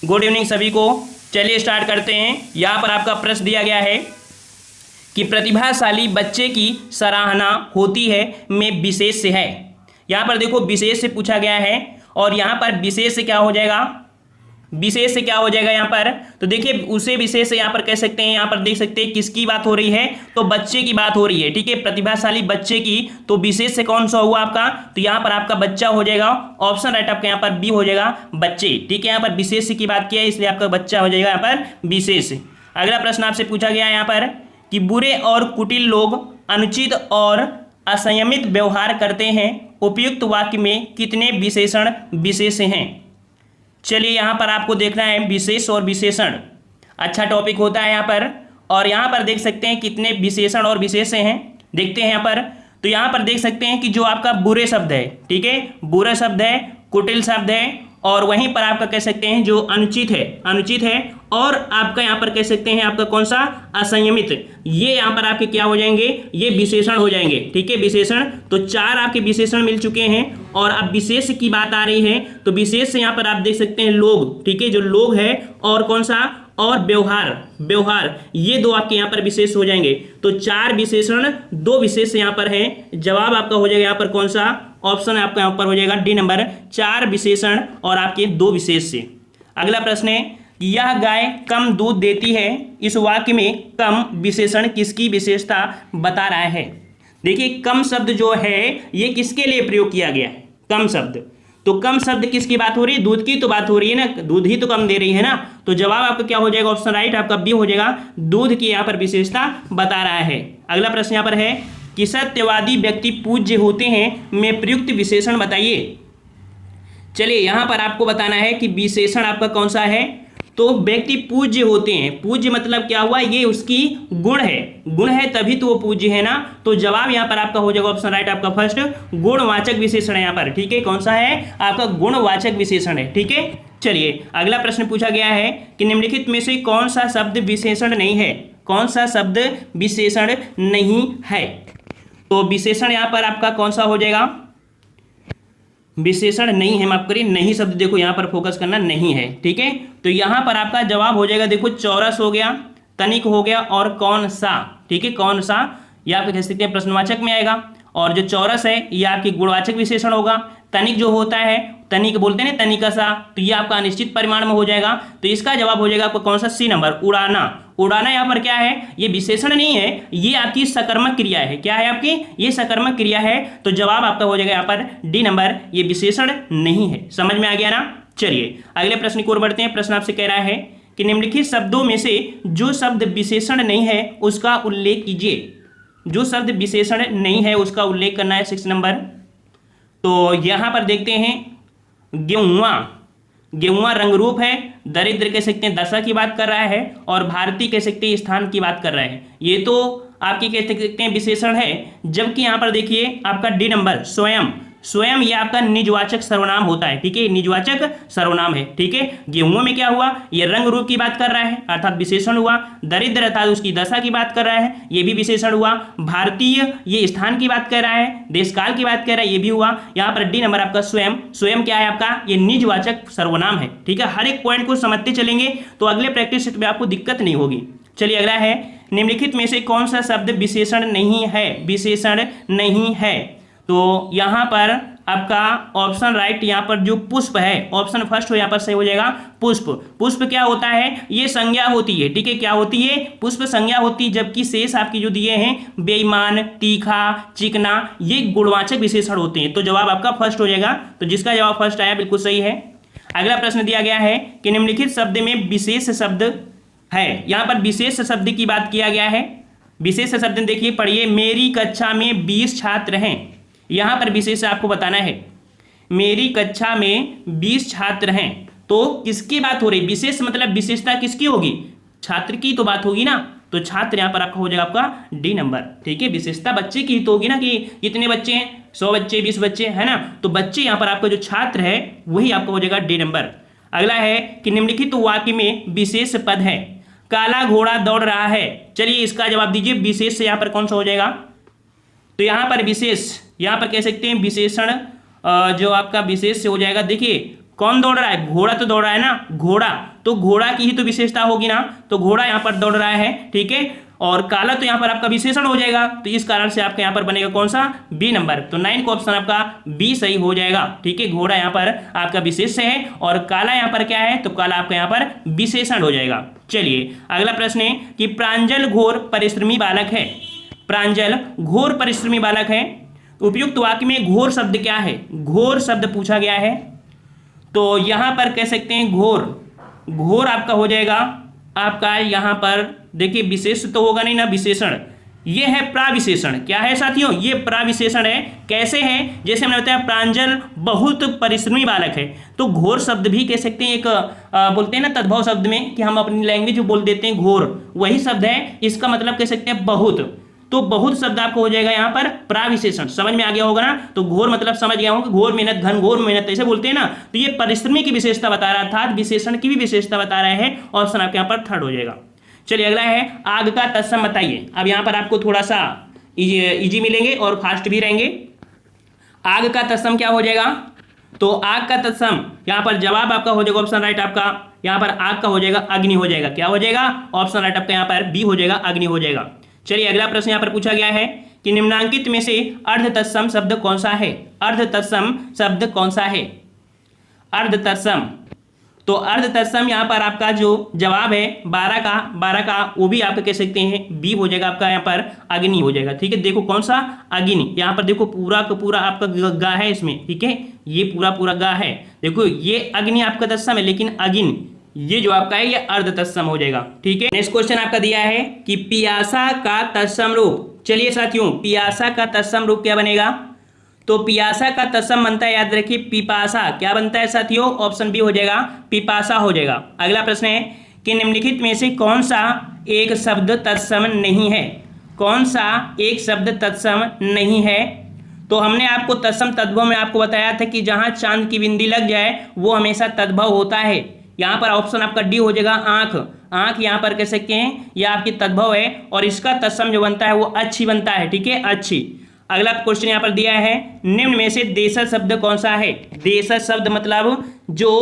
Good evening सभी को। चलिए स्टार्ट करते हैं। यहाँ पर आपका प्रश्न दिया गया है कि प्रतिभाशाली बच्चे की सराहना होती है में विशेष से है। यहाँ पर देखो विशेष से पूछा गया है और यहाँ पर विशेष से क्या हो जाएगा, विशेष से क्या हो जाएगा यहाँ पर, तो देखिए उसे विशेष से यहाँ पर कह सकते हैं। यहाँ पर देख सकते हैं किसकी बात हो रही है, तो बच्चे की बात हो रही है। ठीक है, प्रतिभाशाली बच्चे की, तो विशेष से कौन सा हुआ आपका, तो यहाँ पर आपका बच्चा हो जाएगा। ऑप्शन राइट आपका यहाँ पर बी हो जाएगा, बच्चे। ठीक है, यहाँ पर विशेष की बात किया है इसलिए आपका बच्चा हो जाएगा यहाँ पर विशेष। अगला प्रश्न आपसे पूछा गया है यहाँ पर कि बुरे और कुटिल लोग अनुचित और असंयमित व्यवहार करते हैं, उपयुक्त वाक्य में कितने विशेषण विशेष हैं। चलिए यहाँ पर आपको देखना है विशेष और विशेषण, अच्छा टॉपिक होता है यहाँ पर। और यहाँ पर देख सकते हैं कितने विशेषण और विशेष हैं, देखते हैं यहाँ पर। तो यहाँ पर देख सकते हैं कि जो आपका बुरे शब्द है, ठीक है, बुरा शब्द है, कुटिल शब्द है, और वहीं पर आपका कह सकते हैं जो अनुचित है, अनुचित है, और आपका यहाँ पर कह सकते हैं आपका कौन सा, असंयमित। ये यहाँ पर आपके क्या हो जाएंगे, ये विशेषण हो जाएंगे। ठीक है, विशेषण। तो चार आपके विशेषण मिल चुके हैं और अब विशेष की बात आ रही है, तो विशेष से यहाँ पर आप देख सकते हैं लोग, ठीक है, जो लोग है, और कौन सा, और व्यवहार, व्यवहार, ये दो आपके यहाँ पर विशेष हो जाएंगे। तो चार विशेषण, दो विशेष यहाँ पर है। जवाब आपका हो जाएगा यहाँ पर कौन सा, ऑप्शन आपका यहाँ पर हो जाएगा डी नंबर, चार विशेषण और आपके दो विशेष से। अगला प्रश्न है कि यह गाय कम दूध देती है, इस वाक्य में कम विशेषण किसकी विशेषता बता रहा है। देखिए कम शब्द जो है ये किसके लिए प्रयोग किया गया है, कम शब्द। तो कम शब्द किसकी बात हो रही है, दूध की तो बात हो रही है ना, दूध ही तो कम दे रही है ना। तो जवाब आपका क्या हो जाएगा, ऑप्शन राइट आपका बी हो जाएगा, दूध की यहाँ पर विशेषता बता रहा है। अगला प्रश्न यहाँ पर है कि सत्यवादी व्यक्ति पूज्य होते हैं में प्रयुक्त विशेषण बताइए। चलिए यहाँ पर आपको बताना है कि विशेषण आपका कौन सा है। तो व्यक्ति पूज्य होते हैं, पूज्य मतलब क्या हुआ, ये उसकी गुण है, गुण है तभी तो वो पूज्य है ना। तो जवाब यहाँ पर आपका हो जाएगा ऑप्शन राइट आपका फर्स्ट, गुणवाचक विशेषण है यहाँ पर। ठीक है, कौन सा है आपका, गुणवाचक विशेषण है। ठीक है, चलिए अगला प्रश्न पूछा गया है कि निम्नलिखित में से कौन सा शब्द विशेषण नहीं है, कौन सा शब्द विशेषण नहीं है। तो विशेषण यहाँ पर आपका कौन सा हो जाएगा, विशेषण नहीं है, माफ करिए, नहीं शब्द देखो यहाँ पर फोकस करना, नहीं है। ठीक है, तो यहाँ पर आपका जवाब हो जाएगा, देखो चौरस हो गया, तनिक हो गया, और कौन सा। ठीक है, कौन सा, ये आप कह सकते हैं प्रश्नवाचक में आएगा, और जो चौरस है ये आपकी गुणवाचक विशेषण होगा। तनिक जो होता है, तनिक बोलते हैं ना, तनिका सा, तो ये आपका अनिश्चित परिमाण में हो जाएगा। तो इसका जवाब हो जाएगा आपको कौन सा, सी नंबर, उड़ाना। उड़ाना यहाँ पर क्या है, ये विशेषण नहीं है, ये आपकी सकर्मक क्रिया है। क्या है आपकी, ये सकर्मक क्रिया है। तो जवाब आपका हो जाएगा यहाँ पर डी नंबर, ये विशेषण नहीं है। समझ में आ गया ना। चलिए अगले प्रश्न की ओर बढ़ते हैं। प्रश्न आपसे कह रहा है कि निम्नलिखित शब्दों में से जो शब्द विशेषण नहीं है उसका उल्लेख कीजिए। जो शब्द विशेषण नहीं है उसका उल्लेख करना है, 6 नंबर। तो यहाँ पर देखते हैं गेहुआ, गेहुआ रंग रूप है, दरिद्र कह सकते हैं दशा की बात कर रहा है, और भारतीय कह सकते हैं स्थान की बात कर रहा है। ये तो आपकी कह सकते हैं विशेषण है। जबकि यहाँ पर देखिए आपका डी नंबर स्वयं, स्वयं ये आपका निजवाचक सर्वनाम होता है। ठीक है, निजवाचक सर्वनाम है। ठीक है, गेहुआ में क्या हुआ, ये रंग रूप की बात कर रहा है अर्थात विशेषण हुआ। दरिद्र अर्थात उसकी दशा की बात कर रहा है, ये भी विशेषण हुआ। भारतीय ये स्थान की बात कर रहा है, देशकाल की बात कर रहा है, ये भी हुआ। यहाँ पर डी नंबर आपका स्वयं, स्वयं क्या है आपका, ये निजवाचक सर्वनाम है। ठीक है, हर एक पॉइंट को समझते चलेंगे तो अगले प्रैक्टिस सेट में आपको दिक्कत नहीं होगी। चलिए अगला है, निम्नलिखित में से कौन सा शब्द विशेषण नहीं है, विशेषण नहीं है। तो यहाँ पर आपका ऑप्शन राइट, यहाँ पर जो पुष्प है, ऑप्शन फर्स्ट हो यहाँ पर सही हो जाएगा, पुष्प। पुष्प क्या होता है, ये संज्ञा होती है। ठीक है, क्या होती है, पुष्प संज्ञा होती है। जबकि शेष आपकी जो दिए हैं बेईमान, तीखा, चिकना, ये गुणवाचक विशेषण होते हैं। तो जवाब आपका फर्स्ट हो जाएगा। तो जिसका जवाब फर्स्ट आया बिल्कुल सही है। अगला प्रश्न दिया गया है कि निम्नलिखित शब्द में विशेष शब्द है। यहाँ पर विशेष शब्द की बात किया गया है। विशेष शब्द देखिए, पढ़िए, मेरी कक्षा में 20 छात्र हैं। यहाँ पर विशेष आपको बताना है, मेरी कक्षा में 20 छात्र हैं। तो किसकी बात हो रही, विशेष मतलब विशेषता किसकी होगी, छात्र की तो बात होगी ना। तो छात्र यहाँ पर आपका हो जाएगा आपका डी नंबर। ठीक है, विशेषता बच्चे की तो होगी ना, कि कितने बच्चे हैं, 100 बच्चे, 20 बच्चे, है ना। तो बच्चे यहाँ पर आपका जो छात्र है वही आपका हो जाएगा डी नंबर। अगला है कि निम्नलिखित वाक्य में विशेष पद है, काला घोड़ा दौड़ रहा है। चलिए इसका जवाब दीजिए, विशेष से यहाँ पर कौन सा हो जाएगा। तो यहाँ पर विशेष, यहाँ पर कह सकते हैं विशेषण जो आपका विशेष से हो जाएगा। देखिए कौन दौड़ रहा है? घोड़ा तो दौड़ रहा है ना, घोड़ा, तो घोड़ा की ही तो विशेषता होगी ना, तो घोड़ा यहाँ पर दौड़ रहा है, ठीक है। और काला तो यहाँ पर आपका विशेषण हो जाएगा, तो इस कारण से आपका यहाँ पर बनेगा कौन सा? B number. तो 9 का ऑप्शन आपका बी सही हो जाएगा, ठीक है। घोड़ा यहाँ पर आपका विशेष्य है और काला यहाँ पर क्या है? तो काला आपका यहाँ पर विशेषण हो जाएगा। चलिए अगला प्रश्न है कि प्रांजल घोर परिश्रमी बालक है। प्रांजल घोर परिश्रमी बालक है, उपयुक्त वाक्य में घोर शब्द क्या है? घोर शब्द पूछा गया है, तो यहां पर कह सकते हैं घोर, घोर आपका हो जाएगा आपका यहां पर देखिए विशेष तो होगा नहीं ना, विशेषण, ये है प्राविशेषण। क्या है साथियों? ये प्राविशेषण है। कैसे है? जैसे हमने बताया प्रांजल बहुत परिश्रमी बालक है, तो घोर शब्द भी कह सकते हैं, एक बोलते हैं ना तद्भव शब्द में कि हम अपनी लैंग्वेज बोल देते हैं घोर, वही शब्द है, इसका मतलब कह सकते हैं बहुत। तो बहुत शब्द आपको हो जाएगा यहाँ पर प्राविशेषण। समझ में आ गया होगा ना? तो घोर मतलब समझ गया हूं कि घोर मेहनत, घन घोर मेहनत ऐसे बोलते हैं ना, तो ये परिश्रमी की विशेषता बता रहा था, विशेषण की भी विशेषता बता रहा है। ऑप्शन आपके यहाँ पर थर्ड हो जाएगा। चलिए अगला है आग का तत्सम बताइए। अब यहाँ पर आपको थोड़ा सा इजी मिलेंगे और फास्ट भी रहेंगे। आग का तत्सम क्या हो जाएगा? तो आग का तत्सम यहाँ पर जवाब आपका हो जाएगा ऑप्शन राइट आपका यहाँ पर आग का हो जाएगा अग्नि हो जाएगा। क्या हो जाएगा? ऑप्शन राइट आपका यहाँ पर बी हो जाएगा, अग्नि हो जाएगा। चलिए अगला प्रश्न यहाँ पर पूछा गया है कि निम्नांकित में से अर्ध तत्सम शब्द कौन सा है? अर्ध तत्सम शब्द कौन सा है? अर्ध तत्सम, तो अर्ध तत्सम यहाँ पर आपका जो जवाब है 12 का वो भी आप कह सकते हैं बी हो जाएगा, आपका यहाँ पर अग्नि हो जाएगा, ठीक है। देखो कौन सा? अग्नि। यहाँ पर देखो पूरा का पूरा आपका गा है इसमें, ठीक है, ये पूरा गा है। देखो ये अग्नि आपका तत्सम है, लेकिन अग्नि ये जो आपका है ये अर्ध तत्सम हो जाएगा, ठीक है। नेक्स्ट क्वेश्चन आपका दिया है कि पियासा का तत्सम रूप। चलिए साथियों, पियासा का तत्सम रूप क्या बनेगा? तो पियासा का तत्सम बनता है, याद रखिए पिपासा। क्या बनता है साथियों? ऑप्शन बी हो जाएगा, पिपासा हो जाएगा। अगला प्रश्न है कि निम्नलिखित में से कौन सा एक शब्द तत्सम नहीं है? कौन सा एक शब्द तत्सम नहीं है? तो हमने आपको तत्सम तद्भव में आपको बताया था कि जहां चांद की बिंदी लग जाए वो हमेशा तद्भव होता है। यहाँ पर ऑप्शन आपका डी हो जाएगा, आंख। आंख यहाँ पर कह सकते हैं यह आपकी तद्भव है और इसका तत्सम जो बनता है वो अच्छी बनता है, ठीक है, अच्छी। अगला क्वेश्चन यहाँ पर दिया है निम्न में से देशज शब्द कौन सा है? देशज शब्द मतलब जो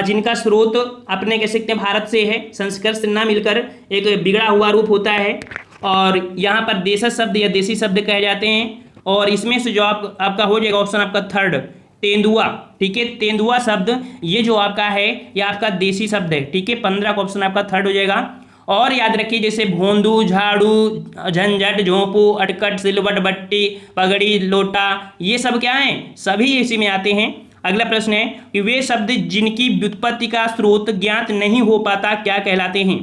जिनका स्रोत अपने कह सकते हैं भारत से है, संस्कृत से ना मिलकर एक बिगड़ा हुआ रूप होता है, और यहाँ पर देशज शब्द या देसी शब्द कहे जाते हैं। और इसमें से जो आपका हो जाएगा ऑप्शन आपका थर्ड, तेंदुआ, ठीक है। तेंदुआ शब्द ये जो आपका है ये आपका देसी शब्द है, ठीक है। 15 का ऑप्शन आपका थर्ड हो जाएगा। और याद रखिए जैसे भोंदू, झाड़ू, झंझट, झोंपू, अटकट, सिलवट, बट्टी, पगड़ी, लोटा, ये सब क्या है? सभी इसी में आते हैं। अगला प्रश्न है कि वे शब्द जिनकी व्युत्पत्ति का स्रोत ज्ञात नहीं हो पाता क्या कहलाते हैं?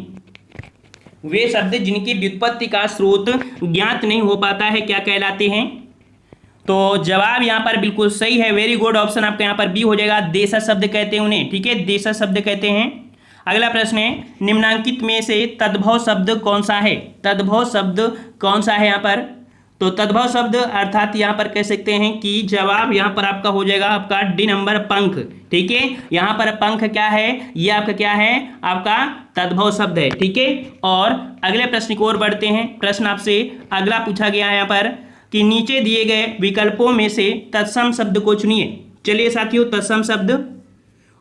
वे शब्द जिनकी व्युत्पत्ति का स्रोत ज्ञात नहीं हो पाता है क्या कहलाते हैं? तो जवाब यहाँ पर बिल्कुल सही है, वेरी गुड। ऑप्शन आपका यहाँ पर बी हो जाएगा, देशज शब्द कहते हैं उन्हें, ठीक है, देशज शब्द कहते हैं। अगला प्रश्न है निम्नांकित में से तद्भव शब्द कौन सा है? तद्भव शब्द कौन सा है यहाँ पर? तो तद्भव शब्द अर्थात यहाँ पर कह सकते हैं कि जवाब यहाँ पर आपका हो जाएगा आपका डी नंबर, पंख, ठीक है। यहाँ पर पंख क्या है? ये आपका क्या है? आपका तद्भव शब्द है, ठीक है। और अगले प्रश्न की ओर बढ़ते हैं। प्रश्न आपसे अगला पूछा गया है यहाँ पर कि नीचे दिए गए विकल्पों में से तत्सम शब्द को चुनिए। चलिए साथियों, तत्सम शब्द,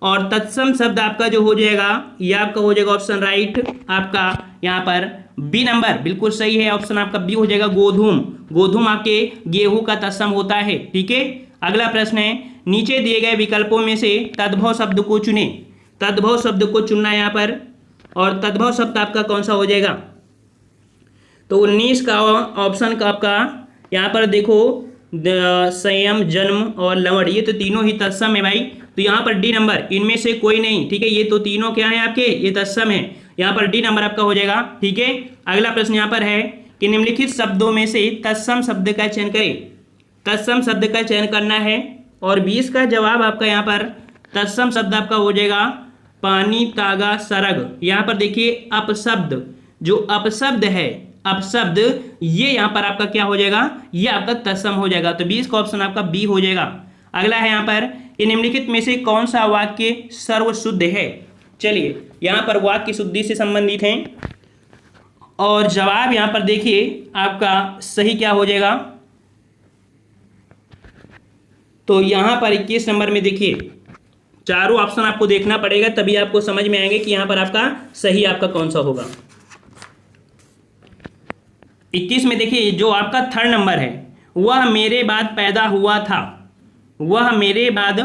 और तत्सम शब्द आपका जो हो जाएगा ये आपका हो जाएगा ऑप्शन राइट आपका यहाँ पर बी नंबर, बिल्कुल सही है। ऑप्शन आपका बी हो जाएगा, गोधूम। गोधूम आपके गेहूं का तत्सम होता है, ठीक है। अगला प्रश्न है नीचे दिए गए विकल्पों में से तद्भव शब्द को चुने। तद्भव शब्द को चुनना है यहाँ पर, और तद्भव शब्द आपका कौन सा हो जाएगा? तो 19 का ऑप्शन का आपका यहाँ पर देखो संयम, जन्म और लवण, ये तो तीनों ही तत्सम है भाई। तो यहाँ पर डी नंबर, इनमें से कोई नहीं, ठीक है, ये तो तीनों क्या है आपके? ये तत्सम है। यहाँ पर डी नंबर आपका हो जाएगा, ठीक है। अगला प्रश्न यहाँ पर है कि निम्नलिखित शब्दों में से तत्सम शब्द का चयन करें। तत्सम शब्द का चयन करना है, और 20 का जवाब आपका यहाँ पर तत्सम शब्द आपका हो जाएगा पानी, तागा, सरग। यहाँ पर देखिए अपशब्द, जो अपशब्द है, अपशब्द, ये यहाँ पर आपका क्या हो जाएगा? ये आपका तत्सम हो जाएगा। तो 20 का ऑप्शन आपका बी हो जाएगा। अगला है यहाँ पर निम्नलिखित में से कौन सा वाक्य सर्वशुद्ध है? चलिए यहाँ पर वाक्य शुद्धि से संबंधित हैं, और जवाब यहाँ पर देखिए आपका सही क्या हो जाएगा? तो यहाँ पर 21 नंबर में देखिए चारों ऑप्शन आपको देखना पड़ेगा, तभी आपको समझ में आएंगे कि यहां पर आपका सही आपका कौन सा होगा। 21 में देखिए जो आपका थर्ड नंबर है, वह मेरे बाद पैदा हुआ था, वह मेरे बाद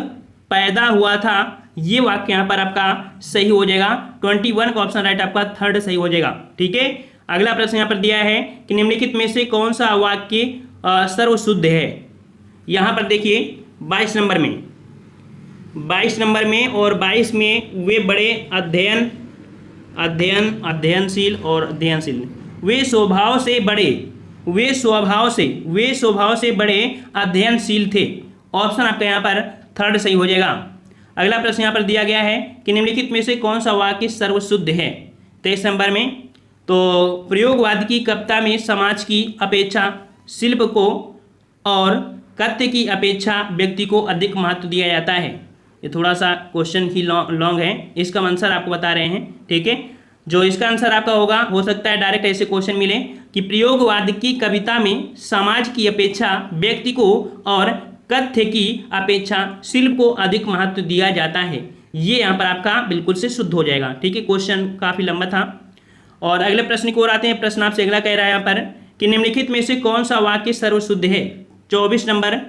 पैदा हुआ था, ये वाक्य यहां पर आपका सही हो जाएगा। 21 का ऑप्शन राइट आपका थर्ड सही हो जाएगा। ठीक है, अगला प्रश्न यहां पर दिया है कि निम्नलिखित में से कौन सा वाक्य सर्वशुद्ध है। यहां पर देखिए 22 नंबर में, 22 नंबर में और 22 में, वे बड़े अध्ययनशील और अध्ययनशील, वे स्वभाव से बड़े, वे स्वभाव से बड़े अध्ययनशील थे। ऑप्शन आपका यहाँ पर थर्ड सही हो जाएगा। अगला प्रश्न यहाँ पर दिया गया है कि निम्नलिखित में से कौन सा वाक्य सर्वशुद्ध है। 23 नंबर में, तो प्रयोगवाद की कविता में समाज की अपेक्षा शिल्प को और कथ्य की अपेक्षा व्यक्ति को अधिक महत्व दिया जाता है। ये थोड़ा सा क्वेश्चन ही लॉन्ग है, इसका आंसर आपको बता रहे हैं। ठीक है, जो इसका आंसर आपका होगा, हो सकता है डायरेक्ट ऐसे क्वेश्चन मिले कि प्रयोगवाद की कविता में समाज की अपेक्षा व्यक्ति को और कथ्य की अपेक्षा शिल्प को अधिक महत्व दिया जाता है। ये यहाँ पर आपका बिल्कुल से शुद्ध हो जाएगा। ठीक है, क्वेश्चन काफ़ी लंबा था। और अगले प्रश्न की ओर आते हैं। प्रश्न आपसे अगला कह रहा है यहाँ पर कि निम्नलिखित में से कौन सा वाक्य सर्वशुद्ध है। 24 नंबर,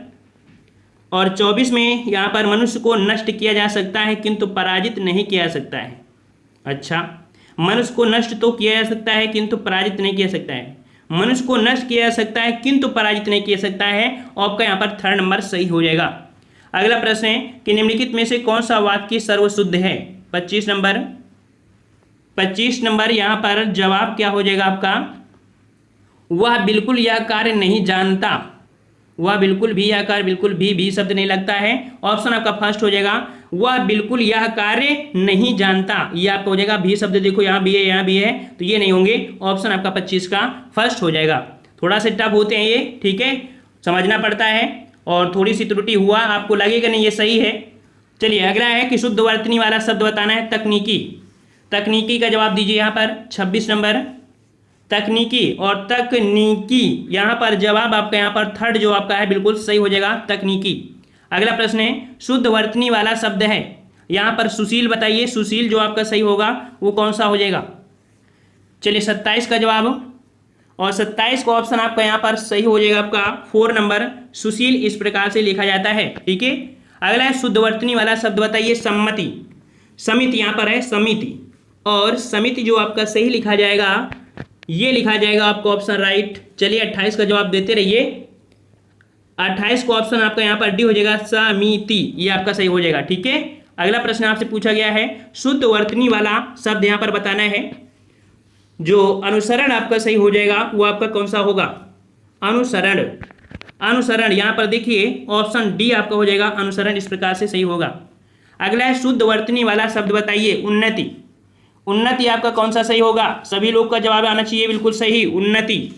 और 24 में यहाँ पर मनुष्य को नष्ट किया जा सकता है किंतु पराजित नहीं किया जा सकता है। अच्छा, मनुष्य को नष्ट तो किया जा सकता है किंतु पराजित नहीं किया जा सकता है। मनुष्य को नष्ट किया जा सकता है किंतु पराजित नहीं किया जा सकता है। आपका यहाँ पर थर्ड नंबर सही हो जाएगा। अगला प्रश्न है कि निम्नलिखित में से कौन सा वाक्य सर्वशुद्ध है। 25 नंबर, 25 नंबर यहाँ पर जवाब क्या हो जाएगा आपका, वह बिल्कुल यह कार्य नहीं जानता, वह बिल्कुल भी, यह कार्य बिल्कुल भी शब्द नहीं लगता है। ऑप्शन आपका फर्स्ट हो जाएगा, वह बिल्कुल यह कार्य नहीं जानता, यह आपका हो जाएगा भी शब्द। देखो यहाँ भी है, यहाँ भी है, तो ये नहीं होंगे। ऑप्शन आपका 25 का फर्स्ट हो जाएगा। थोड़ा सा टफ होते हैं ये, ठीक है, समझना पड़ता है, और थोड़ी सी त्रुटि हुआ आपको लगेगा नहीं ये सही है। चलिए अगला है कि शुद्ध वर्तनी वाला शब्द बताना है। तकनीकी, तकनीकी का जवाब दीजिए यहाँ पर। 26 नंबर, तकनीकी और तकनीकी, यहाँ पर जवाब आपका यहाँ पर थर्ड जो आपका है बिल्कुल सही हो जाएगा, तकनीकी। अगला प्रश्न है शुद्ध वर्तनी वाला शब्द है। यहाँ पर सुशील बताइए, सुशील जो आपका सही होगा वो कौन सा हो जाएगा। चलिए 27 का जवाब, और 27 का ऑप्शन आपका यहाँ पर सही हो जाएगा आपका 4 नंबर, सुशील इस प्रकार से लिखा जाता है। ठीक है, अगला है शुद्ध वर्तनी वाला शब्द बताइए। सम्मति, समिति यहाँ पर है, समिति, और समिति जो आपका सही लिखा जाएगा, ये लिखा जाएगा आपको ऑप्शन राइट। चलिए 28 का जवाब देते रहिए। 28 का ऑप्शन आपका यहाँ पर डी हो जाएगा, समिति, ये आपका सही हो जाएगा। ठीक है, अगला प्रश्न आपसे पूछा गया है शुद्ध वर्तनी वाला शब्द यहाँ पर बताना है। जो अनुसरण आपका सही हो जाएगा वो आपका कौन सा होगा, अनुसरण। अनुसरण यहाँ पर देखिए ऑप्शन डी आपका हो जाएगा, अनुसरण इस प्रकार से सही होगा। अगला है शुद्ध वर्तनी वाला शब्द बताइए। उन्नति, उन्नति आपका कौन सा सही होगा। सभी लोग का जवाब आना चाहिए बिल्कुल सही, उन्नति।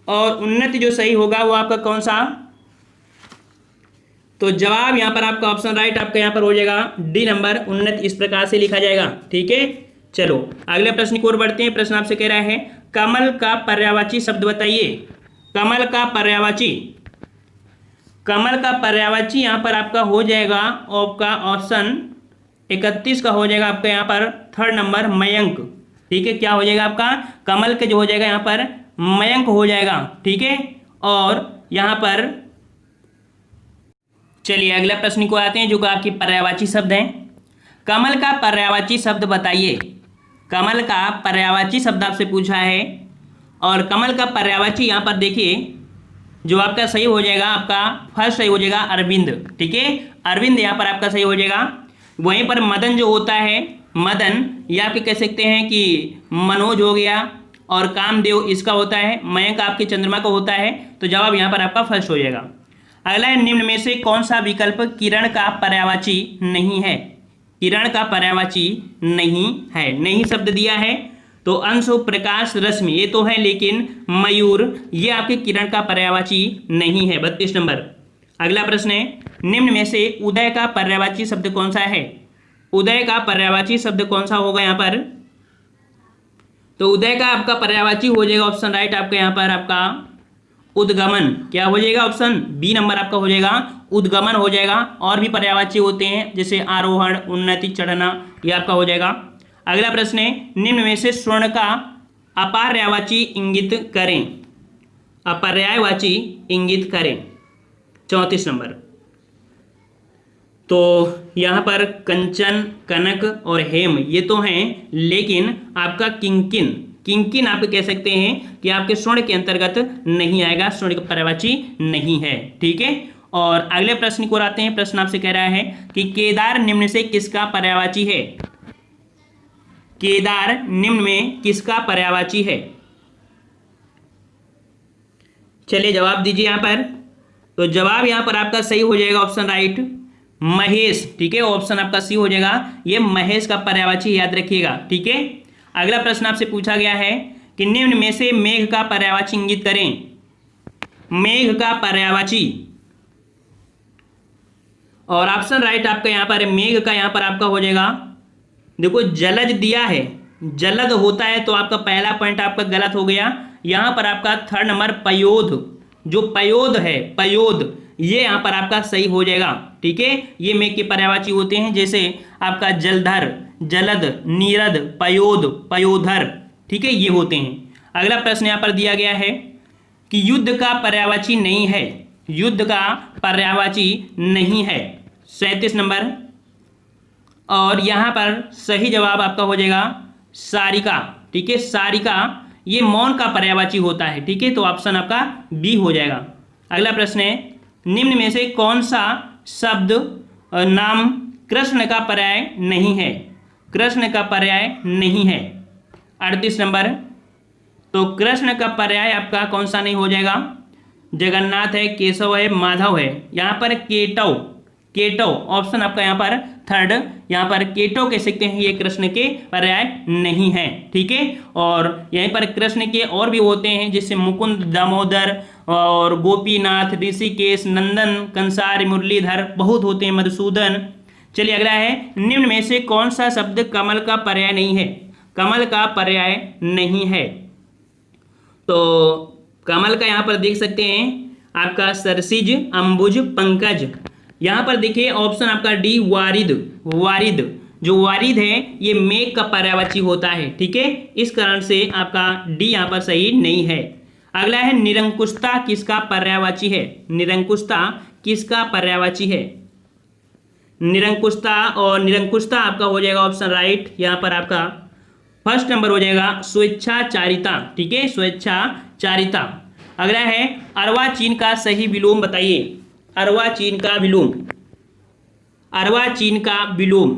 और उन्नति जो सही होगा वो आपका कौन सा, तो जवाब यहाँ पर आपका ऑप्शन राइट आपका यहाँ पर हो जाएगा डी नंबर, उन्नति इस प्रकार से लिखा जाएगा। ठीक है, चलो अगले प्रश्न की ओर बढ़ते हैं। प्रश्न आपसे कह रहा है कमल का पर्यायवाची शब्द बताइए। कमल का पर्यायवाची, कमल का पर्यायवाची यहाँ पर आपका हो जाएगा आपका ऑप्शन 31 का हो जाएगा आपका यहाँ पर थर्ड नंबर, मयंक। ठीक है, क्या हो जाएगा आपका, कमल के जो हो जाएगा यहाँ पर मयंक हो जाएगा। ठीक है, और यहाँ पर चलिए अगला प्रश्न को आते हैं जो आपकी पर्यायवाची शब्द है। कमल का पर्यायवाची शब्द बताइए। कमल का पर्यायवाची शब्द आपसे पूछा है, और कमल का पर्यायवाची यहाँ पर देखिए जो आपका सही हो जाएगा, आपका फर्स्ट सही हो जाएगा अरविंद। ठीक है, अरविंद यहाँ पर आपका सही हो जाएगा। वहीं पर मदन जो होता है, मदन या आप कह सकते हैं कि मनोज हो गया, और कामदेव इसका होता है, मयंक आपके चंद्रमा का होता है, तो जवाब यहाँ पर आपका फर्स्ट हो जाएगा। अगला है निम्न में से कौन सा विकल्प किरण का पर्यायवाची नहीं है। किरण का पर्यायवाची नहीं है, नहीं शब्द दिया है, तो अंश, प्रकाश, रश्मि ये तो है, लेकिन मयूर ये आपके किरण का पर्यायवाची नहीं है। 32 नंबर, अगला प्रश्न है निम्न में से उदय का पर्यायवाची शब्द कौन सा है। उदय का पर्यायवाची शब्द कौन सा होगा यहाँ पर, तो उदय का आपका पर्यायवाची हो जाएगा ऑप्शन राइट आपका यहाँ पर आपका उद्गमन, क्या हो जाएगा ऑप्शन बी नंबर आपका हो जाएगा, उद्गमन हो जाएगा। और भी पर्यायवाची होते हैं जैसे आरोहण, उन्नति, चढ़ना, ये आपका हो जाएगा। अगला प्रश्न है, निम्न में से स्वर्ण का अपर्यायवाची इंगित करें, अपर्यायवाची इंगित करें। 34 नंबर। तो यहाँ पर कंचन, कनक और हेम ये तो हैं, लेकिन आपका किंकिन, किंकिन आप कह सकते हैं कि आपके स्वर्ण के अंतर्गत नहीं आएगा, स्वर्ण का पर्यायवाची नहीं है। ठीक है, और अगले प्रश्न को आते हैं। प्रश्न आपसे कह रहा है कि केदार निम्न से किसका पर्यायवाची है? केदार निम्न में किसका पर्यायवाची है? चलिए जवाब दीजिए यहाँ पर। तो जवाब यहाँ पर आपका सही हो जाएगा ऑप्शन राइट, महेश। ठीक है, ऑप्शन आपका सी हो जाएगा, ये महेश का पर्यायवाची, याद रखिएगा। ठीक है, अगला प्रश्न आपसे पूछा गया है कि निम्न में से मेघ का पर्यायवाची इंगित करें, मेघ का पर्यायवाची। और ऑप्शन राइट आपका यहाँ पर मेघ का यहाँ पर आपका हो जाएगा, देखो जलज दिया है, जलद होता है, तो आपका पहला पॉइंट आपका गलत हो गया। यहाँ पर आपका थर्ड नंबर पयोध, जो पयोध है, पयोध, ये यहाँ पर आपका सही हो जाएगा। ठीक है, ये मेघ के पर्यायवाची होते हैं, जैसे आपका जलधर, जलद, नीरद, पयोध, पयोधर। ठीक है, ये होते हैं। अगला प्रश्न यहाँ पर दिया गया है कि युद्ध का पर्यायवाची नहीं है, युद्ध का पर्यायवाची नहीं है। 37 नंबर। और यहाँ पर सही जवाब आपका हो जाएगा सारिका। ठीक है, सारिका ये मौन का पर्यायवाची होता है। ठीक है, तो ऑप्शन आपका बी हो जाएगा। अगला प्रश्न है, निम्न में से कौन सा शब्द नाम कृष्ण का पर्याय नहीं है? कृष्ण का पर्याय नहीं है। 38 नंबर। तो कृष्ण का पर्याय आपका कौन सा नहीं हो जाएगा? जगन्नाथ है, केशव है, माधव है। यहाँ पर केटव, केटव ऑप्शन आपका यहाँ पर थर्ड, यहाँ पर केटव कह सकते हैं, ये कृष्ण के पर्याय नहीं है। ठीक है, और यहीं पर कृष्ण के और भी होते हैं, जैसे मुकुंद, दामोदर और गोपीनाथ, ऋषिकेश, नंदन, कंसार, मुरलीधर, बहुत होते हैं, मधुसूदन। चलिए अगला है, निम्न में से कौन सा शब्द कमल का पर्याय नहीं है? कमल का पर्याय नहीं है। तो कमल का यहाँ पर देख सकते हैं आपका सरसिज, अंबुज, पंकज। यहाँ पर देखिए ऑप्शन आपका डी वारिद, वारिद, जो वारिद है ये मेघ का पर्यायवाची होता है। ठीक है, इस कारण से आपका डी यहाँ पर सही नहीं है। अगला है, निरंकुशता किसका पर्यायवाची है? निरंकुशता किसका पर्यायवाची है? निरंकुशता, और निरंकुशता आपका हो जाएगा ऑप्शन राइट, यहाँ पर आपका फर्स्ट नंबर हो जाएगा स्वेच्छाचारिता। ठीक है, स्वेच्छाचारिता। अगला है, अर्वाचीन का सही विलोम बताइए। अर्वाचीन का विलोम, अर्वाचीन का विलोम।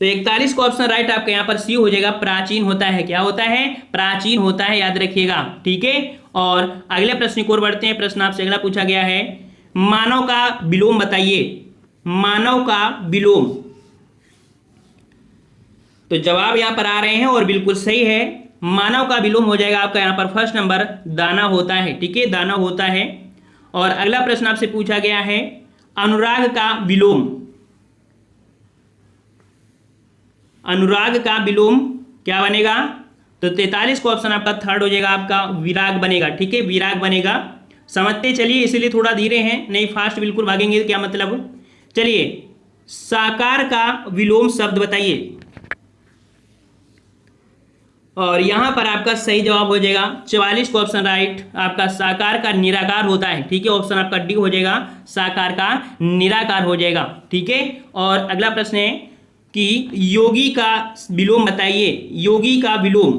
तो 41 का ऑप्शन राइट आपका यहाँ पर सी हो जाएगा, प्राचीन होता है। क्या होता है? प्राचीन होता है, याद रखिएगा। ठीक है, और अगले प्रश्न की ओर बढ़ते हैं। प्रश्न आपसे अगला पूछा गया है, मानव का विलोम बताइए। मानव का विलोम। तो जवाब यहां पर आ रहे हैं और बिल्कुल सही है। मानव का विलोम हो जाएगा आपका यहां पर फर्स्ट नंबर, दाना होता है। ठीक है, दाना होता है। और अगला प्रश्न आपसे पूछा गया है, अनुराग का विलोम। अनुराग का विलोम क्या बनेगा? तो 43 का ऑप्शन आपका थर्ड हो जाएगा, आपका विराग बनेगा। ठीक है, विराग बनेगा। समझते चलिए, इसीलिए थोड़ा धीरे हैं, नहीं फास्ट बिल्कुल भागेंगे तो क्या मतलब। चलिए, साकार का विलोम शब्द बताइए। और यहां पर आपका सही जवाब हो जाएगा 44 का ऑप्शन राइट, आपका साकार का निराकार होता है। ठीक है, ऑप्शन आपका डी हो जाएगा, साकार का निराकार हो जाएगा। ठीक है, और अगला प्रश्न है कि योगी का विलोम बताइए। योगी का विलोम,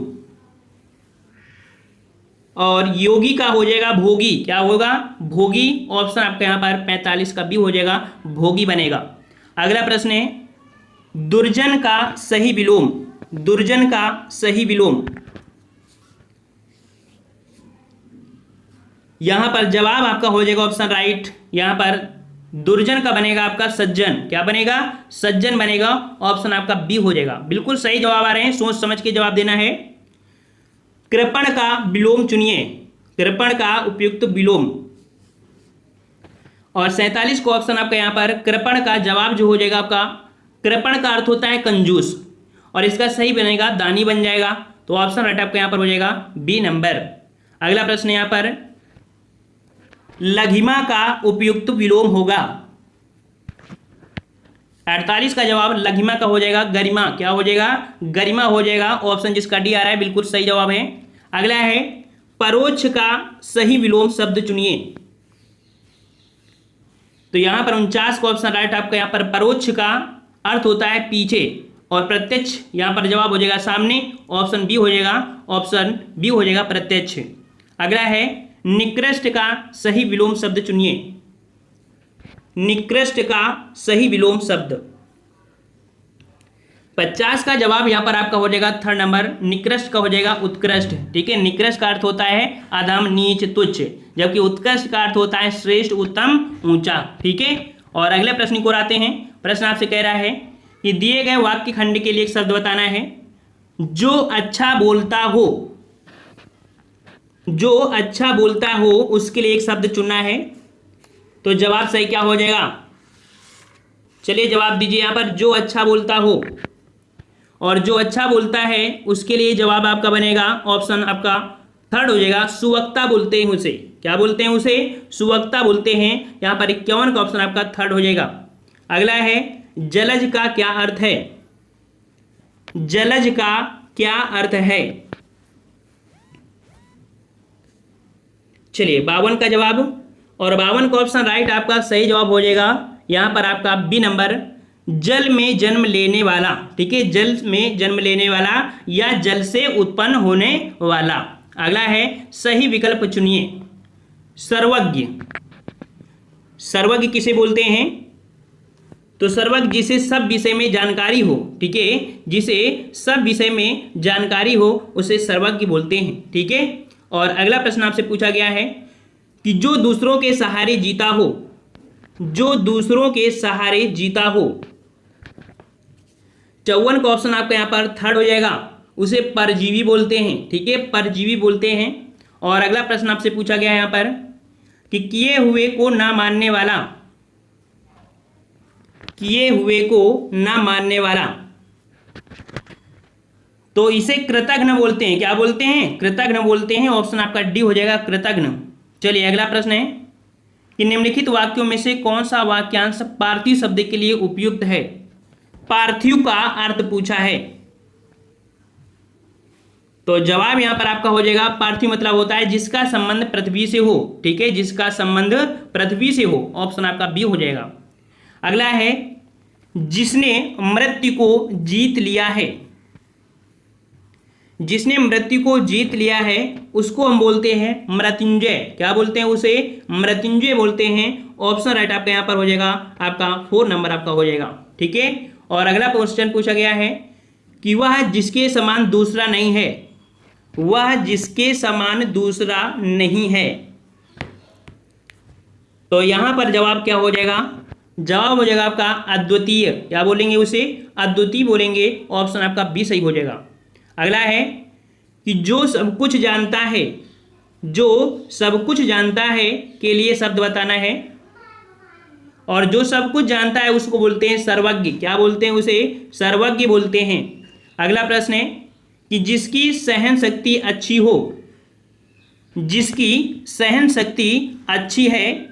और योगी का हो जाएगा भोगी। क्या होगा? भोगी। ऑप्शन आपका यहां पर 45 का भी हो जाएगा, भोगी बनेगा। अगला प्रश्न है, दुर्जन का सही विलोम। दुर्जन का सही विलोम। यहां पर जवाब आपका हो जाएगा ऑप्शन राइट, यहां पर दुर्जन का बनेगा आपका सज्जन। क्या बनेगा? सज्जन बनेगा। ऑप्शन आपका बी हो जाएगा। बिल्कुल सही जवाब आ रहे हैं, सोच समझ के जवाब देना है। कृपण का विलोम चुनिए। कृपण का उपयुक्त विलोम। और 47 को ऑप्शन आपका यहां पर कृपण का जवाब जो हो जाएगा आपका, कृपण का अर्थ होता है कंजूस, और इसका सही बनेगा दानी बन जाएगा। तो ऑप्शन राइट आपका यहां पर हो जाएगा बी नंबर। अगला प्रश्न यहां पर, लघिमा का उपयुक्त विलोम होगा। 48 का जवाब लघिमा का हो जाएगा गरिमा। क्या हो जाएगा? गरिमा हो जाएगा। ऑप्शन जिसका डी आ रहा है बिल्कुल सही जवाब है। अगला है, परोक्ष का सही विलोम शब्द चुनिए। तो यहां पर 49 का ऑप्शन राइट आपका। यहां पर परोक्ष का अर्थ होता है पीछे और प्रत्यक्ष यहां पर जवाब हो जाएगा सामने। ऑप्शन बी हो जाएगा, ऑप्शन बी हो जाएगा प्रत्यक्ष। अगला है, निकृष्ट का सही विलोम शब्द चुनिए। निकृष्ट का सही विलोम शब्द। 50 का जवाब यहां पर आपका हो जाएगा थर्ड नंबर, निकृष्ट का हो जाएगा उत्कृष्ट। ठीक है, निकृष्ट का अर्थ होता है अधम, नीच, तुच्छ, जबकि उत्कृष्ट का अर्थ होता है श्रेष्ठ, उत्तम, ऊंचा। ठीक है, और अगले प्रश्न को आते हैं। प्रश्न आपसे कह रहा है कि दिए गए वाक्य खंड के लिए एक शब्द बताना है। जो अच्छा बोलता हो, जो अच्छा बोलता हो उसके लिए एक शब्द चुनना है। तो जवाब सही क्या हो जाएगा? चलिए जवाब दीजिए यहां पर, जो अच्छा बोलता हो। और जो अच्छा बोलता है उसके लिए जवाब आपका बनेगा, ऑप्शन आपका थर्ड हो जाएगा, सुवक्ता बोलते हैं उसे। क्या बोलते हैं उसे? सुवक्ता बोलते हैं। यहां पर 51 का ऑप्शन आपका थर्ड हो जाएगा। अगला है, जलज का क्या अर्थ है? जलज का क्या अर्थ है? चलिए 52 का जवाब, और 52 का ऑप्शन राइट आपका सही जवाब हो जाएगा। यहां पर आपका बी नंबर, जल में जन्म लेने वाला। ठीक है, जल में जन्म लेने वाला या जल से उत्पन्न होने वाला। अगला है, सही विकल्प चुनिए। सर्वज्ञ। सर्वज्ञ किसे बोलते हैं? तो सर्वज्ञ जिसे सब विषय में जानकारी हो। ठीक है, जिसे सब विषय में जानकारी हो उसे सर्वज्ञ बोलते हैं। ठीक है, और अगला प्रश्न आपसे पूछा गया है कि जो दूसरों के सहारे जीता हो। जो दूसरों के सहारे जीता हो। 54 का ऑप्शन आपका यहां पर थर्ड हो जाएगा, उसे परजीवी बोलते हैं। ठीक है, परजीवी बोलते हैं। और अगला प्रश्न आपसे पूछा गया है यहां पर कि किए हुए को ना मानने वाला। किए हुए को ना मानने वाला, तो इसे कृतघ्न बोलते हैं। क्या बोलते हैं? कृतघ्न बोलते हैं। ऑप्शन आपका डी हो जाएगा, कृतघ्न। चलिए अगला प्रश्न है कि निम्नलिखित वाक्यों में से कौन सा वाक्यांश पार्थिव शब्द के लिए उपयुक्त है? पार्थिव का अर्थ पूछा है, तो जवाब यहां पर आपका हो जाएगा, पार्थिव मतलब होता है जिसका संबंध पृथ्वी से हो। ठीक है, जिसका संबंध पृथ्वी से हो। ऑप्शन आपका बी हो जाएगा। अगला है, जिसने मृत्यु को जीत लिया है। जिसने मृत्यु को जीत लिया है उसको हम बोलते हैं मृत्युंजय। क्या बोलते हैं उसे? मृत्युंजय बोलते हैं। ऑप्शन राइट आपका यहां पर हो जाएगा, आपका 4 नंबर आपका हो जाएगा। ठीक है, और अगला क्वेश्चन पूछा गया है कि वह जिसके समान दूसरा नहीं है। वह जिसके समान दूसरा नहीं है, तो यहां पर जवाब क्या हो जाएगा? जवाब हो जाएगा आपका अद्वितीय। क्या बोलेंगे उसे? अद्वितीय बोलेंगे। ऑप्शन आपका बी सही हो जाएगा। अगला है कि जो सब कुछ जानता है। जो सब कुछ जानता है के लिए शब्द बताना है, और जो सब कुछ जानता है उसको बोलते हैं सर्वज्ञ। क्या बोलते हैं उसे? सर्वज्ञ बोलते हैं। अगला प्रश्न है कि जिसकी सहन शक्ति अच्छी हो। जिसकी सहन शक्ति अच्छी है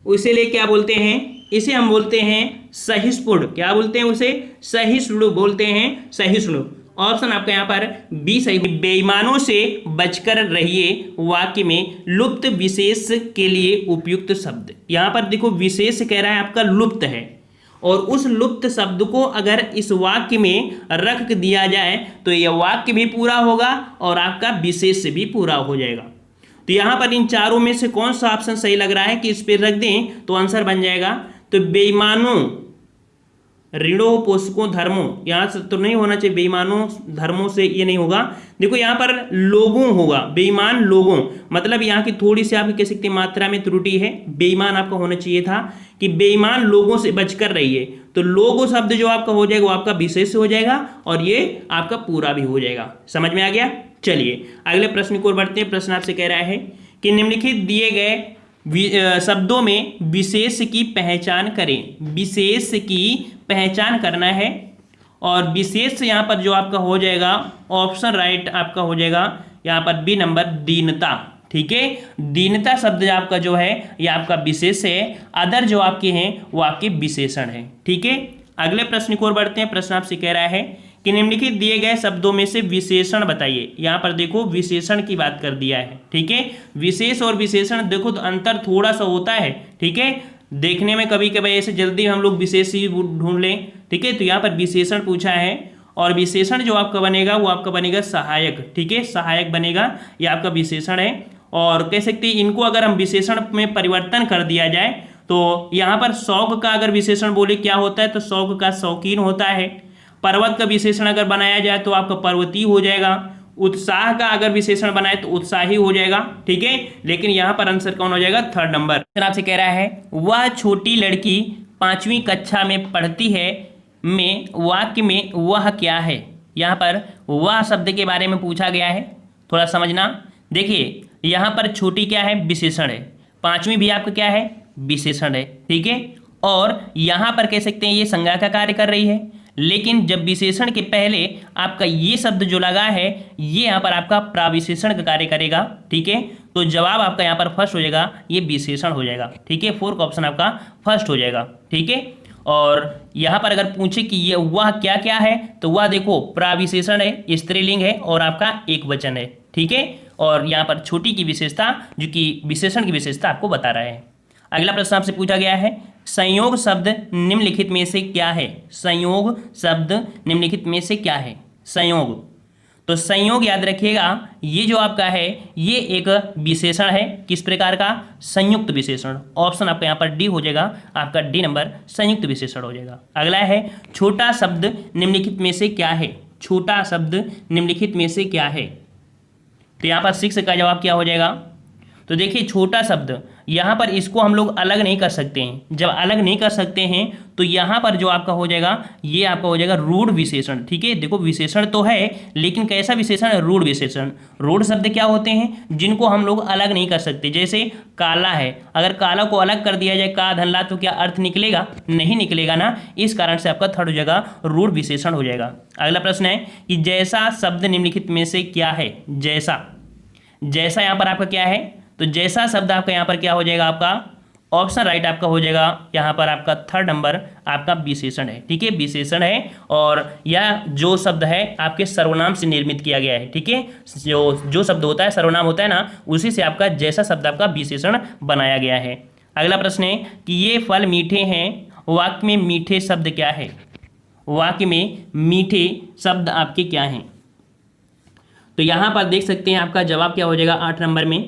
उसे लिए क्या बोलते हैं? इसे हम बोलते हैं सहिष्णु। क्या बोलते हैं उसे? सहिष्णु बोलते हैं, सहिष्णु। ऑप्शन आपका यहां पर बी सही। बेईमानों से बचकर रहिए वाक्य में लुप्त विशेष के लिए उपयुक्त शब्द। यहां पर देखो विशेष कह रहा है आपका लुप्त है, और उस लुप्त शब्द को अगर इस वाक्य में रख दिया जाए तो यह वाक्य भी पूरा होगा और आपका विशेष भी पूरा हो जाएगा। तो यहां पर इन चारों में से कौन सा ऑप्शन सही लग रहा है कि इस पर रख दें तो आंसर बन जाएगा। तो बेईमानों ऋणों पोषकों धर्मों, यहां से तो नहीं होना चाहिए, बेईमानों धर्मों से ये नहीं होगा। देखो यहां पर लोगों होगा, बेईमान लोगों, मतलब यहां की थोड़ी सी आप कह सकते हैं मात्रा में त्रुटि है। बेईमान आपका होना चाहिए था कि बेईमान लोगों से बचकर रहिए। तो लोगों शब्द जो आपका हो जाएगा वो आपका विशेष हो जाएगा और ये आपका पूरा भी हो जाएगा। समझ में आ गया? चलिए अगले प्रश्न की ओर बढ़ते हैं। प्रश्न आपसे कह रहा है कि निम्नलिखित दिए गए शब्दों में विशेष की पहचान करें। विशेष की पहचान करना है, और विशेष यहां पर जो आपका हो जाएगा ऑप्शन राइट आपका हो जाएगा यहाँ पर बी नंबर दीनता। ठीक है, दीनता शब्द आपका जो है ये आपका विशेष है, अदर जो आपके हैं वो आपके विशेषण है। ठीक है, अगले प्रश्न की ओर बढ़ते हैं। प्रश्न आपसे कह रहा है कि निम्नलिखित दिए गए शब्दों में से विशेषण बताइए। यहाँ पर देखो विशेषण की बात कर दिया है। ठीक है, विशेष और विशेषण देखो तो अंतर थोड़ा सा होता है। ठीक है, देखने में कभी कभी ऐसे जल्दी हम लोग विशेष ही ढूंढ लें। ठीक है, तो यहाँ पर विशेषण पूछा है और विशेषण जो आपका बनेगा वो आपका बनेगा सहायक। ठीक है, सहायक बनेगा, ये आपका विशेषण है। और कह सकते हैं इनको अगर हम विशेषण में परिवर्तन कर दिया जाए तो यहाँ पर शौक का अगर विशेषण बोले क्या होता है तो शौक का शौकीन होता है। पर्वत का विशेषण अगर बनाया जाए तो आपका पर्वती हो जाएगा। उत्साह का अगर विशेषण बनाए तो उत्साही हो जाएगा। ठीक है, लेकिन यहाँ पर आंसर कौन हो जाएगा, थर्ड नंबर। आपसे कह रहा है वह छोटी लड़की 5वीं कक्षा में पढ़ती है में वाक्य में वह क्या है। यहाँ पर वह शब्द के बारे में पूछा गया है, थोड़ा समझना। देखिए यहाँ पर छोटी क्या है, विशेषण है। 5वीं भी आपका क्या है, विशेषण है। ठीक है, और यहाँ पर कह सकते हैं ये संज्ञा का कार्य कर रही है, लेकिन जब विशेषण के पहले आपका ये शब्द जो लगा है ये यहाँ पर आपका प्राविशेषण का कार्य करेगा। ठीक है, तो जवाब आपका यहाँ पर फर्स्ट हो जाएगा, ये विशेषण हो जाएगा। ठीक है, 4 का ऑप्शन आपका फर्स्ट हो जाएगा। ठीक है, और यहाँ पर अगर पूछे कि ये वह क्या क्या है तो वह देखो प्राविशेषण है, स्त्रीलिंग है और आपका एक वचन है। ठीक है, और यहाँ पर छोटी की विशेषता जो कि विशेषण की विशेषता आपको बता रहा है। अगला प्रश्न आपसे पूछा गया है संयोग शब्द निम्नलिखित में से क्या है। संयोग शब्द निम्नलिखित में से क्या है। संयोग, तो संयोग याद रखिएगा ये जो आपका है ये एक विशेषण है। किस प्रकार का, संयुक्त विशेषण। ऑप्शन आपका यहाँ पर डी हो जाएगा, आपका डी नंबर संयुक्त विशेषण हो जाएगा। अगला है छोटा शब्द निम्नलिखित में से क्या है। छोटा शब्द निम्नलिखित में से क्या है, तो यहाँ पर 6 का जवाब क्या हो जाएगा। तो देखिए छोटा शब्द यहाँ पर इसको हम लोग अलग नहीं कर सकते हैं। जब अलग नहीं कर सकते हैं तो यहाँ पर जो आपका हो जाएगा ये आपका हो जाएगा रूढ़ विशेषण। ठीक है, देखो विशेषण तो है लेकिन कैसा विशेषण है, रूढ़ विशेषण। रूढ़ शब्द क्या होते हैं जिनको हम लोग अलग नहीं कर सकते। जैसे काला है, अगर काला को अलग कर दिया जाए का धनला तो क्या अर्थ निकलेगा, नहीं निकलेगा ना। इस कारण से आपका थर्ड हो जाएगा रूढ़ विशेषण हो जाएगा। अगला प्रश्न है कि जैसा शब्द निम्नलिखित में से क्या है। जैसा, जैसा यहाँ पर आपका क्या है, तो जैसा शब्द आपका यहाँ पर क्या हो जाएगा, आपका ऑप्शन राइट आपका हो जाएगा यहाँ पर आपका थर्ड नंबर आपका विशेषण है। ठीक है, विशेषण है और यह जो शब्द है आपके सर्वनाम से निर्मित किया गया है। ठीक है, जो शब्द होता है सर्वनाम होता है ना, उसी से आपका जैसा शब्द आपका विशेषण बनाया गया है। अगला प्रश्न है कि ये फल मीठे हैं, वाक्य में मीठे शब्द क्या है। वाक्य में मीठे शब्द आपके क्या हैं, तो यहाँ पर देख सकते हैं आपका जवाब क्या हो जाएगा 8 नंबर में।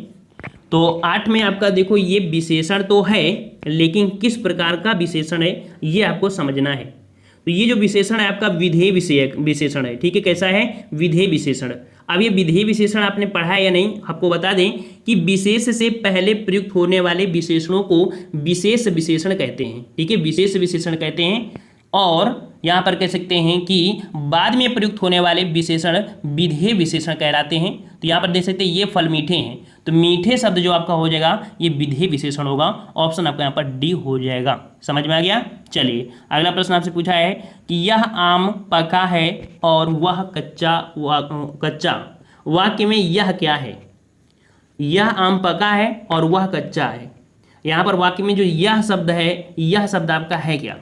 तो 8 में आपका देखो ये विशेषण तो है लेकिन किस प्रकार का विशेषण है ये आपको समझना है। तो ये जो विशेषण है आपका विधेय विषयक विशेषण है। ठीक है, कैसा है, विधेय विशेषण। अब ये विधेय विशेषण आपने पढ़ा है या नहीं, आपको बता दें कि विशेष से पहले प्रयुक्त होने वाले विशेषणों को विशेष विशेषण कहते हैं। ठीक है, विशेष विशेषण कहते हैं। और यहाँ पर कह सकते हैं कि बाद में प्रयुक्त होने वाले विशेषण विधेय विशेषण कहलाते हैं। तो यहाँ पर देख सकते हैं ये फल मीठे हैं, तो मीठे शब्द जो आपका हो जाएगा ये विधेय विशेषण होगा। ऑप्शन आपका यहाँ पर डी हो जाएगा। समझ में आ गया। चलिए अगला प्रश्न आपसे पूछा है कि यह आम पका है और वह कच्चा। वाक्य में यह क्या है। यह आम पका है और वह कच्चा है। यहाँ पर वाक्य में जो यह शब्द है, यह शब्द आपका है क्या,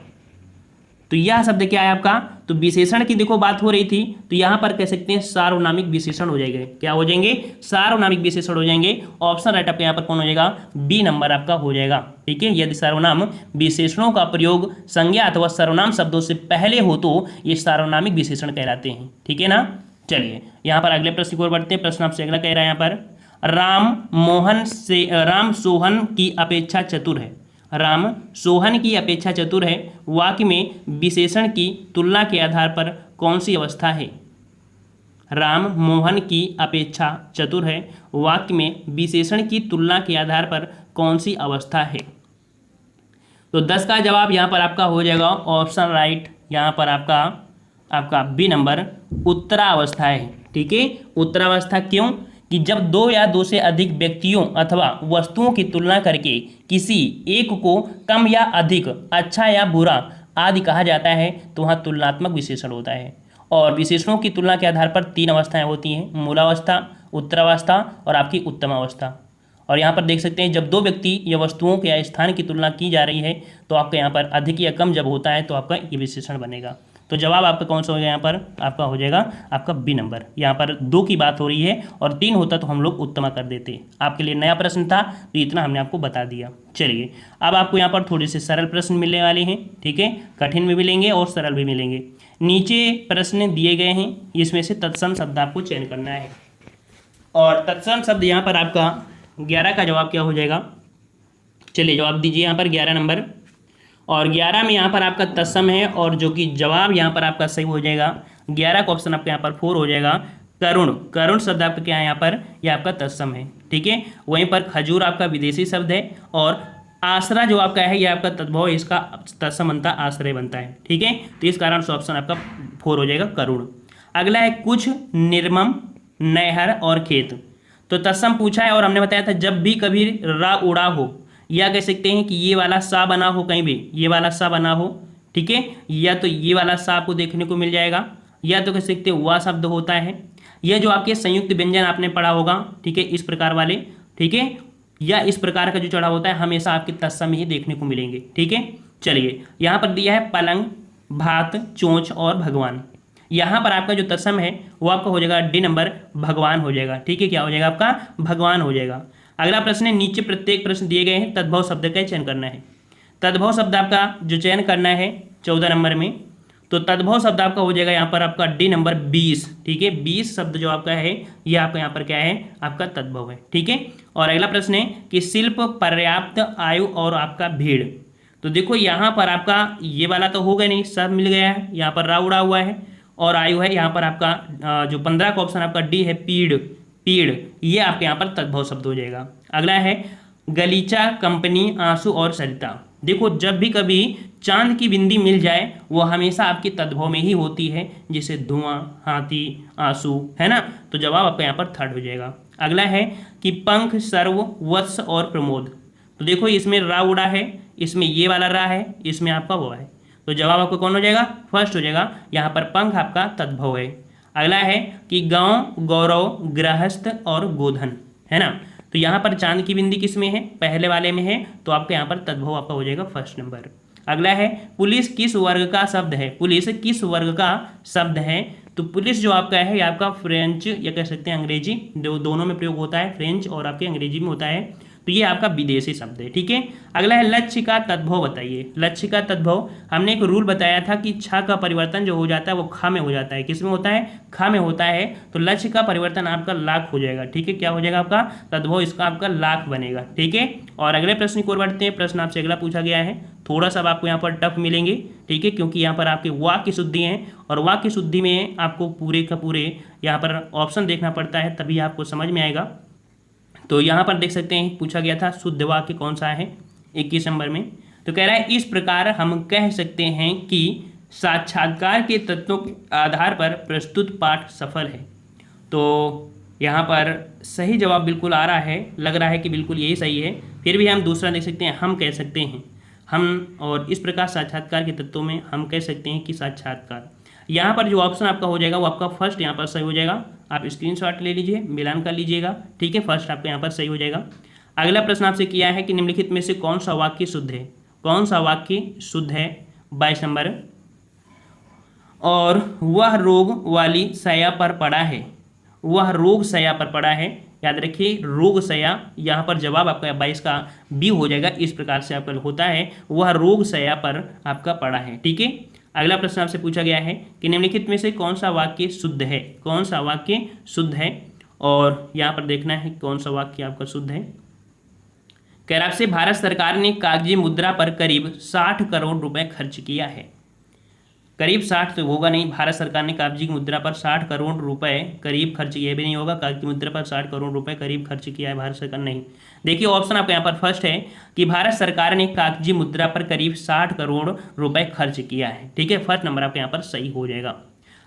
तो यह शब्द क्या है आपका, तो विशेषण की देखो बात हो रही थी, तो यहाँ पर कह सकते हैं सार्वनामिक विशेषण हो जाएंगे। क्या हो जाएंगे, सार्वनामिक विशेषण हो जाएंगे। ऑप्शन राइट आपका यहाँ पर कौन हो जाएगा, बी नंबर आपका हो जाएगा। ठीक है, यदि सर्वनाम विशेषणों का प्रयोग संज्ञा अथवा सर्वनाम शब्दों से पहले हो तो ये सार्वनामिक विशेषण कहलाते हैं। ठीक है ना। चलिए यहाँ पर अगले प्रश्न की ओर बढ़ते हैं। प्रश्न आपसे अगला कह रहा है यहाँ पर, राम सोहन की अपेक्षा चतुर है। राम सोहन की अपेक्षा चतुर है। वाक्य में विशेषण की तुलना के आधार पर कौन सी अवस्था है। राम मोहन की अपेक्षा चतुर है। वाक्य में विशेषण की तुलना के आधार पर कौन सी अवस्था है। तो 10 का जवाब यहाँ पर आपका हो जाएगा ऑप्शन राइट, यहाँ पर आपका बी नंबर उत्तरावस्था है। ठीक है, उत्तरावस्था क्यों कि जब दो या दो से अधिक व्यक्तियों अथवा वस्तुओं की तुलना करके किसी एक को कम या अधिक, अच्छा या बुरा आदि कहा जाता है तो वहाँ तुलनात्मक विशेषण होता है। और विशेषणों की तुलना के आधार पर 3 अवस्थाएं होती हैं, मूलावस्था, उत्तरावस्था और आपकी उत्तमावस्था। और यहाँ पर देख सकते हैं जब दो व्यक्ति या वस्तुओं के या स्थान की तुलना की जा रही है तो आपका यहाँ पर अधिक या कम जब होता है तो आपका ये विशेषण बनेगा। तो जवाब आपका कौन सा हो जाएगा, यहाँ पर आपका हो जाएगा आपका बी नंबर। यहाँ पर 2 की बात हो रही है और 3 होता तो हम लोग उत्तमा कर देते। आपके लिए नया प्रश्न था तो इतना हमने आपको बता दिया। चलिए अब आपको यहाँ पर थोड़े से सरल प्रश्न मिलने वाले हैं, ठीक है, कठिन भी मिलेंगे और सरल भी मिलेंगे। नीचे प्रश्न दिए गए हैं, इसमें से तत्सम शब्द आपको चयन करना है और तत्सम शब्द यहाँ पर आपका 11 का जवाब क्या हो जाएगा। चलिए जवाब दीजिए यहाँ पर 11 नंबर, और 11 में यहाँ पर आपका तत्सम है और जो कि जवाब यहाँ पर आपका सही हो जाएगा 11 का ऑप्शन आपका यहाँ पर 4 हो जाएगा। करुण, करुण शब्द आपका क्या है यहाँ पर, यह आपका तत्सम है, ठीक है। वहीं पर खजूर आपका विदेशी शब्द है और आश्रय जो आपका है यह आपका तद्भव, इसका तत्सम बनता आश्रय बनता है, ठीक है। तो इस कारण से ऑप्शन आपका 4 हो जाएगा करुण। अगला है कुछ, निर्मम, नहर और खेत। तो तत्सम पूछा है और हमने बताया था जब भी कभी रा उड़ा हो या कह सकते हैं कि ये वाला सा बना हो, कहीं भी ये वाला सा बना हो, ठीक है, या तो ये वाला सा आपको देखने को मिल जाएगा, या तो कह सकते हैं वह शब्द होता है, यह जो आपके संयुक्त व्यंजन आपने पढ़ा होगा, ठीक है, इस प्रकार वाले, ठीक है, या इस प्रकार का जो चढ़ा होता है हमेशा आपके तत्सम ही देखने को मिलेंगे, ठीक है। चलिए यहाँ पर दिया है पलंग, भात, चोंच और भगवान। यहाँ पर आपका जो तत्सम है वो आपका हो जाएगा डी नंबर, भगवान हो जाएगा, ठीक है, क्या हो जाएगा आपका भगवान हो जाएगा। अगला प्रश्न है नीचे प्रत्येक प्रश्न दिए गए हैं, तद्भव शब्द का चयन करना है। तद्भव शब्द आपका जो चयन करना है 14 नंबर में, तो तद्भव शब्द आपका हो जाएगा यहाँ पर आपका डी नंबर 20, ठीक है। 20 शब्द जो आपका है ये आपका यहाँ पर क्या है, आपका तद्भव है, ठीक है। और अगला प्रश्न है कि शिल्प, पर्याप्त, आयु और आपका भीड़। तो देखो यहाँ पर आपका ये वाला तो होगा नहीं, सब मिल गया है, यहाँ पर रा उड़ा हुआ है और आयु है, यहाँ पर आपका जो 15 का ऑप्शन आपका डी है पीड़, पीड़, ये आपके यहाँ पर तद्भव शब्द हो जाएगा। अगला है गलीचा, कंपनी, आंसू और सरिता। देखो जब भी कभी चांद की बिंदी मिल जाए वो हमेशा आपकी तद्भव में ही होती है, जैसे धुआं, हाथी, आंसू, है ना। तो जवाब आपका यहाँ पर 3rd हो जाएगा। अगला है कि पंख, सर्व, वत्स और प्रमोद। तो देखो इसमें रा उड़ा है, इसमें ये वाला रा है, इसमें आपका वो है, तो जवाब आपका कौन हो जाएगा, 1st हो जाएगा। यहाँ पर पंख आपका तद्भव है। अगला है कि गांव, गौरव, गृहस्थ और गोधन, है ना। तो यहाँ पर चांद की बिंदी किस में है, पहले वाले में है, तो आपके यहाँ पर तद्भव आपका हो जाएगा 1st नंबर। अगला है पुलिस किस वर्ग का शब्द है, पुलिस किस वर्ग का शब्द है। तो पुलिस जो आपका है ये आपका फ्रेंच या कह सकते हैं अंग्रेजी, दोनों में प्रयोग होता है, फ्रेंच और आपके अंग्रेजी में होता है, तो ये आपका विदेशी शब्द है, ठीक है। अगला है लक्ष्य का तद्भव बताइए। लक्ष्य का तद्भव हमने एक रूल बताया था कि छ का परिवर्तन जो हो जाता है वो ख में हो जाता है, किस में होता है, ख में होता है। तो लक्ष्य का परिवर्तन आपका लाख हो जाएगा, ठीक है, क्या हो जाएगा आपका तद्भव, इसका आपका लाख बनेगा, ठीक है। और अगले प्रश्न की ओर बढ़ते हैं। प्रश्न आपसे अगला पूछा गया है, थोड़ा सा आपको यहाँ पर टफ मिलेंगे, ठीक है, क्योंकि यहाँ पर आपके वाक्य शुद्धि हैं और वाक्य शुद्धि में आपको पूरे का पूरे यहाँ पर ऑप्शन देखना पड़ता है तभी आपको समझ में आएगा। तो यहाँ पर देख सकते हैं पूछा गया था शुद्ध वाक्य कौन सा है 21 नंबर में। तो कह रहा है इस प्रकार हम कह सकते हैं कि साक्षात्कार के तत्वों के आधार पर प्रस्तुत पाठ सफल है। तो यहाँ पर सही जवाब बिल्कुल आ रहा है, लग रहा है कि बिल्कुल यही सही है, फिर भी हम दूसरा देख सकते हैं, हम कह सकते हैं हम, और इस प्रकार साक्षात्कार के तत्वों में हम कह सकते हैं कि साक्षात्कार, यहाँ पर जो ऑप्शन आपका हो जाएगा वो आपका 1st यहाँ पर सही हो जाएगा। आप स्क्रीनशॉट ले लीजिए, मिलान कर लीजिएगा, ठीक है, 1st आपका यहाँ पर सही हो जाएगा। अगला प्रश्न आपसे किया है कि निम्नलिखित में से कौन सा वाक्य शुद्ध है, कौन सा वाक्य शुद्ध है, 22 नंबर। और वह रोग वाली शैया पर पड़ा है, वह रोग शैया पर पड़ा है, याद रखिए रोग शैया, यहाँ पर जवाब आपका 22 का बी हो जाएगा। इस प्रकार से आपका होता है, वह रोग शैया पर आपका पड़ा है, ठीक है। अगला प्रश्न आपसे पूछा गया है कि निम्नलिखित में से कौन सा वाक्य शुद्ध है, कौन सा वाक्य शुद्ध है, और यहाँ पर देखना है कौन सा वाक्य आपका शुद्ध है। कह रहा आपसे भारत सरकार ने कागजी मुद्रा पर करीब 60 करोड़ रुपए खर्च किया है। करीब 60 तो होगा नहीं, भारत सरकार ने कागजी मुद्रा पर 60 करोड़ रुपए करीब खर्च किया, भी नहीं होगा, कागजी मुद्रा पर 60 करोड़ रुपए करीब खर्च किया है भारत सरकार, नहीं। देखिए ऑप्शन आपका यहाँ पर 1st है कि भारत सरकार ने कागजी मुद्रा पर करीब 60 करोड़ रुपए खर्च किया है, ठीक है, 1st नंबर आपका यहाँ पर सही हो जाएगा।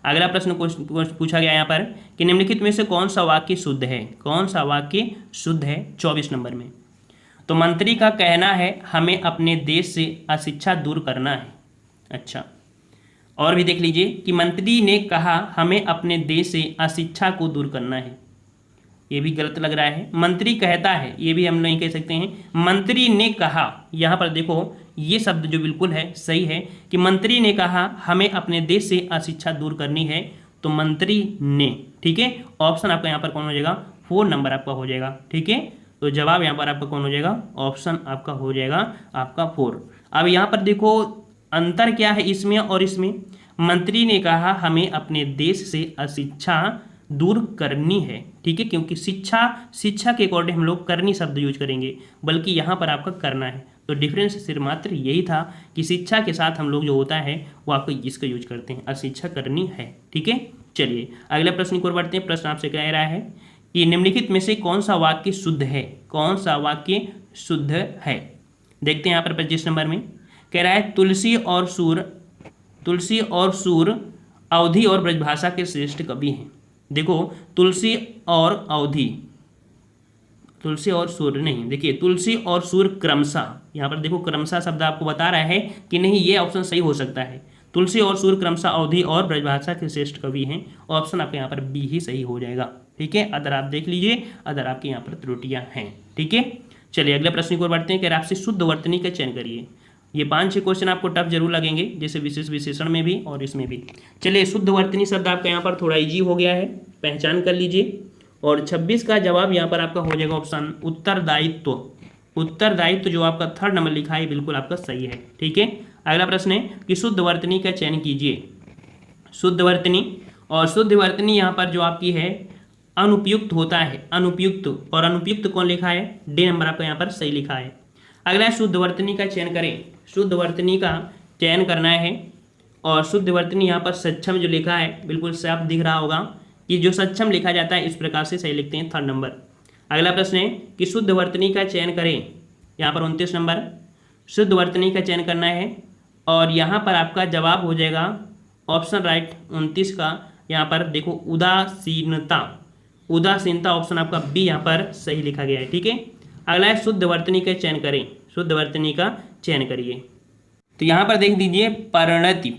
अगला प्रश्न पूछा गया यहाँ पर कि निम्नलिखित में से कौन सा वाक्य शुद्ध है, कौन सा वाक्य शुद्ध है, 24 नंबर में। तो मंत्री का कहना है हमें अपने देश से अशिक्षा दूर करना है। अच्छा, और भी देख लीजिए कि मंत्री ने कहा हमें अपने देश से अशिक्षा को दूर करना है। ये भी गलत लग रहा है। मंत्री कहता है, ये भी हम नहीं कह सकते हैं। मंत्री ने कहा, यहाँ पर देखो ये शब्द जो बिल्कुल है सही है कि मंत्री ने कहा हमें अपने देश से अशिक्षा दूर करनी है, तो मंत्री ने, ठीक है। ऑप्शन आपका यहाँ पर कौन हो जाएगा, 4 नंबर आपका हो जाएगा, ठीक है। तो जवाब यहाँ पर आपका कौन हो जाएगा, ऑप्शन आपका हो जाएगा आपका 4। अब यहाँ पर देखो अंतर क्या है इसमें और इसमें। मंत्री ने कहा हमें अपने देश से अशिक्षा दूर करनी है, ठीक है, क्योंकि शिक्षा के अकॉर्डिंग हम लोग करनी शब्द यूज करेंगे, बल्कि यहाँ पर आपका करना है। तो डिफरेंस सिर्फ मात्र यही था कि शिक्षा के साथ हम लोग जो होता है वो आपको इसका यूज करते हैं, अशिक्षा करनी है, ठीक है। चलिए अगले प्रश्न की ओर बढ़ते हैं। प्रश्न आपसे कह रहा है कि निम्नलिखित में से कौन सा वाक्य शुद्ध है, कौन सा वाक्य शुद्ध है। देखते हैं यहाँ पर 25 नंबर में कह रहा है तुलसी और सूर अवधी और ब्रजभाषा के श्रेष्ठ कवि हैं। देखो तुलसी और सूर नहीं, देखिए तुलसी और सूर क्रमशः, यहाँ पर देखो क्रमशः शब्द आपको बता रहा है कि नहीं, ये ऑप्शन सही हो सकता है। तुलसी और सूर क्रमशः अवधी और ब्रजभाषा के श्रेष्ठ कवि हैं। ऑप्शन आपके यहाँ पर बी ही सही हो जाएगा, ठीक है। अदर आप देख लीजिए, अदर आपके यहाँ पर त्रुटियां हैं, ठीक है। चलिए अगले प्रश्न की ओर बढ़ते हैं कि आपसे शुद्ध वर्तनी का चयन करिए। ये 5-6 क्वेश्चन आपको टफ जरूर लगेंगे, जैसे विशेष विशेषण में भी और इसमें भी। चलिए शुद्ध वर्तनी शब्द आपका यहाँ पर थोड़ा इजी हो गया है, पहचान कर लीजिए। और 26 का जवाब यहाँ पर आपका हो जाएगा ऑप्शन उत्तरदायित्व। उत्तरदायित्व जो आपका 3rd नंबर लिखा है बिल्कुल आपका सही है, ठीक है। अगला प्रश्न है कि शुद्ध वर्तनी का चयन कीजिए। शुद्ध वर्तनी, और शुद्ध वर्तनी यहाँ पर जो आपकी है अनुपयुक्त होता है, अनुपयुक्त, और अनुपयुक्त कौन लिखा है, डी नंबर आपका यहाँ पर सही लिखा है। अगला शुद्ध वर्तनी का चयन करें। शुद्ध वर्तनी का चयन करना है, और शुद्ध वर्तनी यहाँ पर सक्षम जो लिखा है बिल्कुल साफ दिख रहा होगा कि जो सक्षम लिखा जाता है इस प्रकार से सही लिखते हैं, 3rd नंबर। अगला प्रश्न है कि शुद्ध वर्तनी का चयन करें। यहाँ पर 29 नंबर शुद्ध वर्तनी का चयन करना है, और यहाँ पर आपका जवाब हो जाएगा ऑप्शन राइट 29 का। यहाँ पर देखो उदासीनता, उदासीनता ऑप्शन आपका बी यहाँ पर सही लिखा गया है, ठीक है। अगला है शुद्ध वर्तनी का चयन करें। शुद्ध वर्तनी का चयन करिए। तो यहाँ पर देख दीजिए परिणति,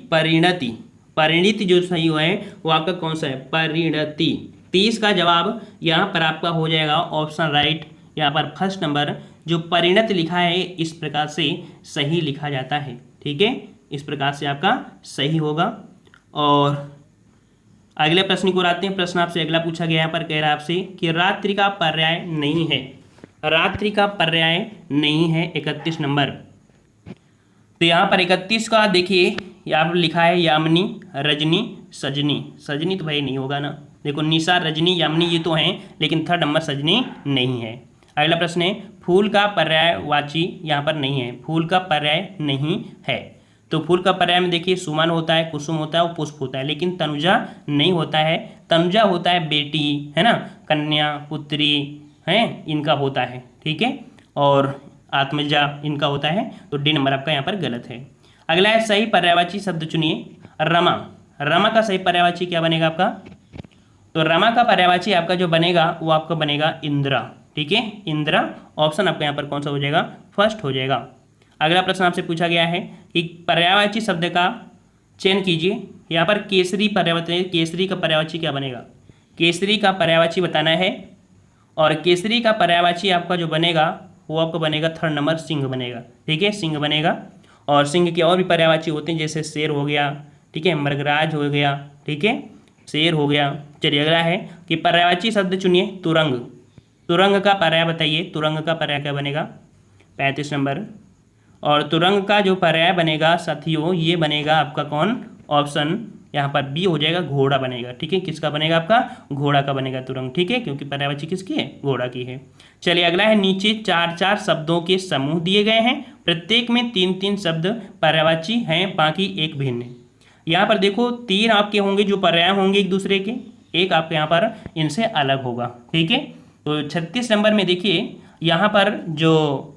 परिणति जो सही हुआ है वो आपका कौन सा है, परिणति। 30 का जवाब यहाँ पर आपका हो जाएगा ऑप्शन राइट, यहाँ पर 1st नंबर जो परिणत लिखा है इस प्रकार से सही लिखा जाता है, ठीक है। इस प्रकार से आपका सही होगा। और अगले प्रश्न को आते हैं। प्रश्न आपसे अगला पूछा गया यहाँ पर कह रहा है आपसे कि रात्रि का पर्याय नहीं है, रात्रि का पर्याय नहीं है 31 नंबर। तो यहाँ पर 31 का देखिए यहाँ पर लिखा है यामिनी, रजनी, सजनी। सजनी तो भाई नहीं होगा ना, देखो निशा, रजनी, यामिनी ये तो हैं, लेकिन 3rd नंबर सजनी नहीं है। अगला प्रश्न है फूल का पर्यायवाची यहाँ पर नहीं है, फूल का पर्याय नहीं है। तो फूल का पर्याय में देखिए सुमन होता है, कुसुम होता है और पुष्प होता है, लेकिन तनुजा नहीं होता है। तनुजा होता है बेटी, है ना, कन्या, पुत्री है, इनका होता है, ठीक है। और आत्मजा इनका होता है। तो डी नंबर आपका यहाँ पर गलत है। अगला है सही पर्यायवाची शब्द चुनिए। रमा, रमा का सही पर्यायवाची क्या बनेगा आपका, तो रमा का पर्यायवाची आपका जो बनेगा वो आपका बनेगा इंद्रा, ठीक है, इंद्रा। ऑप्शन आपका यहाँ पर कौन सा हो जाएगा, 1st हो जाएगा। अगला प्रश्न आपसे पूछा गया है कि पर्यायवाची शब्द का चयन कीजिए। यहाँ पर केसरी पर्यायवाची, केसरी का पर्यायवाची क्या बनेगा, केसरी का पर्यायवाची बताना है। और केसरी का पर्यायवाची आपका जो बनेगा वो आपका बनेगा 3rd नंबर सिंह बनेगा, ठीक है, सिंह बनेगा। और सिंह के और भी पर्यायवाची होते हैं, जैसे शेर हो गया, ठीक है, मृगराज हो गया, ठीक है, शेर हो गया। चलिए अगला है कि पर्यायवाची शब्द चुनिए। तुरंग, तुरंग का पर्याय बताइए, तुरंग का पर्याय क्या बनेगा, 35 नंबर। और तुरंग का जो पर्याय बनेगा साथियों ये बनेगा आपका कौन, ऑप्शन यहाँ पर बी हो जाएगा, घोड़ा बनेगा, ठीक है। किसका बनेगा आपका, घोड़ा का बनेगा तुरंग, ठीक है, क्योंकि पर्यायवाची किसकी है, घोड़ा की है। चलिए अगला है नीचे 4-4 शब्दों के समूह दिए गए हैं, प्रत्येक में 3-3 शब्द पर्यायवाची हैं, बाकी एक भिन्न है। यहाँ पर देखो 3 आपके होंगे जो पर्याय होंगे एक दूसरे के, एक आपके यहाँ पर इनसे अलग होगा, ठीक है। तो 36 नंबर में देखिए यहाँ पर जो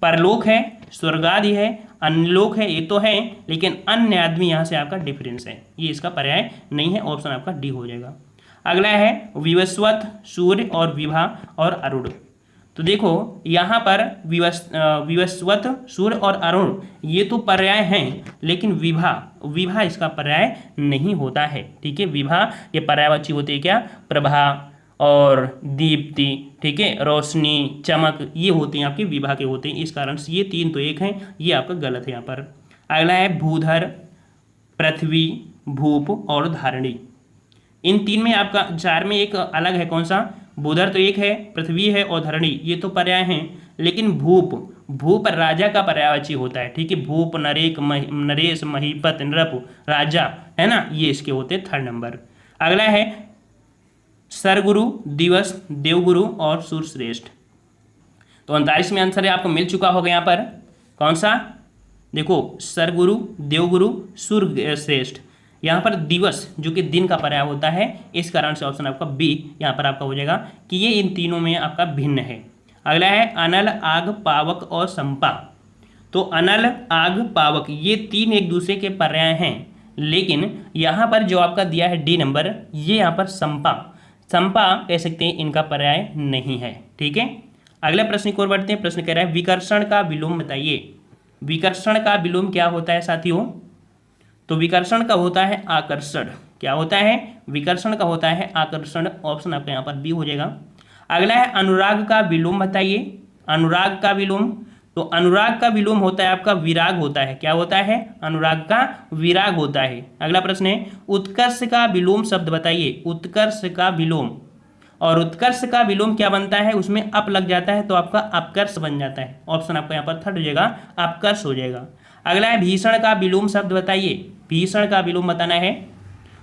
परलोक है, स्वर्गादि है, अन्यलोक है, ये तो है, लेकिन अन्य आदमी यहाँ से आपका डिफरेंस है, ये इसका पर्याय नहीं है। ऑप्शन आपका डी हो जाएगा। अगला है विवस्वत, सूर्य और विभा और अरुण। तो देखो यहाँ पर विवस्वत, सूर्य और अरुण ये तो पर्याय हैं, लेकिन विभा, विभा इसका पर्याय नहीं होता है, ठीक है। विभा ये पर्यायवाची होते हैं क्या, प्रभा और दीप्ति, ठीक है, रोशनी, चमक, ये होते हैं आपके विभा के होते हैं। इस कारण से ये 3 तो 1 हैं, ये आपका गलत है यहाँ पर। अगला है भूधर, पृथ्वी, भूप और धारणी। इन 3 में आपका 4 में एक अलग है, कौन सा? भूधर तो एक है, पृथ्वी है और धरणी, ये तो पर्याय हैं। लेकिन भूप, भूप राजा का पर्यायवाची होता है, ठीक है। भूप, नरेश, महीपत, नृप, राजा, है ना, ये इसके होते हैं 3rd नंबर। अगला है सरगुरु, दिवस, देवगुरु और सूरश्रेष्ठ। तो 39 में आंसर है आपको मिल चुका होगा यहाँ पर, कौन सा? देखो, सरगुरु, देवगुरु, सूरश्रेष्ठ। यहाँ पर दिवस जो कि दिन का पर्याय होता है, इस कारण से ऑप्शन आपका बी यहाँ पर आपका हो जाएगा कि ये इन तीनों में आपका भिन्न है। अगला है अनल, आग, पावक और संपा। तो अनल, आग, पावक ये 3 एक दूसरे के पर्याय हैं, लेकिन यहाँ पर जो आपका दिया है डी नंबर, ये यहाँ पर संपा, संपा कह सकते हैं इनका पर्याय नहीं है, ठीक है। अगला प्रश्न की ओर बढ़ते हैं। प्रश्न कह रहा है विकर्षण का विलोम बताइए। विकर्षण का विलोम क्या होता है साथियों? तो विकर्षण का होता है आकर्षण। क्या होता है? विकर्षण का होता है आकर्षण। ऑप्शन आपका यहाँ पर बी हो जाएगा। अगला है अनुराग का विलोम बताइए। अनुराग का विलोम, तो अनुराग का विलोम होता है आपका विराग होता है। क्या होता है? अनुराग का विराग होता है। अगला प्रश्न है उत्कर्ष का विलोम शब्द बताइए। उत्कर्ष का विलोम, और उत्कर्ष का विलोम क्या बनता है? उसमें अप लग जाता है तो आपका अपकर्ष बन जाता है। ऑप्शन आपका यहाँ पर 3rd हो जाएगा, अपकर्ष हो जाएगा। अगला है भीषण का विलोम शब्द बताइए। भीषण का विलोम बताना है,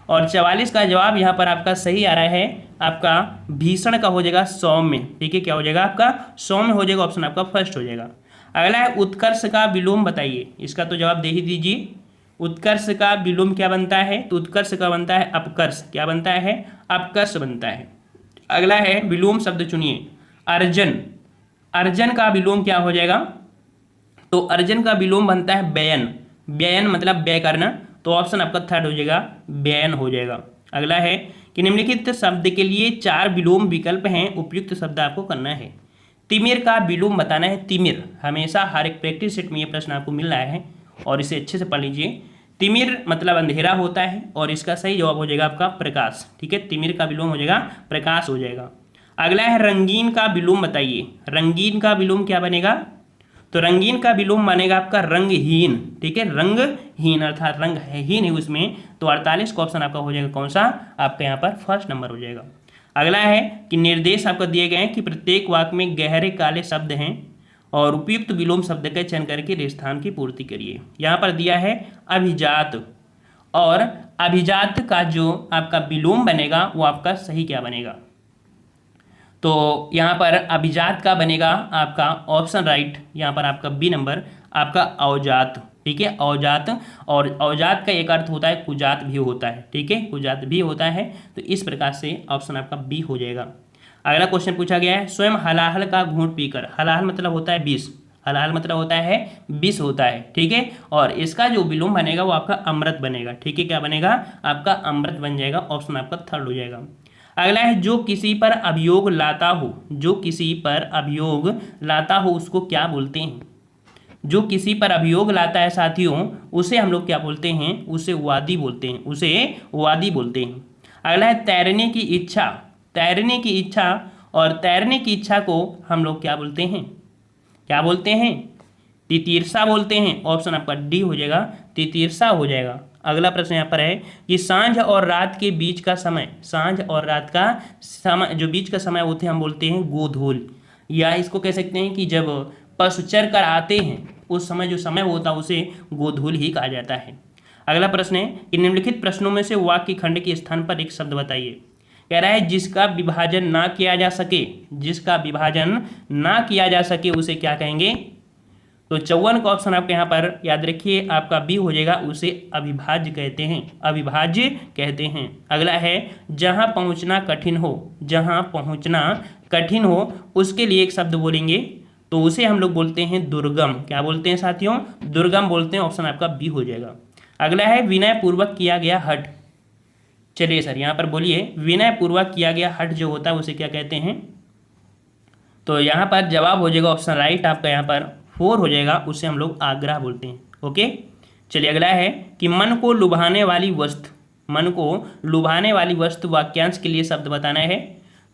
और 44 का जवाब यहाँ पर आपका सही आ रहा है। आपका भीषण का हो जाएगा सौम्य, ठीक है। क्या हो जाएगा आपका? सौम्य हो जाएगा। ऑप्शन आपका 1st हो जाएगा। अगला है उत्कर्ष का विलोम बताइए। इसका तो जवाब दे ही दीजिए। उत्कर्ष का विलोम क्या बनता है? तो उत्कर्ष का बनता है अपकर्ष। क्या बनता है? अपकर्ष बनता है। अगला है विलोम शब्द चुनिए। अर्जन, अर्जन का विलोम क्या हो जाएगा? तो अर्जन का विलोम बनता है व्ययन। व्ययन मतलब व्यय करना, तो ऑप्शन आपका 3rd हो जाएगा, व्ययन हो जाएगा। अगला है कि निम्नलिखित शब्द के लिए 4 विलोम विकल्प हैं, उपयुक्त शब्द आपको करना है। तिमिर का विलोम बताना है। तिमिर, हमेशा हर एक प्रैक्टिस सेट में ये प्रश्न आपको मिल रहा है और इसे अच्छे से पढ़ लीजिए। तिमिर मतलब अंधेरा होता है, और इसका सही जवाब हो जाएगा आपका प्रकाश, ठीक है। तिमिर का विलोम हो जाएगा प्रकाश हो जाएगा। अगला है रंगीन का विलोम बताइए। रंगीन का विलोम क्या बनेगा? तो रंगीन का विलोम बनेगा आपका रंगहीन, ठीक है। रंगहीन अर्थात रंग है हीन है उसमें, तो 48 का ऑप्शन आपका हो जाएगा कौन सा? आपका यहाँ पर 1st नंबर हो जाएगा। अगला है कि निर्देश आपको दिए गए हैं कि प्रत्येक वाक्य में गहरे काले शब्द हैं और उपयुक्त विलोम शब्द का चयन करके स्थान की पूर्ति करिए। यहाँ पर दिया है अभिजात, और अभिजात का जो आपका विलोम बनेगा वो आपका सही क्या बनेगा? तो यहाँ पर अभिजात का बनेगा आपका ऑप्शन राइट, यहाँ पर आपका बी नंबर आपका अवजात, ठीक है। अवजात, और अवजात का एक अर्थ होता है कुजात भी होता है, ठीक है, कुजात भी होता है। तो इस प्रकार से ऑप्शन आपका बी हो जाएगा। अगला क्वेश्चन पूछा गया है स्वयं हलाहल का घूंट पीकर। हलाहल मतलब होता है विष, हलाहल मतलब होता है विष होता है, ठीक है। और इसका जो विलोम बनेगा वो आपका अमृत बनेगा, ठीक है। क्या बनेगा? आपका अमृत बन जाएगा। ऑप्शन आपका 3rd हो जाएगा। अगला है जो किसी पर अभियोग लाता हो। जो किसी पर अभियोग लाता हो उसको क्या बोलते हैं? जो किसी पर अभियोग लाता है साथियों, उसे हम लोग क्या बोलते हैं? उसे वादी बोलते हैं, उसे वादी बोलते हैं। अगला है तैरने की इच्छा। तैरने की इच्छा, और तैरने की इच्छा को हम लोग क्या बोलते हैं? क्या बोलते हैं? तितीर्षा बोलते हैं। ऑप्शन आपका डी हो जाएगा, तितीर्षा हो जाएगा। अगला प्रश्न यहाँ पर है कि सांझ और रात के बीच का समय, सांझ और रात का समय, जो बीच का समय होते हैं हम बोलते हैं गोधूल, या इसको कह सकते हैं कि जब पशु चर कर आते हैं उस समय जो समय होता है उसे गोधूल ही कहा जाता है। अगला प्रश्न है कि निम्नलिखित प्रश्नों में से वाक्य खंड के स्थान पर एक शब्द बताइए। कह रहा है जिसका विभाजन ना किया जा सके, जिसका विभाजन ना किया जा सके उसे क्या कहेंगे? तो 54 का ऑप्शन आपके यहाँ पर याद रखिए आपका बी हो जाएगा, उसे अविभाज्य कहते हैं, अविभाज्य कहते हैं। अगला है जहाँ पहुँचना कठिन हो, जहाँ पहुँचना कठिन हो उसके लिए एक शब्द बोलेंगे तो उसे हम लोग बोलते हैं दुर्गम। क्या बोलते हैं साथियों? दुर्गम बोलते हैं। ऑप्शन आपका बी हो जाएगा। अगला है विनय पूर्वक किया गया हठ। चलिए सर यहाँ पर बोलिए, विनय पूर्वक किया गया हठ जो होता है उसे क्या कहते हैं? तो यहाँ पर जवाब हो जाएगा ऑप्शन राइट आपका यहाँ पर 4 हो जाएगा, उसे हम लोग आग्रह बोलते हैं। ओके, चलिए अगला है कि मन को लुभाने वाली वस्तु, मन को लुभाने वाली वस्तु वाक्यांश के लिए शब्द बताना है।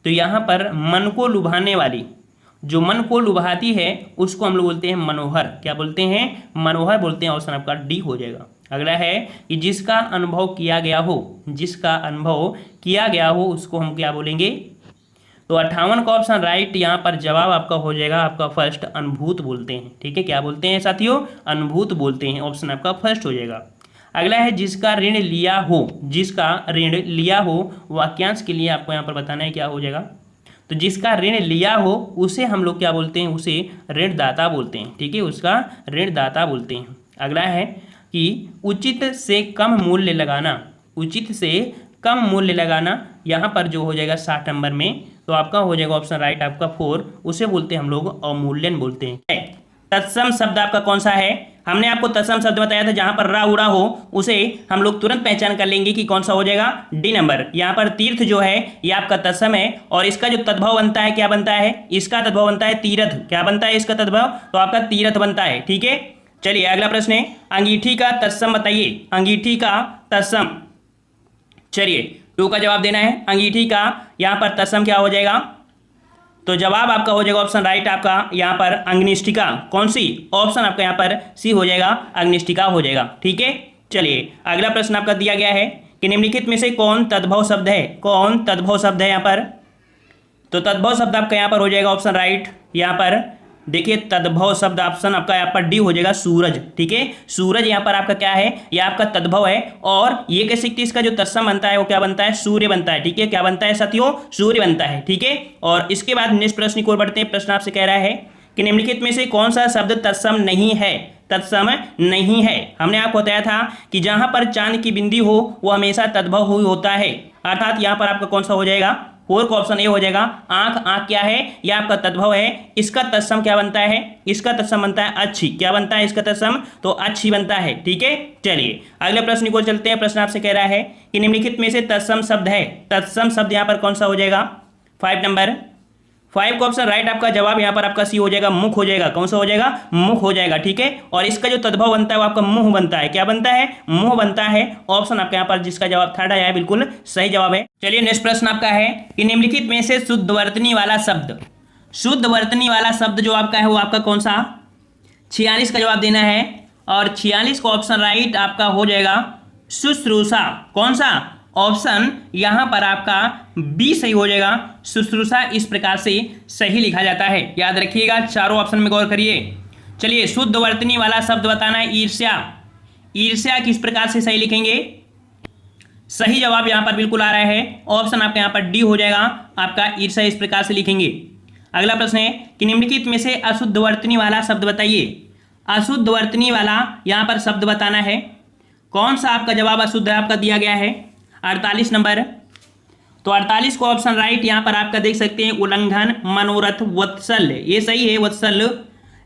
तो यहाँ पर मन को लुभाने वाली, जो मन को लुभाती है उसको हम लोग बोलते हैं मनोहर। क्या बोलते हैं? मनोहर बोलते हैं। ऑप्शन आपका डी हो जाएगा। अगला है कि जिसका अनुभव किया गया हो, जिसका अनुभव किया गया हो उसको हम क्या बोलेंगे? तो 58 का ऑप्शन राइट। यहाँ पर जवाब आपका हो जाएगा आपका फर्स्ट, अनुभूत बोलते हैं। ठीक है, क्या बोलते हैं साथियों? अनुभूत बोलते हैं। ऑप्शन आपका फर्स्ट हो जाएगा। अगला है जिसका ऋण लिया हो, जिसका ऋण लिया हो, वाक्यांश के लिए आपको यहाँ पर बताना है क्या हो जाएगा। तो जिसका ऋण लिया हो उसे हम लोग क्या बोलते हैं? उसे ऋणदाता बोलते हैं। ठीक है, उसका ऋणदाता बोलते हैं। अगला है कि उचित से कम मूल्य लगाना, उचित से कम मूल्य लगाना, यहाँ पर जो हो जाएगा 60 नंबर में, तो आपका हो जाएगा ऑप्शन राइट आपका 4, उसे बोलते हैं हम लोग अवमूल्यन बोलते हैं। तत्सम शब्द आपका कौन सा है? हमने आपको तत्सम शब्द बताया था, जहां पर रा उड़ा हो उसे हम लोग तुरंत पहचान कर लेंगे कि कौन सा हो जाएगा, डी नंबर। यहाँ पर तीर्थ जो है ये आपका तत्सम है, और इसका जो तद्भव बनता है क्या बनता है? इसका तद्भव बनता है तीर्थ। क्या बनता है इसका तद्भव? तो आपका तीर्थ बनता है। ठीक है, चलिए अगला प्रश्न है, अंगीठी का तत्सम बताइए। अंगीठी का तत्सम, चलिए 2 का जवाब देना है। अंगीठी का यहाँ पर तत्सम क्या हो जाएगा? तो जवाब आपका हो जाएगा ऑप्शन राइट आपका यहाँ पर अग्निष्ठिका। कौन सी? ऑप्शन आपका यहाँ पर सी हो जाएगा, अग्निष्ठिका हो जाएगा। ठीक है, चलिए अगला प्रश्न आपका दिया गया है कि निम्नलिखित में से कौन तद्भव शब्द है? कौन तद्भव शब्द है यहाँ पर? तो तद्भव शब्द आपका यहाँ पर हो जाएगा ऑप्शन राइट। यहाँ पर देखिए तद्भव शब्द ऑप्शन आपका यहाँ पर डी हो जाएगा, सूरज। ठीक है, सूरज यहाँ पर आपका क्या है? यह आपका तद्भव है, और ये कह सकते इसका जो तत्सम बनता है वो क्या बनता है? सूर्य बनता है। ठीक है, क्या बनता है साथियों? सूर्य बनता है। ठीक है, और इसके बाद नेक्स्ट प्रश्न की ओर बढ़ते हैं। प्रश्न आपसे कह रहा है कि निम्नलिखित में से कौन सा शब्द तत्सम नहीं है? तत्सम नहीं है। हमने आपको बताया था कि जहां पर चांद की बिंदी हो वो हमेशा तद्भव ही होता है, अर्थात यहाँ पर आपका कौन सा हो जाएगा? 4 का ऑप्शन ए हो जाएगा। आंख, आंख क्या है? यह आपका तद्भव है। इसका तत्सम क्या बनता है? इसका तत्सम बनता है अच्छी। क्या बनता है इसका तत्सम? तो अच्छी बनता है। ठीक है, चलिए अगले प्रश्न को चलते हैं। प्रश्न आपसे कह रहा है कि निम्नलिखित में से तत्सम शब्द है, तत्सम शब्द यहाँ पर कौन सा हो जाएगा? 5 नंबर। 5 का ऑप्शन राइट आपका जवाब यहाँ पर आपका सी हो जाएगा, मुख हो जाएगा। कौन सा हो जाएगा? मुख हो जाएगा। ठीक है, और इसका जो तद्भव बनता है वो आपका मुंह बनता है। क्या बनता है? मुंह बनता है। ऑप्शन आपका यहाँ पर जिसका जवाब थर्ड आया है बिल्कुल सही जवाब है। चलिए नेक्स्ट प्रश्न आपका है कि निम्नलिखित में से शुद्ध वर्तनी वाला शब्द, शुद्ध वर्तनी वाला शब्द जो आपका है वो आपका कौन सा? 46 का जवाब देना है, और 46 का ऑप्शन राइट आपका हो जाएगा शुश्रूषा। कौन सा? ऑप्शन यहाँ पर आपका बी सही हो जाएगा, शुश्रूषा। इस प्रकार से सही लिखा जाता है, याद रखिएगा। चारों ऑप्शन में गौर करिए। चलिए शुद्ध वर्तनी वाला शब्द बताना है ईर्ष्या। ईर्ष्या किस प्रकार से सही लिखेंगे? सही जवाब यहाँ पर बिल्कुल आ रहा है, ऑप्शन आपका यहाँ पर डी हो जाएगा आपका, ईर्ष्या इस प्रकार से लिखेंगे। अगला प्रश्न है कि निम्नलिखित में से अशुद्ध वर्तनी वाला शब्द बताइए। अशुद्ध वर्तनी वाला यहाँ पर शब्द बताना है। कौन सा आपका जवाब अशुद्ध आपका दिया गया है? 48 नंबर। तो 48 को ऑप्शन राइट यहाँ पर आपका देख सकते हैं, उल्लंघन, मनोरथ, वत्सल। ये सही है वत्सल,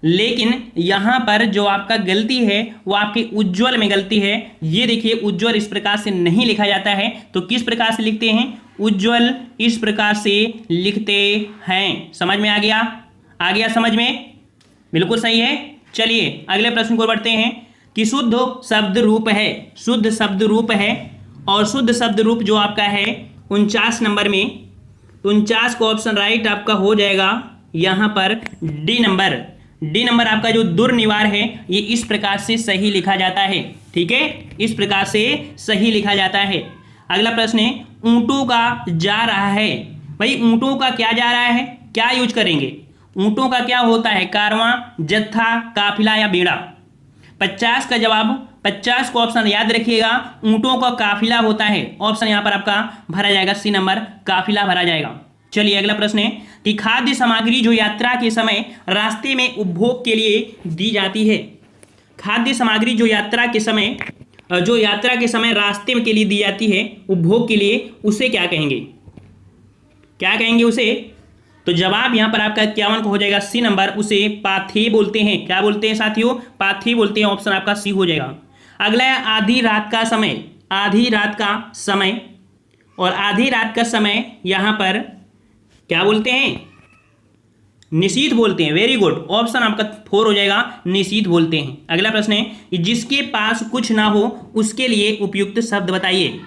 लेकिन यहाँ पर जो आपका गलती है वो आपके उज्ज्वल में गलती है। ये देखिए उज्ज्वल इस प्रकार से नहीं लिखा जाता है, तो किस प्रकार से लिखते हैं? उज्ज्वल इस प्रकार से लिखते हैं। समझ में आ गया? आ गया समझ में? बिल्कुल सही है। चलिए अगले प्रश्न को बढ़ते हैं कि शुद्ध शब्द रूप है, शुद्ध शब्द रूप है, और शुद्ध शब्द रूप जो आपका है 49 नंबर में, 49 को ऑप्शन राइट आपका हो जाएगा यहाँ पर डी नंबर। डी नंबर आपका जो दुर्निवार है ये इस प्रकार से सही लिखा जाता है। ठीक है, इस प्रकार से सही लिखा जाता है। अगला प्रश्न है ऊंटों का जा रहा है। भाई ऊंटों का क्या जा रहा है? क्या यूज करेंगे? ऊंटों का क्या होता है? कारवां, जत्था, काफिला या बेड़ा? 50 का जवाब, 50 को ऑप्शन याद रखिएगा, ऊंटों का काफिला होता है। ऑप्शन यहाँ पर आपका भरा जाएगा सी नंबर, काफिला भरा जाएगा। चलिए अगला प्रश्न है कि खाद्य सामग्री जो यात्रा के समय रास्ते में उपभोग के लिए दी जाती है, खाद्य सामग्री जो यात्रा के समय रास्ते के लिए दी जाती है उपभोग के लिए, उसे क्या कहेंगे? क्या कहेंगे उसे? तो जवाब यहाँ पर आपका 51 को हो जाएगा सी नंबर, उसे पाथे बोलते हैं। क्या बोलते हैं साथियों? पाथे बोलते हैं। ऑप्शन आपका सी हो जाएगा। अगला है आधी रात का समय। आधी रात का समय, और आधी रात का समय यहाँ पर क्या बोलते हैं? निशीथ बोलते हैं। वेरी गुड, ऑप्शन आपका 4 हो जाएगा, निशीथ बोलते हैं। अगला प्रश्न है कि जिसके पास कुछ ना हो उसके लिए उपयुक्त शब्द बताइए।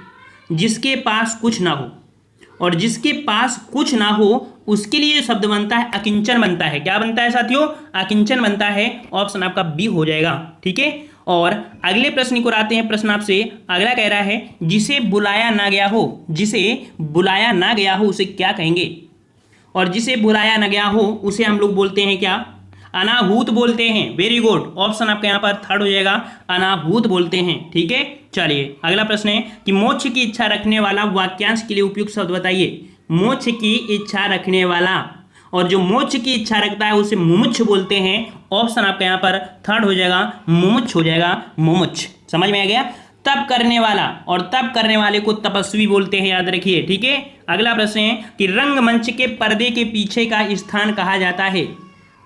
जिसके पास कुछ ना हो और जिसके पास कुछ ना हो उसके लिए जो शब्द बनता है अकिंचन बनता है। क्या बनता है साथियों? अकिंचन बनता है। ऑप्शन आपका बी हो जाएगा। ठीक है, और अगले प्रश्न को आते हैं। प्रश्न आपसे अगला कह रहा है जिसे बुलाया ना गया हो, जिसे बुलाया ना गया हो उसे क्या कहेंगे? और जिसे बुलाया ना गया हो उसे हम लोग बोलते हैं क्या? अनाहूत बोलते हैं। वेरी गुड, ऑप्शन आपका यहाँ पर थर्ड हो जाएगा, अनाहूत बोलते हैं। ठीक है, चलिए अगला प्रश्न है कि मोक्ष की इच्छा रखने वाला वाक्यांश के लिए उपयुक्त शब्द बताइए। मोक्ष की इच्छा रखने वाला, और जो मोक्ष की इच्छा रखता है उसे मुमुक्ष बोलते हैं। ऑप्शन आपका यहाँ पर थर्ड हो जाएगा, मुमुक्ष हो जाएगा, मुमुक्ष। समझ में आ गया? तप करने वाला, और तप करने वाले को तपस्वी बोलते हैं, याद रखिए। ठीक है, अगला प्रश्न है कि रंगमंच के पर्दे के पीछे का स्थान कहा जाता है।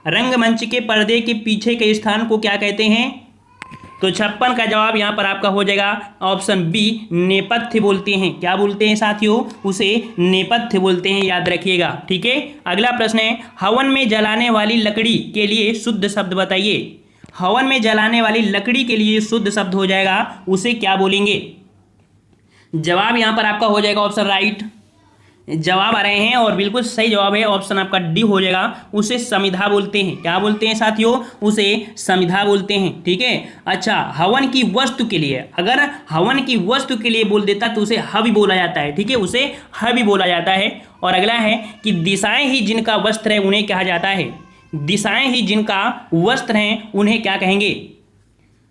रंगमंच के पर्दे के पीछे के स्थान को क्या कहते हैं? तो 56 का जवाब यहां पर आपका हो जाएगा ऑप्शन बी, नेपथ्य बोलते हैं। क्या बोलते हैं साथियों? उसे नेपथ्य बोलते हैं, याद रखिएगा। ठीक है, अगला प्रश्न है हवन में जलाने वाली लकड़ी के लिए शुद्ध शब्द बताइए। हवन में जलाने वाली लकड़ी के लिए शुद्ध शब्द हो जाएगा, उसे क्या बोलेंगे? जवाब यहां पर आपका हो जाएगा ऑप्शन राइट। जवाब आ रहे हैं और बिल्कुल सही जवाब है, ऑप्शन आपका डी हो जाएगा, उसे समिधा बोलते हैं। क्या बोलते हैं साथियों? उसे समिधा बोलते हैं। ठीक है, अच्छा, हवन की वस्तु के लिए, अगर हवन की वस्तु के लिए बोल देता तो उसे हवि बोला जाता है। ठीक है, उसे हवि बोला जाता है। और अगला है कि दिशाएं ही जिनका वस्त्र है उन्हें कहा जाता है। दिशाएं ही जिनका वस्त्र हैं उन्हें क्या कहेंगे?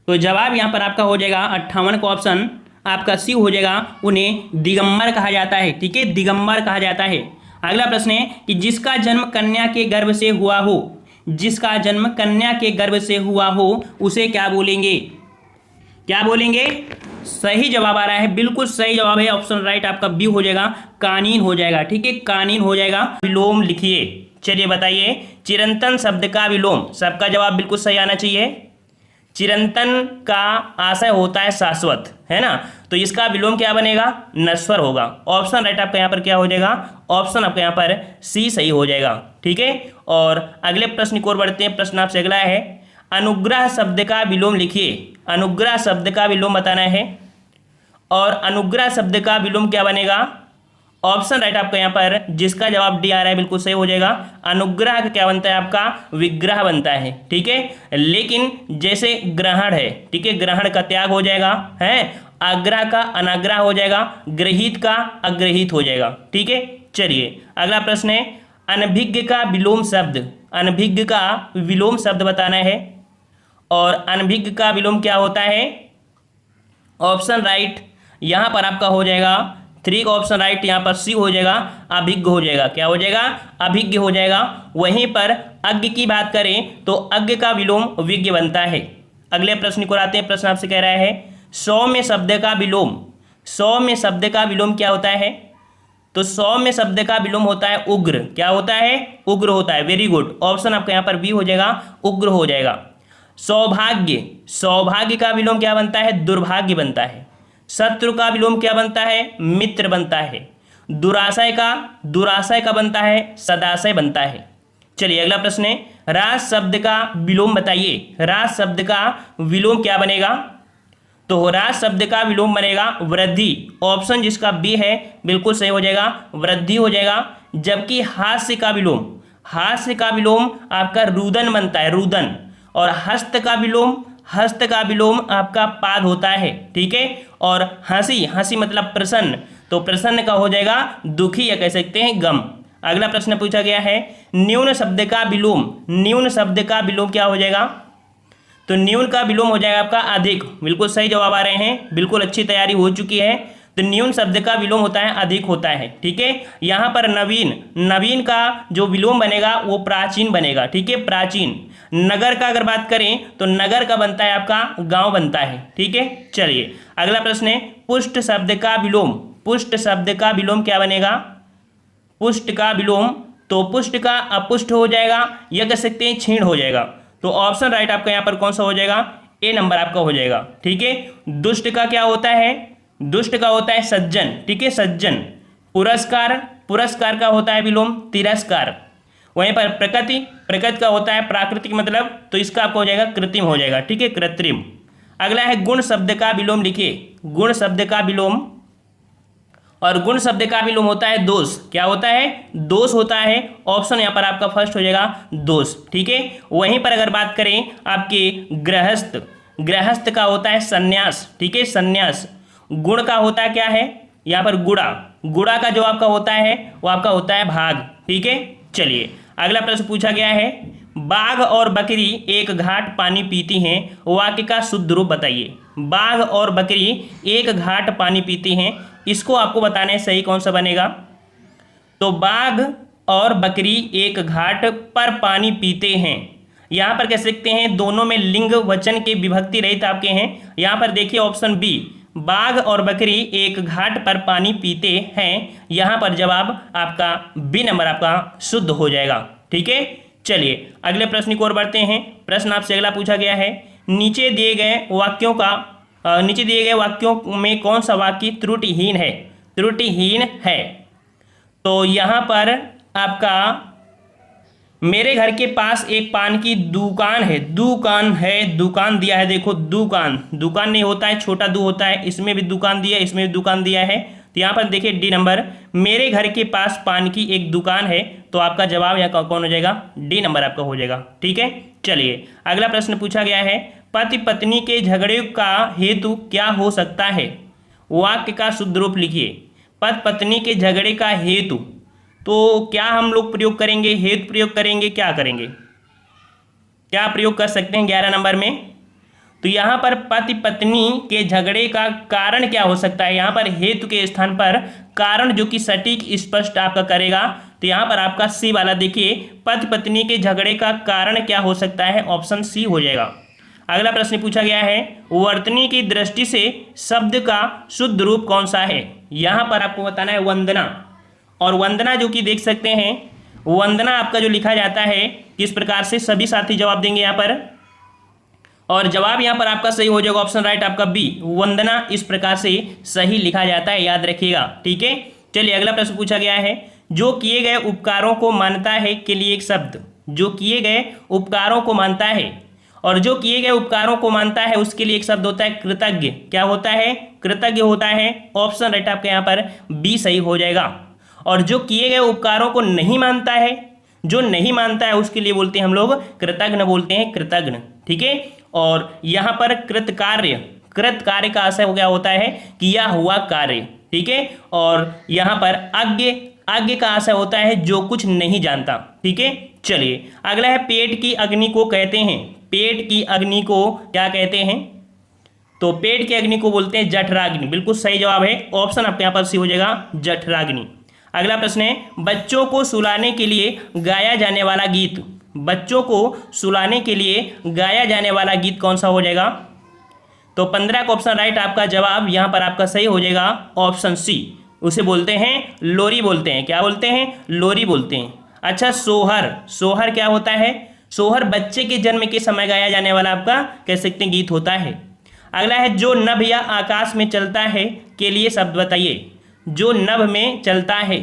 तो जवाब यहां पर आपका हो जाएगा 58 का ऑप्शन आपका सी हो जाएगा, उन्हें दिगंबर कहा जाता है। ठीक है, दिगंबर कहा जाता है। अगला प्रश्न है कि जिसका जन्म कन्या के गर्भ से हुआ हो, जिसका जन्म कन्या के गर्भ से हुआ हो उसे क्या बोलेंगे? क्या बोलेंगे? सही जवाब आ रहा है, बिल्कुल सही जवाब है, ऑप्शन राइट आपका बी हो जाएगा, कानीन हो जाएगा। ठीक है, कानीन हो जाएगा। विलोम लिखिए। चलिए बताइए, चिरंतन शब्द का विलोम। सबका जवाब बिल्कुल सही आना चाहिए। चिरंतन का आशय होता है शाश्वत, है ना, तो इसका विलोम क्या बनेगा? नश्वर होगा। ऑप्शन राइट आपका यहाँ पर क्या हो जाएगा? ऑप्शन आपका यहाँ पर सी सही हो जाएगा। ठीक है, और अगले प्रश्न की ओर बढ़ते हैं। प्रश्न आपसे अगला है अनुग्रह शब्द का विलोम लिखिए। अनुग्रह शब्द का विलोम बताना है, और अनुग्रह शब्द का विलोम क्या बनेगा? ऑप्शन राइट आपका यहाँ पर जिसका जवाब डी आ रहा है बिल्कुल सही हो जाएगा। अनुग्रह का क्या बनता है? आपका विग्रह बनता है। ठीक है, लेकिन जैसे ग्रहण है, ठीक है, ग्रहण का त्याग हो जाएगा, है, आग्रह का अनाग्रह हो जाएगा, गृहीत का अग्रहीत हो जाएगा। ठीक है, चलिए अगला प्रश्न है अनभिज्ञ का विलोम शब्द। अनभिज्ञ का विलोम शब्द बताना है, और अनभिज्ञ का विलोम क्या होता है? ऑप्शन राइट यहाँ पर आपका हो जाएगा 3 का ऑप्शन राइट, यहाँ पर सी हो जाएगा, अभिज्ञ हो जाएगा। क्या हो जाएगा? अभिज्ञ हो जाएगा। वहीं पर अज्ञ की बात करें तो अज्ञ का विलोम विज्ञ बनता है। अगले प्रश्न को आते हैं। प्रश्न आपसे कह रहा है सौम्य शब्द का विलोम। सौम्य शब्द का विलोम क्या होता है? तो सौम्य शब्द का विलोम होता है उग्र। क्या होता है? उग्र होता है। वेरी गुड, ऑप्शन आपका यहाँ पर बी हो जाएगा, उग्र हो जाएगा। सौभाग्य, सौभाग्य का विलोम क्या बनता है? दुर्भाग्य बनता है। शत्रु का विलोम क्या बनता है? मित्र बनता है। दुराशय का बनता है सदाशय बनता है। चलिए अगला प्रश्न है राज शब्द का विलोम बताइए। राज शब्द का विलोम क्या बनेगा? तो राज शब्द का विलोम बनेगा वृद्धि। ऑप्शन जिसका बी है बिल्कुल सही हो जाएगा, वृद्धि हो जाएगा। जबकि हास्य का विलोम, हास्य का विलोम आपका रुदन बनता है, रुदन। और हस्त का विलोम आपका पाद होता है। ठीक है, और हंसी, हंसी मतलब प्रसन्न, तो प्रसन्न का हो जाएगा दुखी, या कह सकते हैं गम। अगला प्रश्न पूछा गया है न्यून शब्द का विलोम। न्यून शब्द का विलोम क्या हो जाएगा? तो न्यून का विलोम हो जाएगा आपका अधिक। बिल्कुल सही जवाब आ रहे हैं, बिल्कुल अच्छी तैयारी हो चुकी है। तो न्यून शब्द का विलोम होता है अधिक होता है। ठीक है, यहाँ पर नवीन, नवीन का जो विलोम बनेगा वो प्राचीन बनेगा। ठीक है, प्राचीन। नगर का अगर बात करें तो नगर का बनता है आपका गांव बनता है। ठीक है, चलिए अगला प्रश्न है पुष्ट शब्द का विलोम। पुष्ट शब्द का विलोम क्या बनेगा? पुष्ट का विलोम, तो पुष्ट का अपुष्ट हो जाएगा, या कह सकते हैं क्षीण हो जाएगा। तो ऑप्शन राइट आपका यहाँ पर कौन सा हो जाएगा? ए नंबर आपका हो जाएगा। ठीक है, दुष्ट का क्या होता है? दुष्ट का होता है सज्जन। ठीक है, सज्जन। पुरस्कार, पुरस्कार का होता है विलोम तिरस्कार। वहीं पर प्रकृति, प्रकृति का होता है प्राकृतिक मतलब, तो इसका आपको हो जाएगा कृत्रिम हो जाएगा। ठीक है, कृत्रिम। अगला है गुण शब्द का विलोम लिखिए। गुण शब्द का विलोम, और गुण शब्द का विलोम होता है दोष। क्या होता है? दोष होता है। ऑप्शन यहाँ पर आपका फर्स्ट हो जाएगा दोष। ठीक है, वहीं पर अगर बात करें आपके गृहस्थ, गृहस्थ का होता है संन्यास। ठीक है, संन्यास। गुण का होता है क्या है यहाँ पर? गुड़ा। गुड़ा का जो आपका होता है वो आपका होता है भाग। ठीक है, चलिए अगला प्रश्न पूछा गया है, बाघ और बकरी एक घाट पानी पीती हैं, वाक्य का शुद्ध रूप बताइए। बाघ और बकरी एक घाट पानी पीती हैं, इसको आपको बताना है सही कौन सा बनेगा। तो बाघ और बकरी एक घाट पर पानी पीते हैं, यहाँ पर कह सकते हैं दोनों में लिंग वचन के विभक्ति रहित आपके हैं। यहाँ पर देखिए ऑप्शन बी, बाघ और बकरी एक घाट पर पानी पीते हैं, यहाँ पर जवाब आपका बी नंबर आपका शुद्ध हो जाएगा। ठीक है, चलिए अगले प्रश्न की ओर बढ़ते हैं। प्रश्न आपसे अगला पूछा गया है, नीचे दिए गए वाक्यों में कौन सा वाक्य त्रुटिहीन है? त्रुटिहीन है। तो यहाँ पर आपका मेरे घर के पास एक पान की दुकान है। दुकान दिया है, देखो दुकान नहीं होता है, छोटा दू होता है, इसमें भी दुकान दिया है, इसमें भी दुकान दिया है। तो यहाँ पर देखिए डी नंबर, मेरे घर के पास पान की एक दुकान है, तो आपका जवाब यहाँ कौन हो जाएगा? डी नंबर आपका हो जाएगा। ठीक है, चलिए अगला प्रश्न पूछा गया है, पति पत्नी के झगड़े का हेतु क्या हो सकता है? वाक्य का शुद्ध रूप लिखिए। पति पत्नी के झगड़े का हेतु, तो क्या हम लोग प्रयोग करेंगे? हेतु प्रयोग करेंगे, क्या करेंगे, क्या प्रयोग कर सकते हैं 11 नंबर में? तो यहाँ पर पति पत्नी के झगड़े का कारण क्या हो सकता है? यहाँ पर हेतु के स्थान पर कारण जो कि सटीक स्पष्ट आपका करेगा। तो यहाँ पर आपका सी वाला देखिए, पति पत्नी के झगड़े का कारण क्या हो सकता है? ऑप्शन सी हो जाएगा। अगला प्रश्न पूछा गया है, वर्तनी की दृष्टि से शब्द का शुद्ध रूप कौन सा है? यहाँ पर आपको बताना है वंदना। और वंदना जो कि देख सकते हैं, वंदना आपका जो लिखा जाता है किस प्रकार से, सभी साथी जवाब देंगे यहाँ पर, और जवाब यहाँ पर आपका सही हो जाएगा ऑप्शन राइट आपका बी, वंदना इस प्रकार से सही लिखा जाता है, याद रखिएगा। ठीक है, चलिए अगला प्रश्न पूछा गया है, जो किए गए उपकारों को मानता है के लिए एक शब्द। जो किए गए उपकारों को मानता है, और जो किए गए उपकारों को मानता है उसके लिए एक शब्द होता है कृतज्ञ। क्या होता है? कृतज्ञ होता है। ऑप्शन राइट आपका यहाँ पर बी सही हो जाएगा। और जो किए गए उपकारों को नहीं मानता है, जो नहीं मानता है उसके लिए बोलते हैं हम लोग कृतज्ञ, बोलते हैं कृतज्ञ। ठीक है, और यहाँ पर कृत कार्य का आशय हो गया होता है किया हुआ कार्य। ठीक है, और यहाँ पर आज्ञ का आशय होता है जो कुछ नहीं जानता। ठीक है, चलिए अगला है, पेट की अग्नि को कहते हैं। पेट की अग्नि को क्या कहते हैं? तो पेट की अग्नि को बोलते हैं जठराग्नि। बिल्कुल सही जवाब है, ऑप्शन आपके यहाँ पर सी हो जाएगा जठराग्नि। अगला प्रश्न है, बच्चों को सुलाने के लिए गाया जाने वाला गीत। बच्चों को सुलाने के लिए गाया जाने वाला गीत कौन सा हो जाएगा? तो 15 का ऑप्शन राइट आपका जवाब यहाँ पर आपका सही हो जाएगा ऑप्शन सी, उसे बोलते हैं लोरी बोलते हैं। क्या बोलते हैं? लोरी बोलते हैं। अच्छा, सोहर क्या होता है? सोहर बच्चे के जन्म के समय गाया जाने वाला आपका कह सकते हैं गीत होता है। अगला है, जो नभ या आकाश में चलता है के लिए शब्द बताइए। जो नभ में चलता है,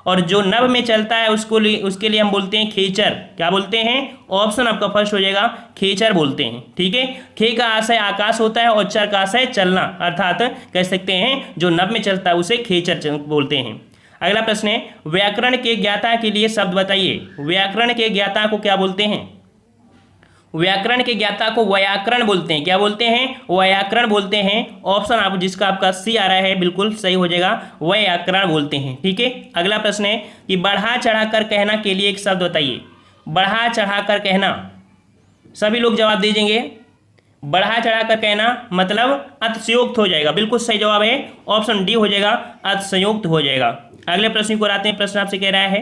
और जो नभ में चलता है उसके लिए हम बोलते हैं खेचर। क्या बोलते हैं? ऑप्शन आपका फर्स्ट हो जाएगा खेचर बोलते हैं। ठीक है, खे का आशय आकाश होता है और चर का आशय चलना, अर्थात कह सकते हैं जो नभ में चलता है उसे खेचर बोलते हैं। अगला प्रश्न है, व्याकरण के ज्ञाता के लिए शब्द बताइए। व्याकरण के ज्ञाता को क्या बोलते हैं? व्याकरण के ज्ञाता को व्याकरण बोलते हैं। क्या बोलते हैं? व्याकरण बोलते हैं। ऑप्शन आप जिसका आपका सी आ रहा है बिल्कुल सही हो जाएगा, व्याकरण बोलते हैं। ठीक है, अगला प्रश्न है कि बढ़ा चढ़ाकर कहना के लिए एक शब्द बताइए। बढ़ा चढ़ाकर कहना, सभी लोग जवाब दीजिएंगे। बढ़ा चढ़ाकर कहना मतलब अतिशयोक्त हो जाएगा। बिल्कुल सही जवाब है, ऑप्शन डी हो जाएगा, अतिशयोक्त हो जाएगा। अगले प्रश्न को आते हैं। प्रश्न आपसे कह रहा है,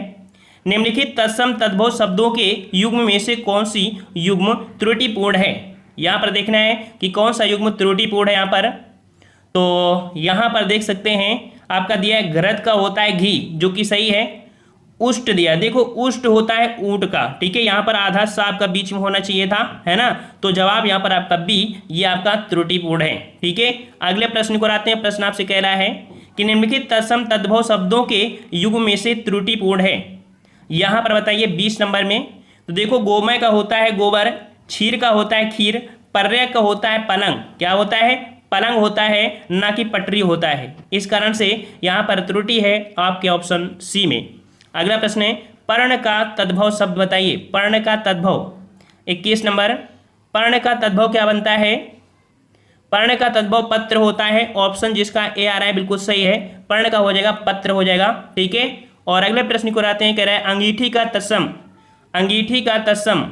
निम्नलिखित तत्सम तद्भव शब्दों के युग्म में से कौन सी युग्म त्रुटिपूर्ण है? यहाँ पर देखना है कि कौन सा युग्म त्रुटिपूर्ण है। यहाँ पर तो यहाँ पर देख सकते हैं आपका दिया है घृत का होता है घी, जो कि सही है। उष्ट दिया, देखो उष्ट होता है ऊंट का। ठीक है, यहाँ पर आधा सा आपका बीच में होना चाहिए था, है ना। तो जवाब यहाँ पर आपका बी, ये आपका त्रुटिपूर्ण है। ठीक है, अगले प्रश्न को आते हैं। प्रश्न आपसे कह रहा है कि निम्नलिखित तत्सम तद्भव शब्दों के युग्म में से त्रुटिपूर्ण है। यहाँ पर बताइए 20 नंबर में। तो देखो गोमय का होता है गोबर, क्षीर का होता है खीर, पर्य का होता है पलंग। क्या होता है? पलंग होता है, ना कि पटरी होता है। इस कारण से यहाँ पर त्रुटि है आपके ऑप्शन सी में। अगला प्रश्न है, पर्ण का तद्भव शब्द बताइए। पर्ण का तद्भव 21 नंबर। पर्ण का तद्भव क्या बनता है? पर्ण का तद्भव पत्र होता है। ऑप्शन जिसका ए आ रहा है बिल्कुल सही है, पर्ण का हो जाएगा पत्र हो जाएगा, ठीक है। और अगले प्रश्न को आते हैं, कह रहा है अंगीठी का तत्सम। अंगीठी का तत्सम,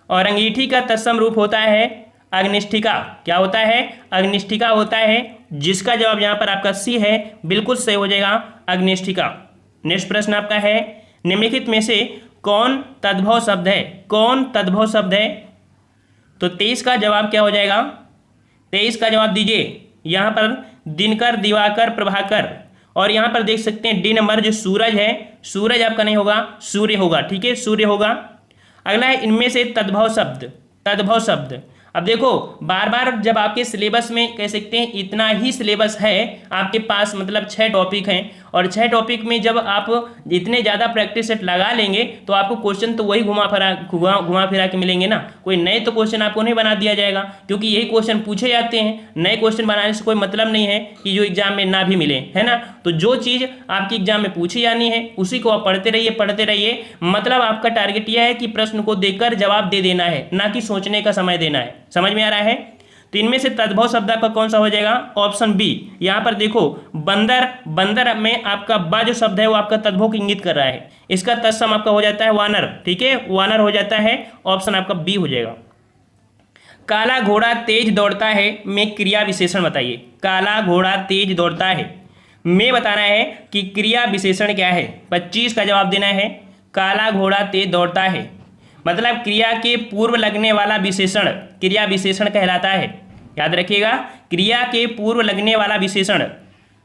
और अंगीठी का तत्सम रूप होता है अग्निष्ठिका। क्या होता है? अग्निष्ठिका होता है, जिसका जवाब यहाँ पर आपका सी है, बिल्कुल सही हो जाएगा अग्निष्ठिका। नेक्स्ट प्रश्न आपका है, निम्नलिखित में से कौन तद्भव शब्द है? कौन तद्भव शब्द है? तो 23 का जवाब क्या हो जाएगा? 23 का जवाब दीजिए। यहाँ पर दिनकर, दिवाकर, प्रभाकर, और यहाँ पर देख सकते हैं डी नंबर जो सूरज है, सूरज आपका नहीं होगा, सूर्य होगा, ठीक है, सूर्य होगा। अगला है इनमें से तद्भव शब्द। तद्भव शब्द, अब देखो बार बार जब आपके सिलेबस में कह सकते हैं इतना ही सिलेबस है आपके पास, मतलब 6 टॉपिक हैं, और 6 टॉपिक में जब आप इतने ज़्यादा प्रैक्टिस सेट लगा लेंगे तो आपको क्वेश्चन तो वही घुमा फिरा के मिलेंगे ना। कोई नए तो क्वेश्चन आपको नहीं बना दिया जाएगा, क्योंकि यही क्वेश्चन पूछे जाते हैं। नए क्वेश्चन बनाने से कोई मतलब नहीं है कि जो एग्जाम में ना भी मिले, है ना। तो जो चीज़ आपकी एग्जाम में पूछी जानी है उसी को आप पढ़ते रहिए। मतलब आपका टारगेट यह है कि प्रश्न को देखकर जवाब दे देना है, ना कि सोचने का समय देना है। समझ में आ रहा है? तो इनमें से तद्भव शब्द आपका कौन सा हो जाएगा? Option B. यहाँ पर देखो बंदर, बंदर में आपका बा जो शब्द है वो आपका तद्भव को इंगित कर रहा है। इसका तत्सम आपका हो जाता है वानर, ठीक है, वानर हो जाता है। ऑप्शन आपका बी हो जाएगा। काला घोड़ा तेज दौड़ता है में क्रिया विशेषण बताइए। काला घोड़ा तेज दौड़ता है में बताना है कि क्रिया विशेषण क्या है। 25 का जवाब देना है। काला घोड़ा तेज दौड़ता है मतलब क्रिया के पूर्व लगने वाला विशेषण क्रिया विशेषण कहलाता है। याद रखिएगा, क्रिया के पूर्व लगने वाला विशेषण,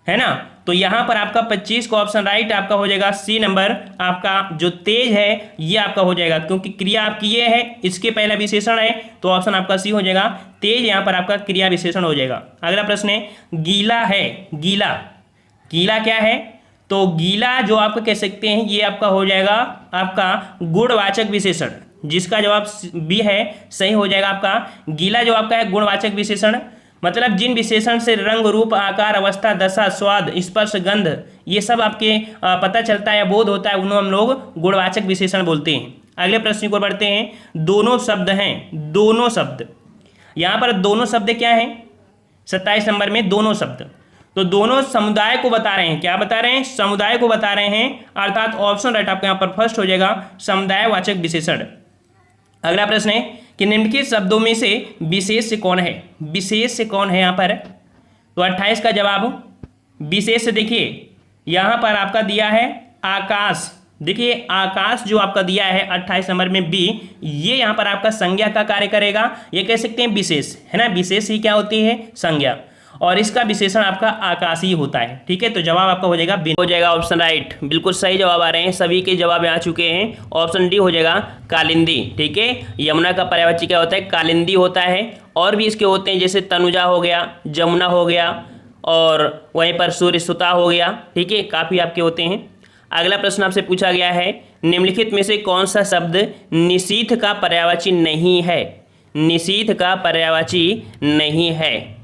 है ना। तो यहाँ पर आपका 25 का ऑप्शन राइट आपका हो जाएगा सी नंबर। आपका जो तेज है ये आपका हो जाएगा, क्योंकि क्रिया आपकी ये है, इसके पहला विशेषण है, तो ऑप्शन आपका सी हो जाएगा। तेज यहाँ पर आपका क्रिया विशेषण हो जाएगा। अगला प्रश्न है, गीला है। गीला, गीला क्या है? तो गीला जो आप कह सकते हैं ये आपका हो जाएगा आपका गुणवाचक विशेषण, जिसका जवाब बी है, सही हो जाएगा आपका। गीला जो आपका है गुणवाचक विशेषण, मतलब जिन विशेषण से रंग, रूप, आकार, अवस्था, दशा, स्वाद, स्पर्श, गंध ये सब आपके पता चलता है या बोध होता है, उन्हें हम लोग गुणवाचक विशेषण बोलते हैं। अगले प्रश्न को बढ़ते हैं। दोनों शब्द हैं, दोनों शब्द। यहाँ पर दोनों शब्द क्या हैं? 27 नंबर में दोनों शब्द, तो दोनों समुदाय को बता रहे हैं। क्या बता रहे हैं? समुदाय को बता रहे हैं, अर्थात ऑप्शन राइट आपका यहाँ पर फर्स्ट हो जाएगा, समुदायवाचक विशेषण। अगला प्रश्न है कि निम्नलिखित शब्दों में से विशेष कौन है? विशेष से कौन है यहाँ पर? तो 28 का जवाब विशेष से देखिए, यहाँ पर आपका दिया है आकाश। देखिए आकाश जो आपका दिया है 28 नंबर में बी, ये यहाँ पर आपका संज्ञा का कार्य करेगा। ये कह सकते हैं विशेष, है ना। विशेष ही क्या होती है? संज्ञा, और इसका विशेषण आपका आकाशीय होता है, ठीक है। तो जवाब आपका हो जाएगा बी हो जाएगा ऑप्शन राइट। बिल्कुल सही जवाब आ रहे हैं, सभी के जवाब आ चुके हैं। ऑप्शन डी हो जाएगा कालिंदी, ठीक है। यमुना का पर्यायवाची क्या होता है? कालिंदी होता है। और भी इसके होते हैं, जैसे तनुजा हो गया, जमुना हो गया, और वहीं पर सूर्यसुता हो गया, ठीक है। काफ़ी आपके होते हैं। अगला प्रश्न आपसे पूछा गया है, निम्नलिखित में से कौन सा शब्द निशीथ का पर्यायवाची नहीं है? निशीथ का पर्यायवाची नहीं है।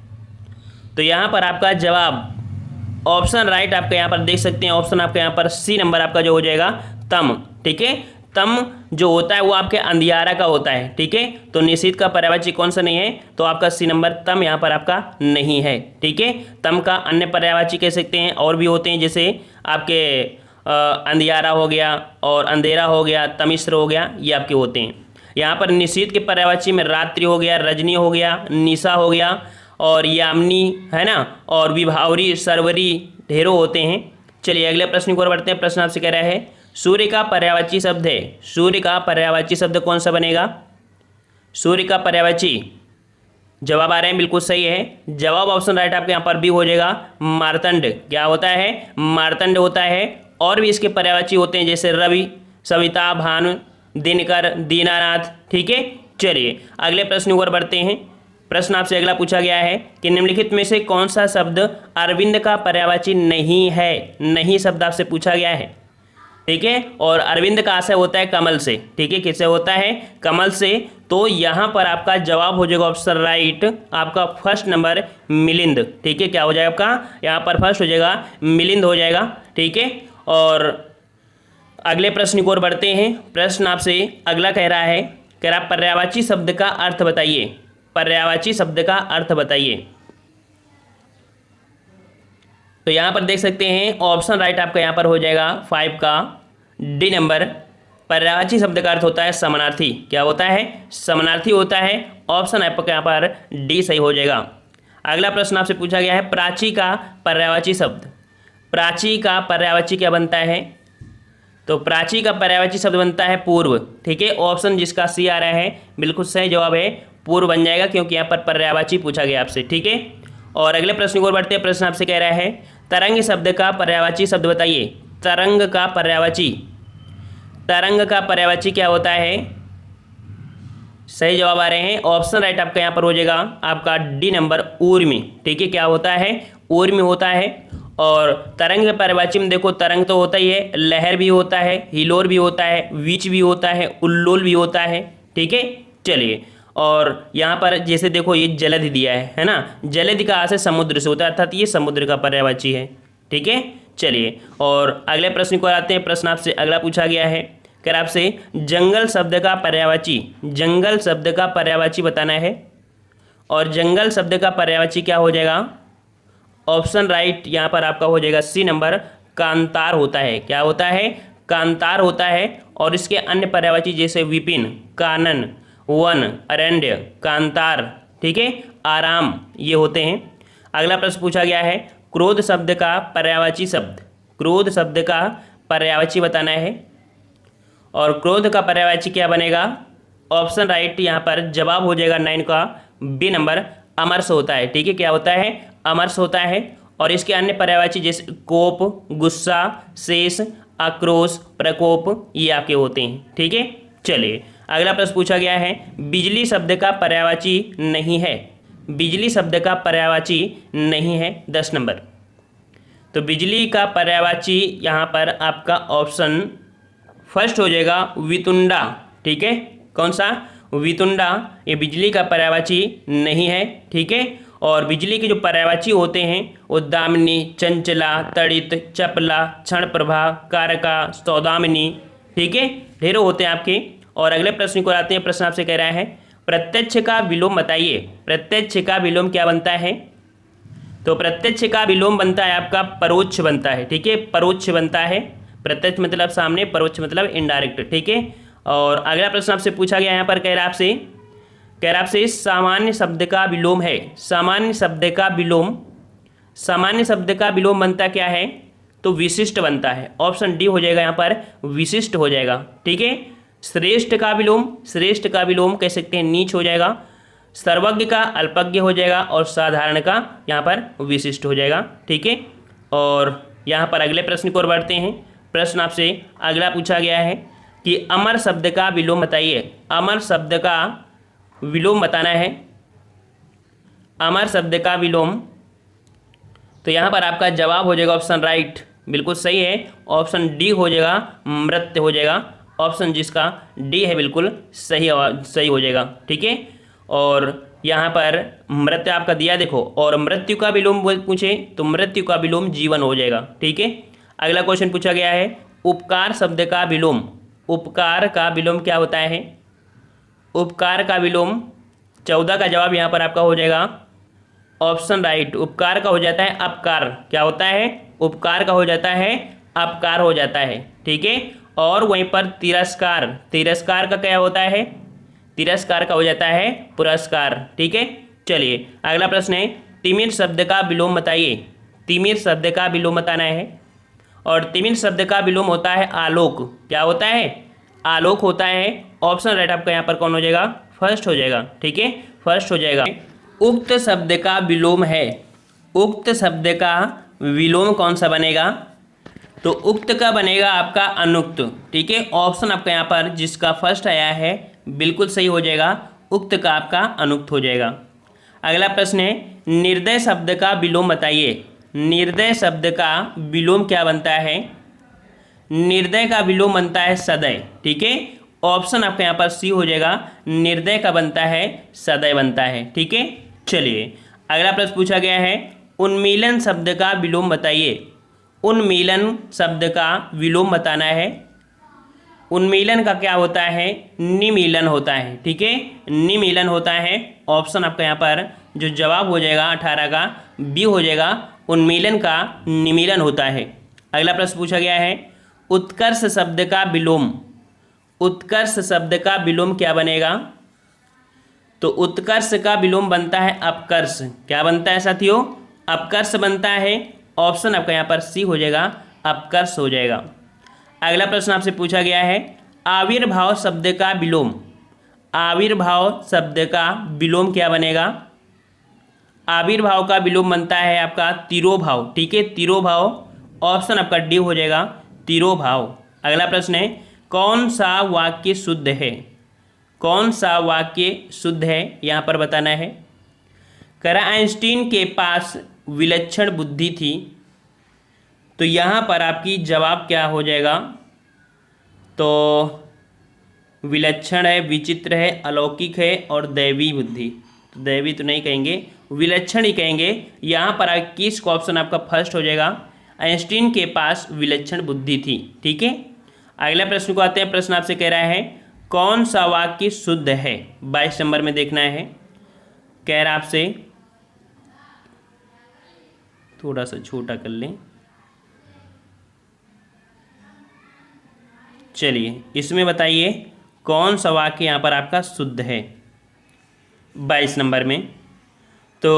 तो यहाँ पर आपका जवाब ऑप्शन राइट आपका यहाँ पर देख सकते हैं, ऑप्शन आपका यहाँ पर सी नंबर आपका जो हो जाएगा तम, ठीक है। तम जो होता है वो आपके अंधियारा का होता है, ठीक है। तो निशीथ का पर्यायवाची कौन सा नहीं है? तो आपका सी नंबर तम यहाँ पर आपका नहीं है, ठीक है। तम का अन्य पर्यायवाची कह सकते हैं, और भी होते हैं, जैसे आपके अंधियारा हो गया, और अंधेरा हो गया, तमिश्र हो गया, ये आपके होते हैं। यहाँ पर निशीथ के पर्यायवाची में रात्रि हो गया, रजनी हो गया, निशा हो गया, और यामिनी, है ना, और विभावरी, सरवरी, ढेरों होते हैं। चलिए अगले प्रश्न की ओर बढ़ते हैं। प्रश्न आपसे कह रहा है, सूर्य का पर्यायवाची शब्द है। सूर्य का पर्यायवाची शब्द कौन सा बनेगा? सूर्य का पर्यायवाची जवाब आ रहे हैं, बिल्कुल सही है। जवाब ऑप्शन राइट आपके यहाँ पर भी हो जाएगा मार्तंड। क्या होता है? मार्तंड होता है। और भी इसके पर्यायवाची होते हैं, जैसे रवि, सविता, भानु, दिनकर, दीनानाथ, ठीक है। चलिए अगले प्रश्न की ओर बढ़ते हैं। प्रश्न आपसे अगला पूछा गया है कि निम्नलिखित में से कौन सा शब्द अरविंद का पर्यायवाची नहीं है? नहीं शब्द आपसे पूछा गया है। ठीक है। और अरविंद का आशय होता है कमल से, ठीक है, किससे होता है, कमल से। तो यहाँ पर आपका जवाब हो जाएगा ऑप्शन राइट, आपका फर्स्ट नंबर मिलिंद, ठीक है। क्या हो जाएगा आपका यहाँ पर फर्स्ट हो जाएगा मिलिंद हो जाएगा, ठीक है। और अगले प्रश्न की ओर बढ़ते हैं। प्रश्न आपसे अगला कह रहा है, कह रहा पर्यायवाची शब्द का अर्थ बताइए, पर्यायवाची शब्द का अर्थ बताइए। तो यहाँ पर देख सकते हैं ऑप्शन राइट आपका यहाँ पर हो जाएगा 5 का डी नंबर। पर्यायवाची शब्द का अर्थ होता है समानार्थी, क्या होता है, समानार्थी होता है। ऑप्शन आपका यहाँ पर डी सही हो जाएगा। अगला प्रश्न आपसे पूछा गया है प्राची का पर्यायवाची शब्द, प्राची का पर्यायवाची क्या बनता है। तो प्राची का पर्यायवाची शब्द बनता है पूर्व, ठीक है। ऑप्शन जिसका सी आ रहा है बिल्कुल सही जवाब है, पूर्व बन जाएगा, क्योंकि यहाँ पर पर्यायवाची पूछा गया आपसे, ठीक है। और अगले प्रश्न की ओर बढ़ते हैं। प्रश्न आपसे कह रहा है तरंग शब्द का पर्यायवाची शब्द बताइए। तरंग का पर्यायवाची, तरंग का पर्यायवाची क्या होता है। सही जवाब आ रहे हैं, ऑप्शन राइट आपका यहाँ पर हो जाएगा आपका डी नंबर ऊर्मी, ठीक है। क्या होता है, ऊर्मी होता है। और तरंग के पर्यायवाची में देखो तरंग तो होता ही है, लहर भी होता है, हिलोर भी होता है, वीच भी होता है, उल्लोल भी होता है, ठीक है। चलिए, और यहाँ पर जैसे देखो ये जलधि दिया है ना, जलधि का आशय समुद्र से होता है, अर्थात ये समुद्र का पर्यायवाची है, ठीक है। चलिए, और अगले प्रश्न को आते हैं। प्रश्न आपसे अगला पूछा गया है, कर आपसे जंगल शब्द का पर्यायवाची, जंगल शब्द का पर्यायवाची बताना है। और जंगल शब्द का पर्यायवाची क्या हो जाएगा, ऑप्शन राइट यहाँ पर आपका हो जाएगा सी नंबर कांतार होता है। क्या होता है, कांतार होता है। और इसके अन्य पर्यायवाची जैसे विपिन, कानन, वन, अरण्य, कांतार, ठीक है, आराम, ये होते हैं। अगला प्रश्न पूछा गया है क्रोध शब्द का पर्यायवाची शब्द, क्रोध शब्द का पर्यायवाची बताना है। और क्रोध का पर्यायवाची क्या बनेगा, ऑप्शन राइट यहाँ पर जवाब हो जाएगा 9 का बी नंबर अमरस होता है, ठीक है। क्या होता है, अमरस होता है। और इसके अन्य पर्यायवाची जैसे कोप, गुस्सा, शेष, आक्रोश, प्रकोप, ये आपके होते हैं, ठीक है। चलिए, अगला प्रश्न पूछा गया है बिजली शब्द का पर्यायवाची नहीं है, बिजली शब्द का पर्यायवाची नहीं है 10 नंबर। तो बिजली का पर्यायवाची यहाँ पर आपका ऑप्शन फर्स्ट हो जाएगा वितुंडा, ठीक है। कौन सा, वितुंडा, ये बिजली का पर्यायवाची नहीं है, ठीक है। और बिजली के जो पर्यायवाची होते हैं वो दामिनी, चंचला, तड़ित, चपला, क्षण प्रभा, कारका, सौदामिनी, ठीक है, ढेरों होते हैं आपके। और अगले प्रश्न को आते हैं। प्रश्न आपसे कह रहा है प्रत्यक्ष का विलोम बताइए, प्रत्यक्ष का विलोम क्या बनता है। तो प्रत्यक्ष का विलोम बनता है आपका परोक्ष बनता है, ठीक है, परोक्ष बनता है। प्रत्यक्ष मतलब सामने, परोक्ष मतलब इनडायरेक्ट, ठीक है। और अगला प्रश्न आपसे पूछा गया यहाँ पर कह रहा है आपसे सामान्य शब्द का विलोम है, सामान्य शब्द का विलोम, सामान्य शब्द का विलोम बनता क्या है, तो विशिष्ट बनता है। ऑप्शन डी हो जाएगा यहाँ पर विशिष्ट हो जाएगा, ठीक है। श्रेष्ठ का विलोम, श्रेष्ठ का विलोम कह सकते हैं नीच हो जाएगा। सर्वज्ञ का अल्पज्ञ हो जाएगा। और साधारण का यहाँ पर विशिष्ट हो जाएगा, ठीक है। और यहाँ पर अगले प्रश्न को बढ़ते हैं। प्रश्न आपसे अगला पूछा गया है कि अमर शब्द का विलोम बताइए, अमर शब्द का विलोम बताना है, अमर शब्द का विलोम। तो यहाँ पर आपका जवाब हो जाएगा ऑप्शन राइट, बिल्कुल सही है, ऑप्शन डी हो जाएगा मृत्यु हो जाएगा। ऑप्शन जिसका डी है बिल्कुल सही हो जाएगा, ठीक है। और यहाँ पर मृत्यु आपका दिया देखो, और मृत्यु का विलोम पूछे तो मृत्यु का विलोम जीवन हो जाएगा, ठीक है। अगला क्वेश्चन पूछा गया है उपकार शब्द का विलोम, उपकार का विलोम क्या होता है। उपकार का विलोम 14 का जवाब यहाँ पर आपका हो जाएगा ऑप्शन राइट, उपकार का हो जाता है अपकार। क्या होता है, उपकार का हो जाता है अपकार हो जाता है, ठीक है। और वहीं पर तिरस्कार, तिरस्कार का क्या होता है, तिरस्कार का हो जाता है पुरस्कार, ठीक है। चलिए, अगला प्रश्न है तिमिर शब्द का विलोम बताइए, तिमिर शब्द का विलोम बताना है। और तिमिर शब्द का विलोम होता है आलोक। क्या होता है, आलोक होता है। ऑप्शन राइट आपका यहाँ पर कौन हो जाएगा, फर्स्ट हो जाएगा, ठीक है, फर्स्ट हो जाएगा। उक्त शब्द का विलोम है, उक्त शब्द का विलोम कौन सा बनेगा, तो उक्त का बनेगा आपका अनुक्त, ठीक है। ऑप्शन आपका यहाँ पर जिसका फर्स्ट आया है बिल्कुल सही हो जाएगा, उक्त का आपका अनुक्त हो जाएगा। अगला प्रश्न है निर्दय शब्द का विलोम बताइए, निर्दय शब्द का विलोम क्या बनता है। निर्दय का विलोम बनता है सदय। ठीक है, ऑप्शन आपका यहाँ पर सी हो जाएगा, निर्दय का बनता है सदय बनता है। ठीक है, चलिए अगला प्रश्न पूछा गया है, उन्मीलन शब्द का विलोम बताइए। उन्मीलन शब्द का विलोम बताना है। उन्मीलन का क्या होता है, निमीलन होता है। ठीक है, निमीलन होता है। ऑप्शन आपका यहाँ पर जो जवाब हो जाएगा 18 का बी हो जाएगा, उन्मीलन का निमीलन होता है। अगला प्रश्न पूछा गया है, उत्कर्ष शब्द का विलोम। उत्कर्ष शब्द का विलोम क्या बनेगा? तो उत्कर्ष का विलोम बनता है अपकर्ष। क्या बनता है साथियों? अपकर्ष बनता है। ऑप्शन आपका यहाँ पर सी हो जाएगा, अपकर्ष हो जाएगा। अगला प्रश्न आपसे पूछा गया है, आविर्भाव शब्द का विलोम। आविर्भाव शब्द का विलोम क्या बनेगा? आविर्भाव का विलोम बनता है आपका तिरोभाव। ठीक है, तिरोभाव। ऑप्शन आपका डी हो जाएगा, तिरोभाव। अगला प्रश्न है, कौन सा वाक्य शुद्ध है? कौन सा वाक्य शुद्ध है यहाँ पर बताना है। करा आइंस्टीन के पास विलक्षण बुद्धि थी, तो यहाँ पर आपकी जवाब क्या हो जाएगा? तो विलक्षण है, विचित्र है, अलौकिक है और दैवी बुद्धि। तो दैवी तो नहीं कहेंगे, विलक्षण ही कहेंगे। यहाँ पर किस का ऑप्शन आपका फर्स्ट हो जाएगा, आइंस्टीन के पास विलक्षण बुद्धि थी। ठीक है, अगला प्रश्न को आते हैं। प्रश्न आपसे कह रहा है, कौन सा वाक्य शुद्ध है? 22 नंबर में देखना है। कह रहा आपसे, थोड़ा सा छोटा कर लें। चलिए इसमें बताइए कौन सा वाक्य यहाँ पर आपका शुद्ध है 22 नंबर में। तो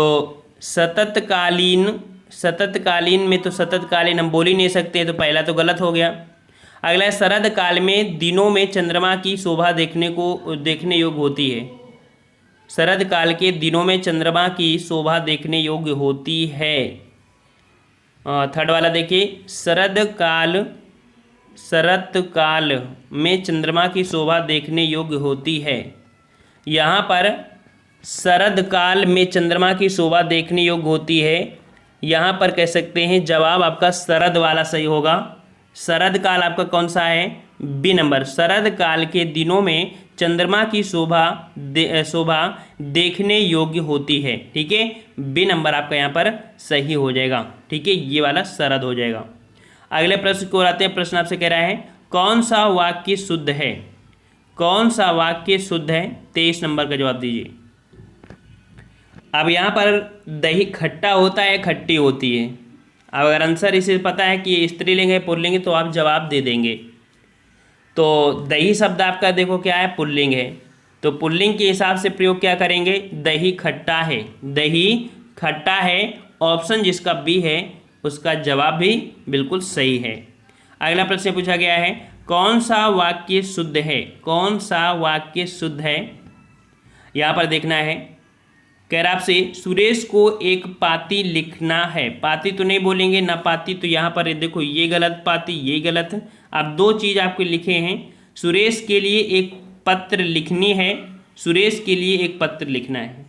सततकालीन, सततकालीन में तो सततकालीन हम बोल ही नहीं सकते, तो पहला तो गलत हो गया। अगला है, शरद काल में दिनों में चंद्रमा की शोभा देखने योग्य होती है। शरद काल के दिनों में चंद्रमा की शोभा देखने योग्य होती है। थर्ड वाला देखिए, शरद काल में चंद्रमा की शोभा देखने योग्य होती है। यहाँ पर शरद काल में चंद्रमा की शोभा देखने योग्य होती है, यहाँ पर कह सकते हैं जवाब आपका शरद वाला सही होगा। शरद काल आपका कौन सा है? B number. शरद काल के दिनों में चंद्रमा की शोभा देखने योग्य होती है। ठीक है, बी नंबर आपका यहाँ पर सही हो जाएगा। ठीक है, ये वाला शरद हो जाएगा। अगले प्रश्न को आते हैं। प्रश्न आपसे कह रहा है, कौन सा वाक्य शुद्ध है? कौन सा वाक्य शुद्ध है? 23 नंबर का जवाब दीजिए। अब यहाँ पर दही खट्टा होता है, खट्टी होती है। अब अगर आंसर इसे पता है कि ये स्त्रीलिंग है पुल्लिंग है, तो आप जवाब दे देंगे। तो दही शब्द आपका देखो क्या है, पुल्लिंग है, तो पुल्लिंग के हिसाब से प्रयोग क्या करेंगे? दही खट्टा है, दही खट्टा है। ऑप्शन जिसका बी है उसका जवाब भी बिल्कुल सही है। अगला प्रश्न पूछा गया है, कौन सा वाक्य शुद्ध है? कौन सा वाक्य शुद्ध है? यहाँ पर देखना है। कह रहा आपसे, सुरेश को एक पाती लिखना है। पाती तो नहीं बोलेंगे ना, पाती तो यहाँ पर देखो ये गलत, पाती ये गलत। अब दो चीज़ आपको लिखे हैं, सुरेश के लिए एक पत्र लिखनी है, सुरेश के लिए एक पत्र लिखना है।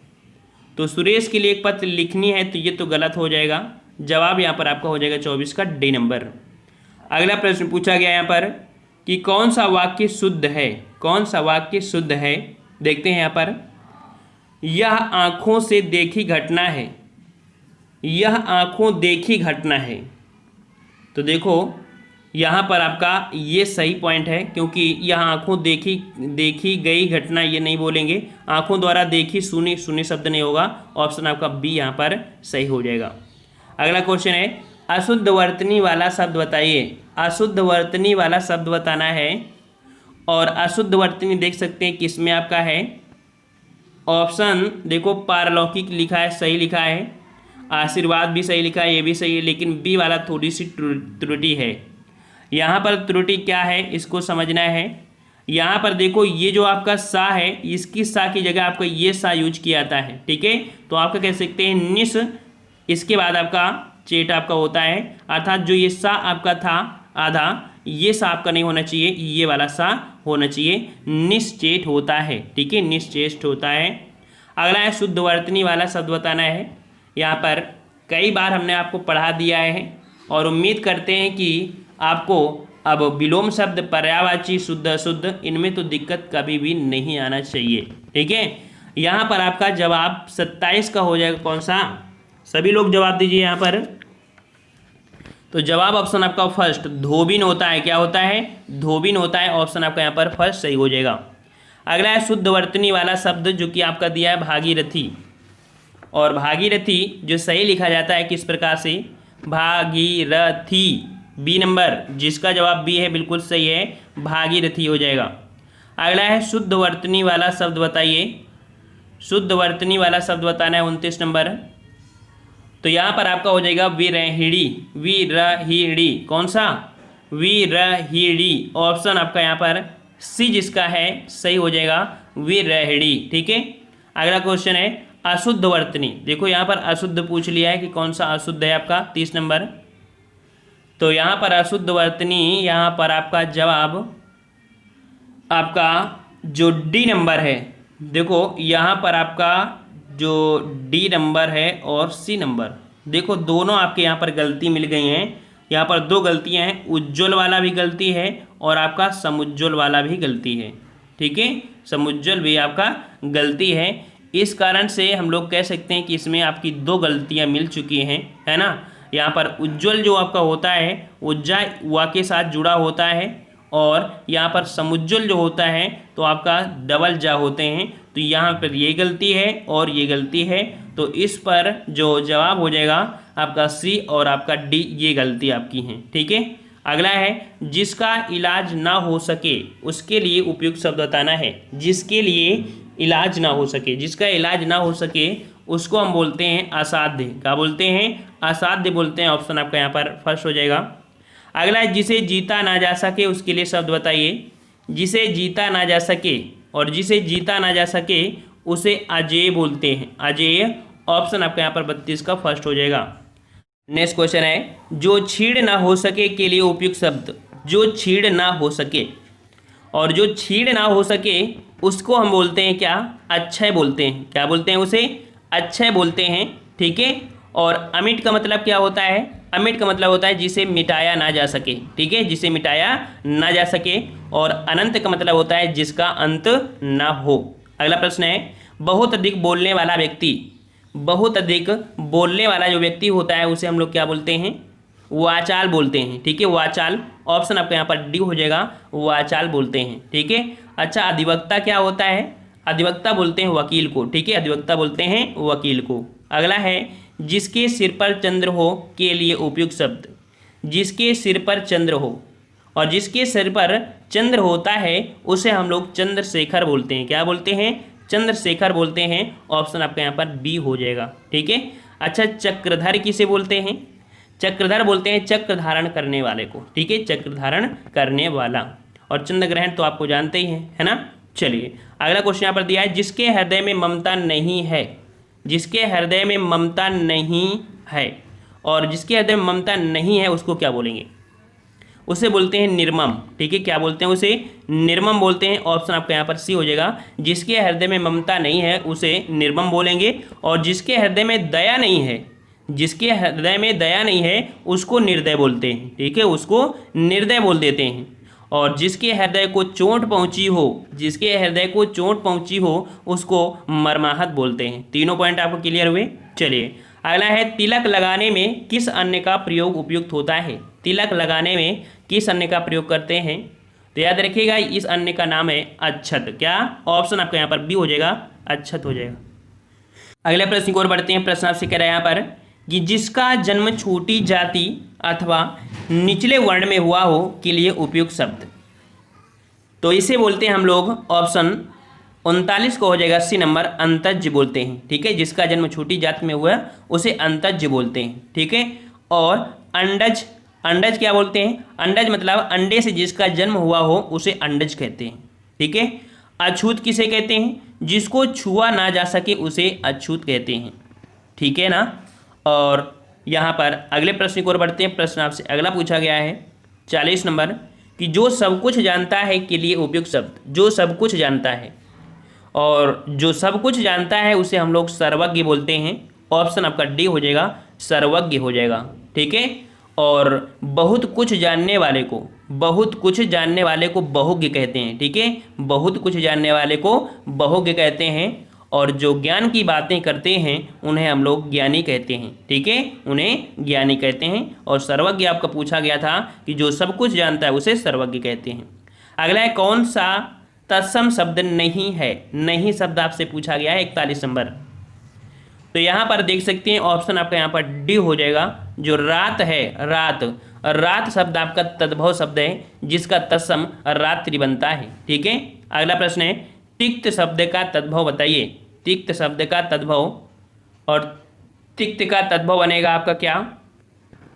तो सुरेश के लिए एक पत्र लिखनी है, तो ये तो गलत हो जाएगा। जवाब यहाँ पर आपका हो जाएगा 24 का डी नंबर। अगला प्रश्न पूछा गया यहाँ पर कि कौन सा वाक्य शुद्ध है? कौन सा वाक्य शुद्ध है? देखते हैं यहाँ पर, यह आँखों से देखी घटना है। यह आँखों देखी घटना है। तो देखो यहाँ पर आपका ये सही पॉइंट है, क्योंकि यह आँखों देखी गई घटना ये नहीं बोलेंगे, आँखों द्वारा देखी सुनी शब्द नहीं होगा। ऑप्शन आपका बी यहाँ पर सही हो जाएगा। अगला क्वेश्चन है, अशुद्ध वर्तनी वाला शब्द बताइए। अशुद्ध वर्तनी वाला शब्द बताना है, और अशुद्ध वर्तनी देख सकते हैं किसमें आपका है। ऑप्शन देखो, पारलौकिक लिखा है, सही लिखा है, आशीर्वाद भी सही लिखा है, ये भी सही है, लेकिन बी वाला थोड़ी सी त्रुटि है। यहाँ पर त्रुटि क्या है इसको समझना है। यहाँ पर देखो ये जो आपका सा है, इसकी सा की जगह आपका ये सा यूज किया जाता है। ठीक है, तो आपका कह सकते हैं निस, इसके बाद आपका चेट आपका होता है, अर्थात जो ये सा आपका था आधा, ये सा आपका नहीं होना चाहिए, ये वाला सा होना चाहिए, निश्चेट होता है। ठीक है, निश्चेष्ट होता है। अगला है शुद्ध वर्तनी वाला शब्द बताना है। यहाँ पर कई बार हमने आपको पढ़ा दिया है, और उम्मीद करते हैं कि आपको अब विलोम शब्द, पर्यायवाची, शुद्ध अशुद्ध, इनमें तो दिक्कत कभी भी नहीं आना चाहिए। ठीक है, यहाँ पर आपका जवाब 27 का हो जाएगा। कौन सा? सभी लोग जवाब दीजिए यहाँ पर। तो जवाब ऑप्शन आपका फर्स्ट धोबिन होता है। क्या होता है? धोबिन होता है। ऑप्शन आपका यहाँ पर फर्स्ट सही हो जाएगा। अगला है शुद्ध वर्तनी वाला शब्द, जो कि आपका दिया है भागीरथी। और भागीरथी जो सही लिखा जाता है किस प्रकार से? भागीरथी, बी नंबर, जिसका जवाब बी है, बिल्कुल सही है, भागीरथी हो जाएगा। अगला है शुद्ध वर्तनी वाला शब्द बताइए। शुद्ध वर्तनी वाला शब्द बताना है 29 नंबर। तो यहाँ पर आपका हो जाएगा विरहिणी। विरहिणी, कौन सा? विरहिणी। ऑप्शन आपका यहाँ पर सी जिसका है सही हो जाएगा, विरहिणी। ठीक है, अगला क्वेश्चन है अशुद्ध वर्तनी। देखो यहाँ पर अशुद्ध पूछ लिया है कि कौन सा अशुद्ध है आपका 30 नंबर। तो यहाँ पर अशुद्ध वर्तनी, यहाँ पर आपका जवाब आपका जो डी नंबर है, देखो यहाँ पर आपका जो डी नंबर है और सी नंबर, देखो दोनों आपके यहाँ पर गलती मिल गई हैं। यहाँ पर दो गलतियाँ हैं, उज्ज्वल वाला भी गलती है और आपका समुज्ज्वल वाला भी गलती है। ठीक है, समुज्ज्वल भी आपका गलती है। इस कारण से हम लोग कह सकते हैं कि इसमें आपकी दो गलतियाँ मिल चुकी हैं, है ना। यहाँ पर उज्ज्वल जो आपका होता है उज्जा वा के साथ जुड़ा होता है, और यहाँ पर समुज्ज्वल जो होता है तो आपका डबल जा होते हैं। तो यहाँ पर ये गलती है और ये गलती है, तो इस पर जो जवाब हो जाएगा आपका सी और आपका डी, ये गलती आपकी है। ठीक है, अगला है जिसका इलाज ना हो सके उसके लिए उपयुक्त शब्द बताना है। जिसके लिए इलाज ना हो सके, जिसका इलाज ना हो सके उसको हम बोलते हैं असाध्य। क्या बोलते हैं? असाध्य बोलते हैं। ऑप्शन आपका यहाँ पर फर्स्ट हो जाएगा। अगला है जिसे जीता ना जा सके उसके लिए शब्द बताइए। जिसे जीता ना जा सके, और जिसे जीता ना जा सके उसे अजेय बोलते हैं। अजेय, ऑप्शन आपका यहाँ पर 32 का फर्स्ट हो जाएगा। नेक्स्ट क्वेश्चन है जो छीड़ ना हो सके के लिए उपयुक्त शब्द। जो छीड़ ना हो सके, और जो छीड़ ना हो सके उसको हम बोलते हैं क्या? अक्षय बोलते हैं। क्या बोलते हैं? उसे अक्षय बोलते हैं। ठीक है, और अमिट का मतलब क्या होता है? अमिट का मतलब होता है जिसे मिटाया ना जा सके। ठीक है, जिसे मिटाया ना जा सके। और अनंत का मतलब होता है जिसका अंत ना हो। अगला प्रश्न है बहुत अधिक बोलने वाला व्यक्ति। बहुत अधिक बोलने वाला जो व्यक्ति होता है उसे हम लोग क्या बोलते हैं? वाचाल बोलते हैं। ठीक है, वाचाल, ऑप्शन आपका यहाँ पर डी हो जाएगा, वाचाल बोलते हैं। ठीक है, अच्छा अधिवक्ता क्या होता है? अधिवक्ता बोलते हैं वकील को। ठीक है, अधिवक्ता बोलते हैं वकील को। अगला है जिसके सिर पर चंद्र हो के लिए उपयुक्त शब्द। जिसके सिर पर चंद्र हो, और जिसके सिर पर चंद्र होता है उसे हम लोग चंद्रशेखर बोलते हैं। क्या बोलते हैं? चंद्रशेखर बोलते हैं। ऑप्शन आपका यहाँ पर बी हो जाएगा। ठीक है, अच्छा चक्रधर किसे बोलते हैं? चक्रधर बोलते हैं चक्र धारण करने वाले को। ठीक है, चक्र धारण करने वाला। और चंद्र ग्रहण तो आपको जानते ही हैं, है ना। चलिए अगला क्वेश्चन यहाँ पर दिया है जिसके हृदय में ममता नहीं है। जिसके हृदय में ममता नहीं है, और जिसके हृदय में ममता नहीं है उसको क्या बोलेंगे? उसे बोलते हैं निर्मम। ठीक है, क्या बोलते हैं? उसे निर्मम बोलते हैं। ऑप्शन आपका यहाँ पर सी हो जाएगा। जिसके हृदय में ममता नहीं है उसे निर्मम बोलेंगे, और जिसके हृदय में दया नहीं है, जिसके हृदय में दया नहीं है उसको निर्दय बोलते हैं। ठीक है, उसको निर्दय बोल देते हैं। और जिसके हृदय को चोट पहुंची हो, जिसके हृदय को चोट पहुंची हो उसको मर्माहत बोलते हैं। तीनों पॉइंट आपको क्लियर हुए। चलिए अगला है तिलक लगाने में किस अन्य का प्रयोग उपयुक्त होता है। तिलक लगाने में किस अन्य का प्रयोग करते हैं? तो याद रखिएगा इस अन्य का नाम है अक्षत। क्या? ऑप्शन आपका यहाँ पर बी हो जाएगा, अक्षत हो जाएगा। अगले प्रश्न की ओर बढ़ते हैं। प्रश्न आपसे कह रहा है यहाँ पर कि जिसका जन्म छोटी जाति अथवा निचले वर्ण में हुआ हो के लिए उपयुक्त शब्द। तो इसे बोलते हैं हम लोग, ऑप्शन 39 को हो जाएगा सी नंबर, अंतज्य बोलते हैं। ठीक है, जिसका जन्म छोटी जाति में हुआ उसे अंतज्य बोलते हैं। ठीक है, और अंडज, अंडज क्या बोलते हैं? अंडज मतलब अंडे से जिसका जन्म हुआ हो उसे अंडज कहते हैं। ठीक है, अछूत किसे कहते हैं? जिसको छुआ ना जा सके उसे अछूत कहते हैं। ठीक है ना। और यहाँ पर अगले प्रश्न की ओर बढ़ते हैं। प्रश्न आपसे अगला पूछा गया है 40 नंबर कि जो सब कुछ जानता है के लिए उपयुक्त शब्द। जो सब कुछ जानता है, और जो सब कुछ जानता है उसे हम लोग सर्वज्ञ बोलते हैं। ऑप्शन आपका डी हो जाएगा, सर्वज्ञ हो जाएगा। ठीक है, और बहुत कुछ जानने वाले को बहुज्ञ कहते हैं। ठीक है, बहुत कुछ जानने वाले को बहुज्ञ कहते हैं, और जो ज्ञान की बातें करते हैं उन्हें हम लोग ज्ञानी कहते हैं। ठीक है, उन्हें ज्ञानी कहते हैं। और सर्वज्ञ आपका पूछा गया था कि जो सब कुछ जानता है उसे सर्वज्ञ कहते हैं। अगला है कौन सा तत्सम शब्द नहीं है। नहीं शब्द आपसे पूछा गया है 41 नंबर। तो यहाँ पर देख सकते हैं ऑप्शन आपका यहाँ पर डी हो जाएगा। जो रात है, रात शब्द आपका तद्भव शब्द है जिसका तत्सम रात्रि बनता है। ठीक है, अगला प्रश्न है तिक्त शब्द का तद्भव बताइए। तिक्त शब्द का तद्भव, और तिक्त का तद्भव बनेगा आपका क्या?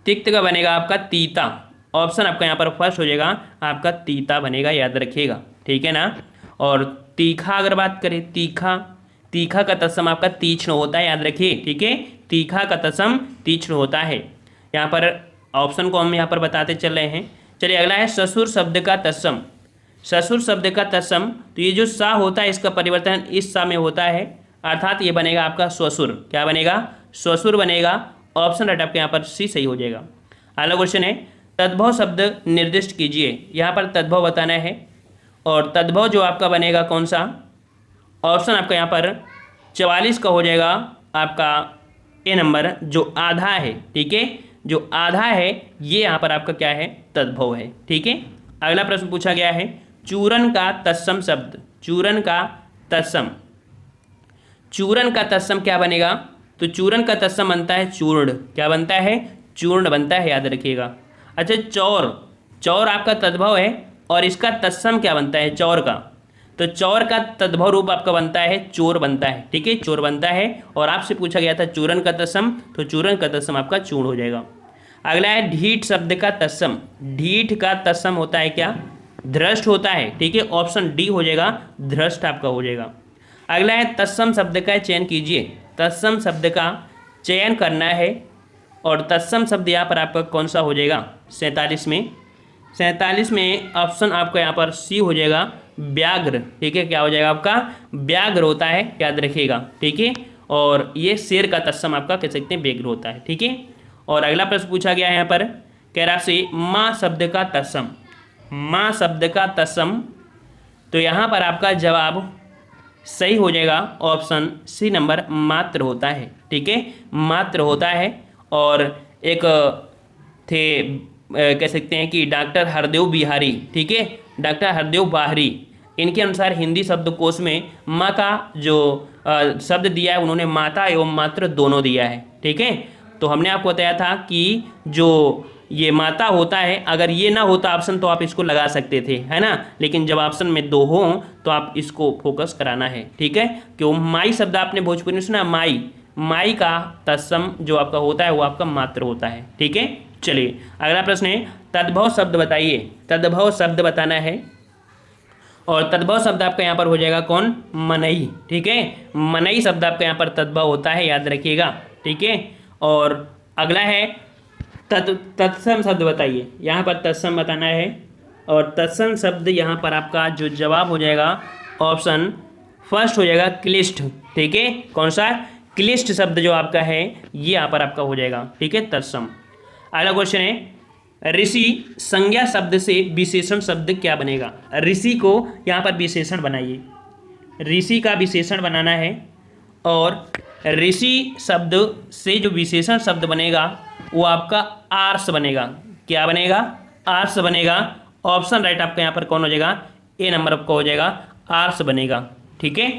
तिक्त का बनेगा आपका तीता। ऑप्शन आपका यहाँ पर फर्स्ट हो जाएगा, आपका तीता बनेगा, याद रखिएगा। ठीक है ना। और तीखा अगर बात करें, तीखा का तत्सम आपका तीक्ष्ण होता है, याद रखिए। ठीक है, तीखा का तत्सम तीक्ष्ण होता है। यहाँ पर ऑप्शन को हम यहाँ पर बताते चल रहे हैं। चलिए अगला है ससुर शब्द का तत्सम। ससुर शब्द का तत्सम, तो ये जो सा होता है इसका परिवर्तन इस सा में होता है, अर्थात ये बनेगा आपका स्वसुर। क्या बनेगा? स्वसुर बनेगा। ऑप्शन राइट आपके यहाँ पर सी सही हो जाएगा। अगला क्वेश्चन है तद्भव शब्द निर्दिष्ट कीजिए। यहाँ पर तद्भव बताना है, और तद्भव जो आपका बनेगा कौन सा? ऑप्शन आपका यहाँ पर 44 का हो जाएगा आपका ए नंबर, जो आधा है। ठीक है, जो आधा है ये यहाँ पर आपका क्या है? तद्भव है। ठीक है, अगला प्रश्न पूछा गया है चूरन का तत्सम शब्द। चूरन का तत्सम, चूरन का तत्सम क्या बनेगा? तो चूरन का तत्सम बनता है चूर्ण। क्या बनता है? चूर्ण बनता है, याद रखिएगा। अच्छा, चौर आपका तद्भव है, और इसका तत्सम क्या बनता है? चौर का। तो चौर का तद्भव रूप आपका बनता है चोर बनता है। ठीक है, चोर बनता है। और आपसे पूछा गया था चूरन का तत्सम, तो चूरन का तत्सम आपका चूर्ण हो जाएगा। अगला है ढीठ शब्द का तत्सम। ढीठ का तत्सम होता है क्या? धृष्ट होता है। ठीक है, ऑप्शन डी हो जाएगा, धृष्ट आपका हो जाएगा। अगला है तत्सम शब्द का चयन कीजिए। तत्सम शब्द का चयन करना है, और तत्सम शब्द यहाँ पर आपका कौन सा हो जाएगा? 47 में। 47 में ऑप्शन आपका यहाँ पर सी हो जाएगा, व्याघ्र। ठीक है, क्या हो जाएगा आपका? व्याघ्र होता है, याद रखिएगा। ठीक है, और ये शेर का तत्सम आपका कह सकते हैं व्याघ्र होता है। ठीक है, और अगला प्रश्न पूछा गया है यहाँ पर कह रहा से माँ शब्द का तत्सम। माँ शब्द का तत्सम, तो यहाँ पर आपका जवाब सही हो जाएगा ऑप्शन सी नंबर, मात्र होता है। ठीक है, मात्र होता है। और एक थे कह सकते हैं कि डॉक्टर हरदेव बिहारी। ठीक है, डॉक्टर हरदेव बाहरी, इनके अनुसार हिंदी शब्दकोश में माँ का जो शब्द दिया है उन्होंने माता एवं मात्र दोनों दिया है। ठीक है, तो हमने आपको बताया था कि जो ये माता होता है, अगर ये ना होता ऑप्शन तो आप इसको लगा सकते थे, है ना। लेकिन जब ऑप्शन में दो हो तो आप इसको फोकस कराना है। ठीक है, क्यों? माई शब्द आपने भोजपुरी में सुना, माई का तत्सम जो आपका होता है वो आपका मात्र होता है। ठीक है, चलिए अगला प्रश्न है तद्भव शब्द बताइए। तद्भव शब्द बताना है, और तद्भव शब्द आपका यहाँ पर हो जाएगा कौन? मनई। ठीक है, मनई शब्द आपका यहाँ पर तद्भव होता है, याद रखिएगा। ठीक है, और अगला है तत्सम शब्द बताइए। यहाँ पर तत्सम बताना है, और तत्सम शब्द यहाँ पर आपका जो जवाब हो जाएगा ऑप्शन फर्स्ट हो जाएगा क्लिष्ट। ठीक है, कौन सा? क्लिष्ट शब्द जो आपका है ये यहाँ पर आपका हो जाएगा। ठीक है, तत्सम। अगला क्वेश्चन है ऋषि संज्ञा शब्द से विशेषण शब्द क्या बनेगा? ऋषि को यहाँ पर विशेषण बनाइए। ऋषि का विशेषण बनाना है, और ऋषि शब्द से जो विशेषण शब्द बनेगा वो आपका आर्ष बनेगा। क्या बनेगा? आर्ष बनेगा। ऑप्शन राइट आपका यहाँ पर कौन हो जाएगा? ए नंबर आपका हो जाएगा, आर्ष बनेगा। ठीक है,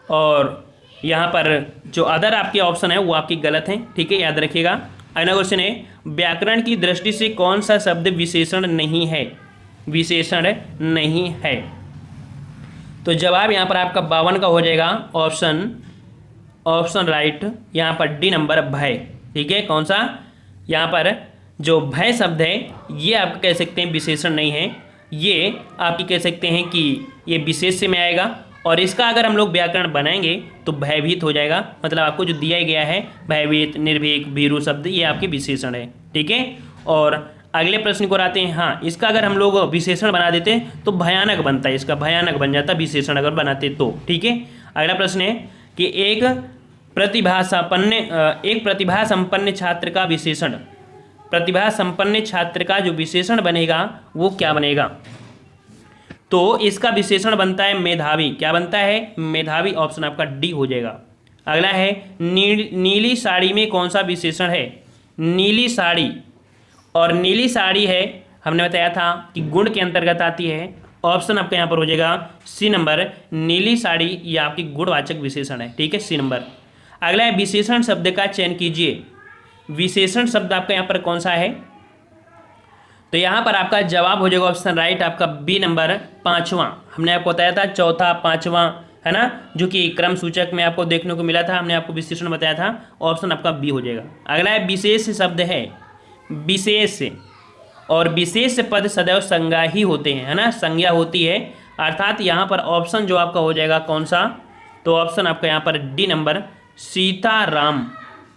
और यहाँ पर जो अदर आपके ऑप्शन है वो आपकी गलत हैं। ठीक है, याद रखिएगा। अगला क्वेश्चन है व्याकरण की दृष्टि से कौन सा शब्द विशेषण नहीं है? विशेषण नहीं है। तो जवाब यहाँ पर आपका 52 का हो जाएगा, ऑप्शन राइट यहाँ पर डी नंबर, भय। ठीक है, कौन सा? यहाँ पर जो भय शब्द है ये आप कह सकते हैं विशेषण नहीं है, ये आपकी कह सकते हैं कि ये विशेष से में आएगा, और इसका अगर हम लोग व्याकरण बनाएंगे तो भयभीत हो जाएगा। मतलब आपको जो दिया गया है भयभीत, निर्भीक, भीरू शब्द ये आपके विशेषण है। ठीक है, और अगले प्रश्न को आते हैं। हाँ, इसका अगर हम लोग विशेषण बना देते तो भयानक बनता है, इसका भयानक बन जाता विशेषण अगर बनाते तो। ठीक है, अगला प्रश्न है कि एक प्रतिभा संपन्न छात्र का विशेषण। प्रतिभा संपन्न छात्र का जो विशेषण बनेगा वो क्या बनेगा? तो इसका विशेषण बनता है मेधावी। क्या बनता है? मेधावी। ऑप्शन आपका डी हो जाएगा। अगला है नीली साड़ी में कौन सा विशेषण है? नीली साड़ी, और नीली साड़ी है हमने बताया था कि गुण के अंतर्गत आती है। ऑप्शन आपका यहाँ पर हो जाएगा सी नंबर, नीली साड़ी ये आपकी गुणवाचक विशेषण है। ठीक है, सी नंबर। अगला है विशेषण शब्द का चयन कीजिए। विशेषण शब्द आपका यहाँ पर कौन सा है? तो यहाँ पर आपका जवाब हो जाएगा ऑप्शन राइट आपका बी नंबर, पांचवां। हमने आपको बताया था चौथा, पांचवां, है ना, जो कि क्रम सूचक में आपको देखने को मिला था। हमने आपको विशेषण बताया था। ऑप्शन आपका बी हो जाएगा। अगला है विशेष शब्द है। विशेष और विशेष पद सदैव संज्ञा ही होते हैं, है ना, संज्ञा होती है। अर्थात यहाँ पर ऑप्शन जो आपका हो जाएगा कौन सा? तो ऑप्शन आपका यहाँ पर डी नंबर, सीताराम।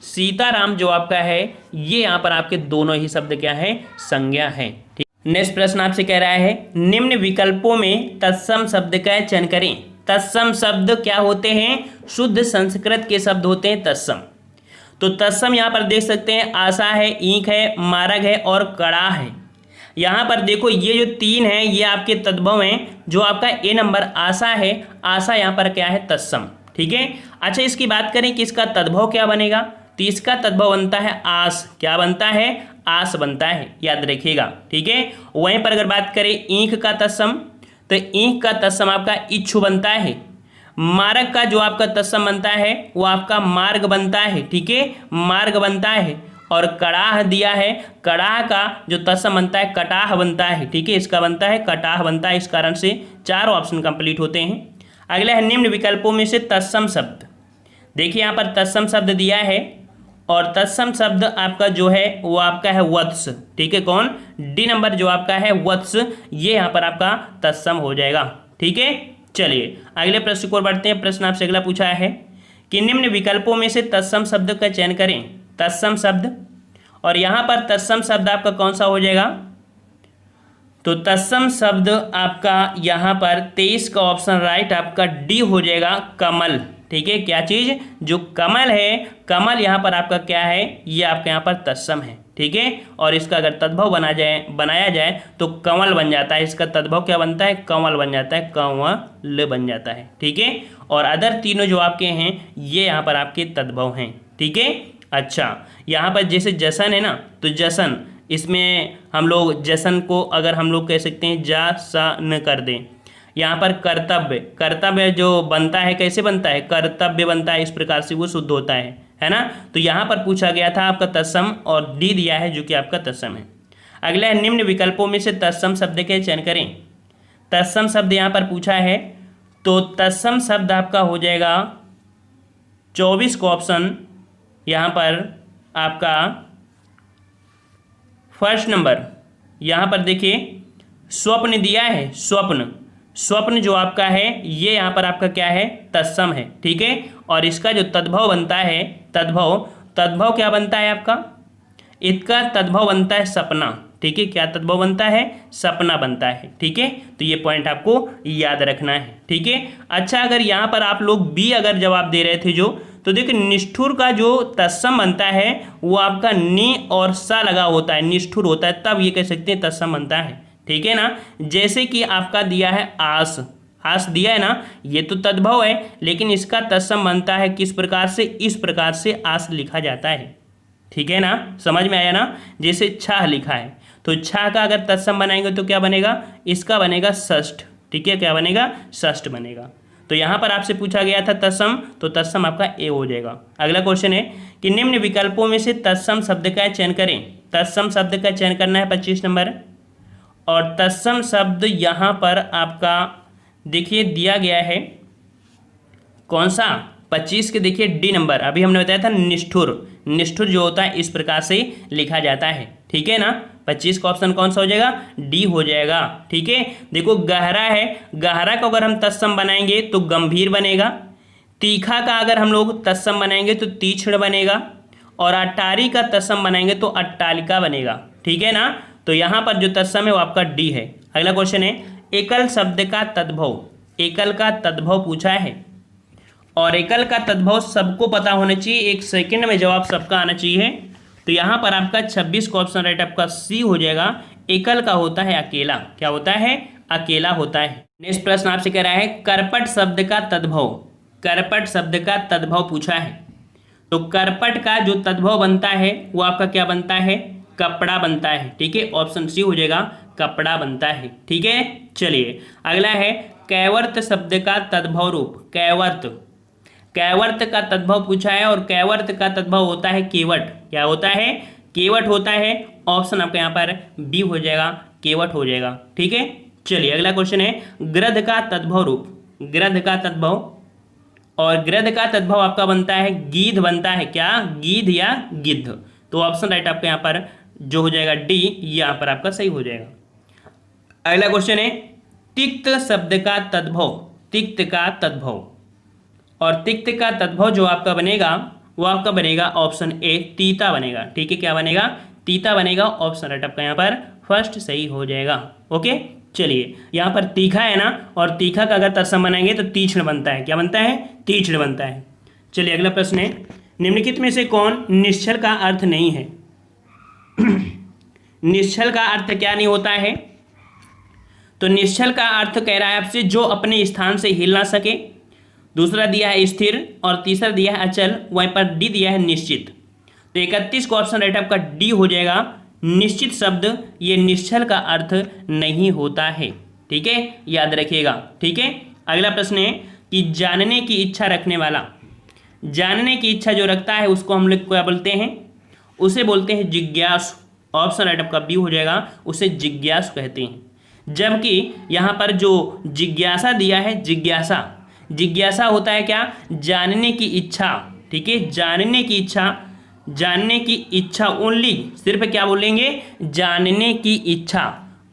सीताराम जो आपका है ये यहाँ पर आपके दोनों ही शब्द क्या है? संज्ञा है। ठीक। नेक्स्ट प्रश्न आपसे कह रहा है निम्न विकल्पों में तत्सम शब्द का चयन करें। तत्सम शब्द क्या होते हैं? शुद्ध संस्कृत के शब्द होते हैं तत्सम। तो तत्सम यहाँ पर देख सकते हैं आशा है, ईंख है, मार्ग है और कड़ा है। यहाँ पर देखो ये जो तीन है ये आपके तद्भव हैं। जो आपका ए नंबर आशा है, आशा यहाँ पर क्या है? तत्सम। ठीक है। अच्छा, इसकी बात करें कि इसका तद्भव क्या बनेगा? तो इसका तद्भव बनता है आस। क्या बनता है? आस बनता है, याद रखिएगा। ठीक है। वहीं पर अगर बात करें ईंख का तत्सम, तो ईंख का तत्सम आपका इच्छु बनता है। मार्ग का जो आपका तत्सम बनता है वो आपका मार्ग बनता है। ठीक है, मार्ग बनता है। और कड़ाह दिया है, कड़ाह का जो तत्सम बनता है कटाह बनता है। ठीक है, इसका बनता है कटाह बनता है। इस कारण से चारों ऑप्शन कंप्लीट होते हैं। अगला है निम्न विकल्पों में से तत्सम शब्द। देखिए यहाँ पर तत्सम शब्द दिया है और तत्सम शब्द आपका जो है वो आपका है वत्स। ठीक है, कौन? डी नंबर जो आपका है वत्स, ये यहाँ पर आपका तत्सम हो जाएगा। ठीक है, चलिए अगले प्रश्न की ओर बढ़ते हैं। प्रश्न आपसे अगला पूछा है कि निम्न विकल्पों में से तत्सम शब्द का चयन करें। तत्सम शब्द, और यहाँ पर तत्सम शब्द आपका कौन सा हो जाएगा? तो तत्सम शब्द आपका यहाँ पर 23 का ऑप्शन राइट आपका डी हो जाएगा, कमल। ठीक है, क्या चीज? जो कमल है, कमल यहाँ पर आपका क्या है? ये आपके यहाँ पर तत्सम है। ठीक है, और इसका अगर तद्भव बनाया जाए तो कंवल बन जाता है। इसका तद्भव क्या बनता है? कंवल बन जाता है, कंवल बन जाता है। ठीक है, और अदर तीनों जो आपके हैं ये यहाँ पर आपके तद्भव हैं। ठीक है। अच्छा, यहाँ पर जैसे जशन है ना, तो जशन, इसमें हम लोग जशन को अगर हम लोग कह सकते हैं जा सा न कर दें। यहाँ पर कर्तव्य, कर्तव्य जो बनता है कैसे बनता है? कर्तव्य बनता है, इस प्रकार से वो शुद्ध होता है ना। तो यहाँ पर पूछा गया था आपका तत्सम, और डी दिया है जो कि आपका तत्सम है। अगला है निम्न विकल्पों में से तत्सम शब्द के चयन करें। तत्सम शब्द यहाँ पर पूछा है, तो तत्सम शब्द आपका हो जाएगा 24 का ऑप्शन यहाँ पर आपका फर्स्ट नंबर। यहाँ पर देखिए स्वप्न दिया है, स्वप्न, स्वप्न जो आपका है ये यहाँ पर आपका क्या है? तत्सम है। ठीक है, और इसका जो तद्भव बनता है, तद्भव क्या बनता है आपका? इसका तद्भव बनता है सपना। ठीक है, क्या तद्भव बनता है? सपना बनता है। ठीक है, तो ये पॉइंट आपको याद रखना है। ठीक है। अच्छा, अगर यहाँ पर आप लोग बी अगर जवाब दे रहे थे जो, तो देखिए निष्ठुर का जो तत्सम बनता है वो आपका नि और सा लगा होता है, निष्ठुर होता है, तब ये कह सकते हैं तत्सम बनता है। ठीक है ना। जैसे कि आपका दिया है आस, आस दिया है ना, ये तो तद्भव है, लेकिन इसका तत्सम बनता है किस प्रकार से? इस प्रकार से आस लिखा जाता है। ठीक है ना, समझ में आया ना। जैसे छह लिखा है, तो छह का अगर तत्सम बनाएंगे तो क्या बनेगा? इसका बनेगा षष्ठ। ठीक है, क्या बनेगा? षष्ठ बनेगा। तो यहाँ पर आपसे पूछा गया था तत्सम, तो तत्सम आपका ए हो जाएगा। अगला क्वेश्चन है कि निम्न विकल्पों में से तत्सम शब्द का चयन करें। तत्सम शब्द का चयन करना है 25 नंबर, और तत्सम शब्द यहाँ पर आपका देखिए दिया गया है कौन सा? 25 के देखिए डी नंबर। अभी हमने बताया था निष्ठुर, निष्ठुर जो होता है इस प्रकार से लिखा जाता है। ठीक है ना, 25 का ऑप्शन कौन सा हो जाएगा? डी हो जाएगा। ठीक है, देखो गहरा है, गहरा को अगर हम तत्सम बनाएंगे तो गंभीर बनेगा। तीखा का अगर हम लोग तत्सम बनाएंगे तो तीक्ष्ण बनेगा, और अट्टारी का तत्सम बनाएंगे तो अट्टालिका बनेगा। ठीक है ना, तो यहाँ पर जो तत्सम है वो आपका डी है। अगला क्वेश्चन है एकल शब्द का तद्भव। एकल का तद्भव पूछा है, और एकल का तद्भव सबको पता होना चाहिए। एक सेकंड में जवाब सबका आना चाहिए। तो यहाँ पर आपका 26 का ऑप्शन राइट आपका सी हो जाएगा। एकल का होता है अकेला, क्या होता है? अकेला होता है। नेक्स्ट प्रश्न आपसे कह रहा है करपट शब्द का तद्भव, करपट शब्द का तद्भव पूछा है। तो करपट का जो तद्भव बनता है वो आपका क्या बनता है? कपड़ा बनता है। ठीक है, ऑप्शन सी हो जाएगा, कपड़ा बनता है। ठीक है, चलिए अगला है कैवर्त शब्द का तद्भव रूप। कैवर्त, कैवर्त का तद्भव पूछा है और कैवर्त का तद्भव होता है केवट। क्या होता है? केवट होता है। ऑप्शन आपका यहाँ पर बी हो जाएगा, केवट हो जाएगा। ठीक है, चलिए अगला क्वेश्चन है गृध का तद्भव रूप। गृध का तद्भव, और गृध का तद्भव आपका बनता है गीध बनता है। क्या? गीध या गिद्ध। तो ऑप्शन राइट आपका यहाँ पर जो हो जाएगा डी, यहाँ पर आपका सही हो जाएगा। अगला क्वेश्चन है तिक्त शब्द का तद्भव। तिक्त का तद्भव, और तिक्त का तद्भव जो आपका बनेगा वो आपका बनेगा ऑप्शन ए, तीता बनेगा। ठीक है, क्या बनेगा? तीता बनेगा। ऑप्शन राइट आपका यहाँ पर फर्स्ट सही हो जाएगा। ओके, चलिए यहाँ पर तीखा है ना, और तीखा का अगर तत्सम बनाएंगे तो तीक्ष्ण बनता है। क्या बनता है? तीक्ष्ण बनता है। चलिए अगला प्रश्न है निम्नलिखित में से कौन निश्चल का अर्थ नहीं है? निश्चल का अर्थ क्या नहीं होता है? तो निश्चल का अर्थ कह रहा है आपसे जो अपने स्थान से हिल ना सके, दूसरा दिया है स्थिर, और तीसरा दिया है अचल, वहीं पर डी दिया है निश्चित। तो 31 का ऑप्शन राइट आपका डी हो जाएगा। निश्चित शब्द ये निश्चल का अर्थ नहीं होता है। ठीक है, याद रखिएगा। ठीक है, अगला प्रश्न है कि जानने की इच्छा रखने वाला, जानने की इच्छा जो रखता है उसको हम लोग क्या बोलते हैं? उसे बोलते हैं जिज्ञासु। ऑप्शन राइट आपका बी हो जाएगा, उसे जिज्ञासु कहते हैं। जबकि यहाँ पर जो जिज्ञासा दिया है, जिज्ञासा, जिज्ञासा होता है क्या? जानने की इच्छा। ठीक है, जानने की इच्छा, जानने की इच्छा ओनली, सिर्फ क्या बोलेंगे? जानने की इच्छा,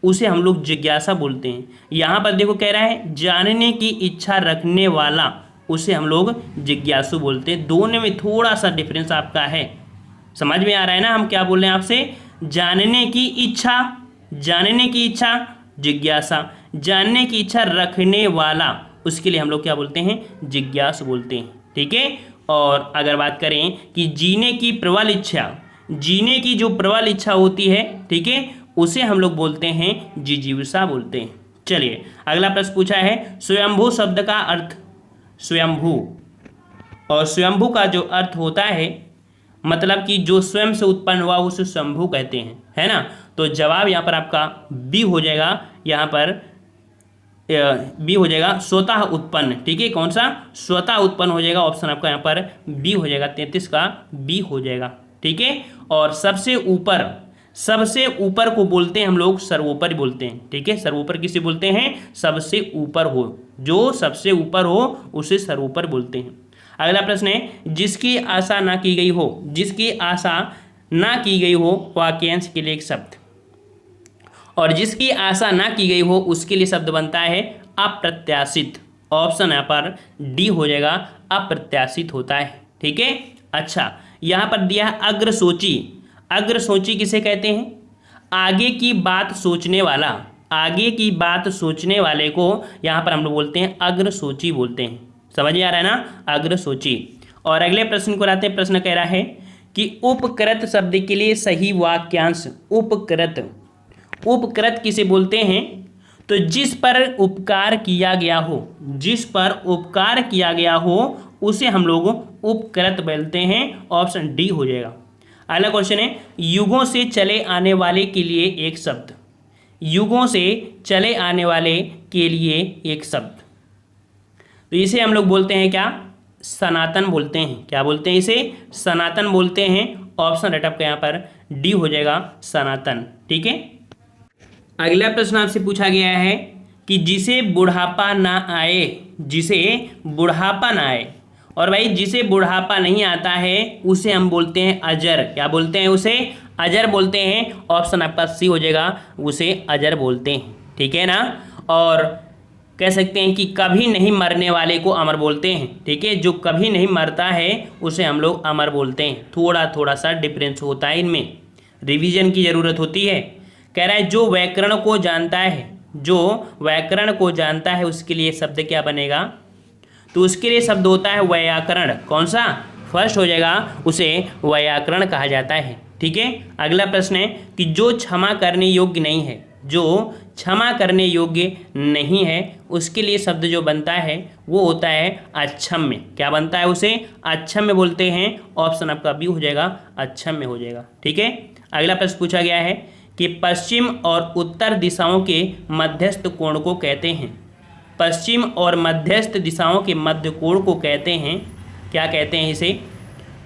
उसे हम लोग जिज्ञासा बोलते हैं। यहाँ पर देखो कह रहा है जानने की इच्छा रखने वाला, उसे हम लोग जिज्ञासु बोलते हैं। दोनों में थोड़ा सा डिफरेंस आपका है, समझ में आ रहा है ना? हम क्या बोल रहे हैं आपसे? जानने की इच्छा, जानने की इच्छा जिज्ञासा, जानने की इच्छा रखने वाला उसके लिए हम लोग क्या बोलते हैं? जिज्ञासु बोलते हैं। ठीक है, और अगर बात करें कि जीने की प्रबल इच्छा, जीने की जो प्रबल इच्छा होती है, ठीक है, उसे हम लोग बोलते हैं जिजीविषा बोलते हैं। चलिए अगला प्रश्न पूछा है स्वयंभू शब्द का अर्थ। स्वयंभू, और स्वयंभू का जो अर्थ होता है मतलब कि जो स्वयं से उत्पन्न हुआ उसे स्वयंभू कहते हैं, है ना? तो जवाब यहाँ पर आपका बी हो जाएगा। यहाँ पर बी हो जाएगा स्वतः उत्पन्न। ठीक है, कौन सा? स्वतः उत्पन्न हो जाएगा। ऑप्शन आपका यहाँ पर बी हो जाएगा, 33 का बी हो जाएगा। ठीक है, और सबसे ऊपर, सबसे ऊपर को बोलते हैं हम लोग सर्वोपरि बोलते हैं। ठीक है, सर्वोपरि किसे बोलते हैं? सबसे ऊपर हो, जो सबसे ऊपर हो उसे सर्वोपरि बोलते हैं। अगला प्रश्न है जिसकी आशा ना की गई हो, जिसकी आशा ना की गई हो वाक्यांश के लिए एक शब्द, और जिसकी आशा ना की गई हो उसके लिए शब्द बनता है अप्रत्याशित। ऑप्शन यहाँ पर डी हो जाएगा, अप्रत्याशित होता है। ठीक है, अच्छा यहाँ पर दिया है अग्रसोची। अग्रसोची किसे कहते हैं? आगे की बात सोचने वाला, आगे की बात सोचने वाले को यहाँ पर हम लोग बोलते हैं अग्रसोची बोलते हैं। समझ में आ रहा है ना? अग्रसोची। और अगले प्रश्न को लाते हैं। प्रश्न कह रहा है कि उपकृत शब्द के लिए सही वाक्यांश। उपकृत, उपकृत किसे बोलते हैं? तो जिस पर उपकार किया गया हो, जिस पर उपकार किया गया हो उसे हम लोग उपकृत बोलते हैं। ऑप्शन डी हो जाएगा। अगला क्वेश्चन है युगों से चले आने वाले के लिए एक शब्द। युगों से चले आने वाले के लिए एक शब्द, तो इसे हम लोग बोलते हैं क्या? सनातन बोलते हैं। क्या बोलते हैं इसे? सनातन बोलते हैं। ऑप्शन राइट आपका यहाँ पर डी हो जाएगा, सनातन। ठीक है, अगला प्रश्न आपसे पूछा गया है कि जिसे बुढ़ापा ना आए, जिसे बुढ़ापा ना आए, और भाई जिसे बुढ़ापा नहीं आता है उसे हम बोलते हैं अजर। क्या बोलते हैं? उसे अजर बोलते हैं। ऑप्शन आपका सी हो जाएगा, उसे अजर बोलते हैं। ठीक है ना? और कह सकते हैं कि कभी नहीं मरने वाले को अमर बोलते हैं। ठीक है, जो कभी नहीं मरता है उसे हम लोग अमर बोलते हैं। थोड़ा थोड़ा सा डिफरेंस होता है, इनमें रिवीजन की ज़रूरत होती है। कह रहा है जो व्याकरण को जानता है, जो व्याकरण को जानता है उसके लिए शब्द क्या बनेगा? तो उसके लिए शब्द होता है व्याकरण। कौन सा? फर्स्ट हो जाएगा, उसे व्याकरण कहा जाता है। ठीक है। अगला प्रश्न है कि जो क्षमा करने योग्य नहीं है, जो क्षमा करने योग्य नहीं है, उसके लिए शब्द जो बनता है वो होता है अक्षम्य। क्या बनता है? उसे अक्षम्य बोलते हैं। ऑप्शन आपका बी हो जाएगा, अक्षम्य हो जाएगा, ठीक है। अगला प्रश्न पूछा गया है कि पश्चिम और उत्तर दिशाओं के मध्यस्थ कोण को कहते हैं। पश्चिम और मध्यस्थ दिशाओं के मध्य कोण को कहते हैं, क्या कहते हैं इसे?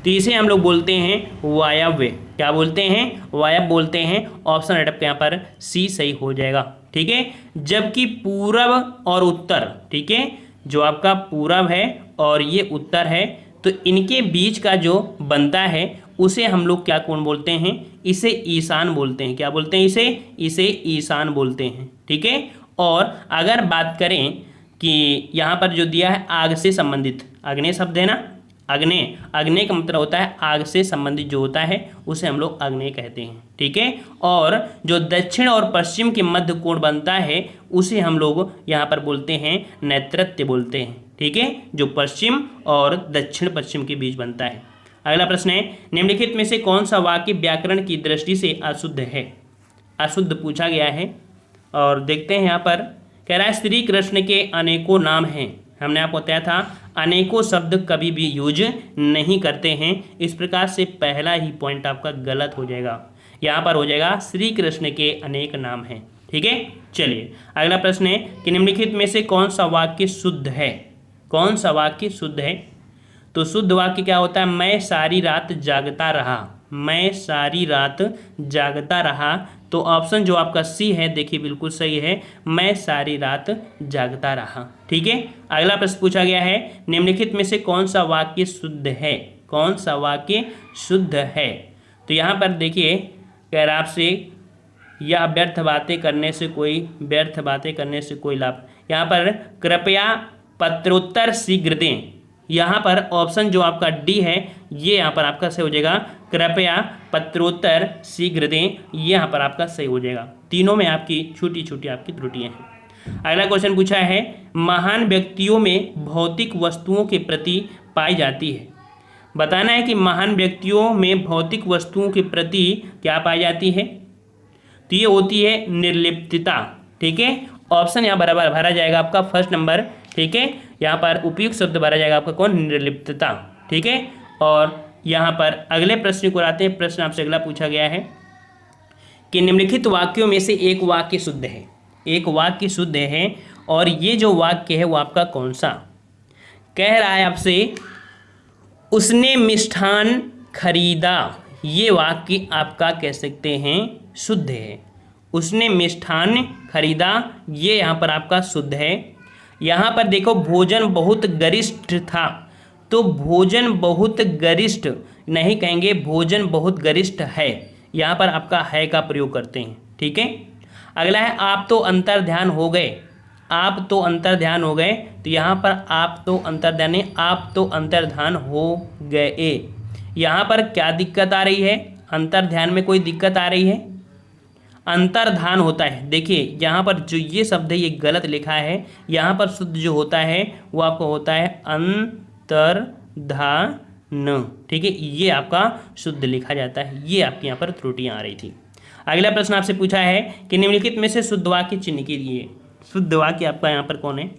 तो इसे हम लोग बोलते हैं वायव्य। क्या बोलते हैं? वायव्य बोलते हैं। ऑप्शन राइट आपका यहाँ पर सी सही हो जाएगा, ठीक है। जबकि पूरब और उत्तर, ठीक है, जो आपका पूरब है और ये उत्तर है, तो इनके बीच का जो बनता है उसे हम लोग क्या कोण बोलते हैं? इसे ईशान बोलते हैं। क्या बोलते हैं इसे? इसे ईशान बोलते हैं, ठीक है। और अगर बात करें कि यहाँ पर जो दिया है आग से संबंधित, आग्नेय शब्द है ना, आग्नेय, आग्नेय का मतलब होता है आग से संबंधित जो होता है उसे हम लोग आग्नेय कहते हैं, ठीक है। और जो दक्षिण और पश्चिम के मध्य कोण बनता है उसे हम लोग यहाँ पर बोलते हैं नैऋत्य बोलते हैं, ठीक है, जो पश्चिम और दक्षिण पश्चिम के बीच बनता है। अगला प्रश्न है निम्नलिखित में से कौन सा वाक्य व्याकरण की दृष्टि से अशुद्ध है? अशुद्ध पूछा गया है और देखते हैं यहाँ पर। कह रहा है श्री कृष्ण के अनेकों नाम हैं। हमने आपको बताया था अनेकों शब्द कभी भी यूज नहीं करते हैं, इस प्रकार से पहला ही पॉइंट आपका गलत हो जाएगा। यहाँ पर हो जाएगा श्री कृष्ण के अनेक नाम हैं, ठीक है। चलिए अगला प्रश्न है कि निम्नलिखित में से कौन सा वाक्य शुद्ध है? कौन सा वाक्य शुद्ध है? तो शुद्ध वाक्य क्या होता है? मैं सारी रात जागता रहा। मैं सारी रात जागता रहा। तो ऑप्शन जो आपका सी है देखिए बिल्कुल सही है, मैं सारी रात जागता रहा, ठीक है। अगला प्रश्न पूछा गया है निम्नलिखित में से कौन सा वाक्य शुद्ध है? कौन सा वाक्य शुद्ध है? तो यहाँ पर देखिए कह रहा आपसे या व्यर्थ बातें करने से कोई लाभ। यहाँ पर कृपया पत्रोत्तर शीघ्र दें। यहाँ पर ऑप्शन जो आपका डी है ये यहाँ पर आपका सही हो जाएगा, कृपया पत्रोत्तर शीघ्र दें, ये यहाँ पर आपका सही हो जाएगा। तीनों में आपकी छोटी छोटी आपकी त्रुटियां हैं। अगला क्वेश्चन पूछा है महान व्यक्तियों में भौतिक वस्तुओं के प्रति पाई जाती है। बताना है कि महान व्यक्तियों में भौतिक वस्तुओं के प्रति क्या पाई जाती है? तो ये होती है निर्लिप्तता, ठीक है। ऑप्शन यहाँ बराबर भरा जाएगा आपका फर्स्ट नंबर, ठीक है। यहाँ पर उपयुक्त शब्द भरा जाएगा आपका कौन? निर्लिप्तता, ठीक है। और यहाँ पर अगले प्रश्न को आते हैं। प्रश्न आपसे अगला पूछा गया है कि निम्नलिखित वाक्यों में से एक वाक्य शुद्ध है। एक वाक्य शुद्ध है और ये जो वाक्य है वो आपका कौन सा? कह रहा है आपसे उसने मिष्ठान खरीदा। ये वाक्य आपका कह सकते हैं शुद्ध है। उसने मिष्ठान खरीदा, ये यहाँ पर आपका शुद्ध है। यहाँ पर देखो भोजन बहुत गरिष्ठ था, तो भोजन बहुत गरिष्ठ नहीं कहेंगे, भोजन बहुत गरिष्ठ है। यहाँ पर आपका है का प्रयोग करते हैं, ठीक है। अगला है आप तो अंतर्ध्यान हो गए। आप तो अंतर्ध्यान हो गए, तो यहाँ पर आप तो अंतर्ध्यान नहीं, आप तो अंतर्ध्यान हो गए। यहाँ पर क्या दिक्कत आ रही है? अंतर्ध्यान में कोई दिक्कत आ रही है? अंतर्धान होता है। देखिए यहाँ पर जो ये शब्द है ये गलत लिखा है। यहाँ पर शुद्ध जो होता है वो आपको होता है अंतर्धान, ठीक है, ये आपका शुद्ध लिखा जाता है। ये आपके यहाँ पर त्रुटियाँ आ रही थी। अगला प्रश्न आपसे पूछा है कि निम्नलिखित में से शुद्ध वाक्य चिन्ह कीजिए। शुद्ध वाक्य आपका यहाँ पर कौन है?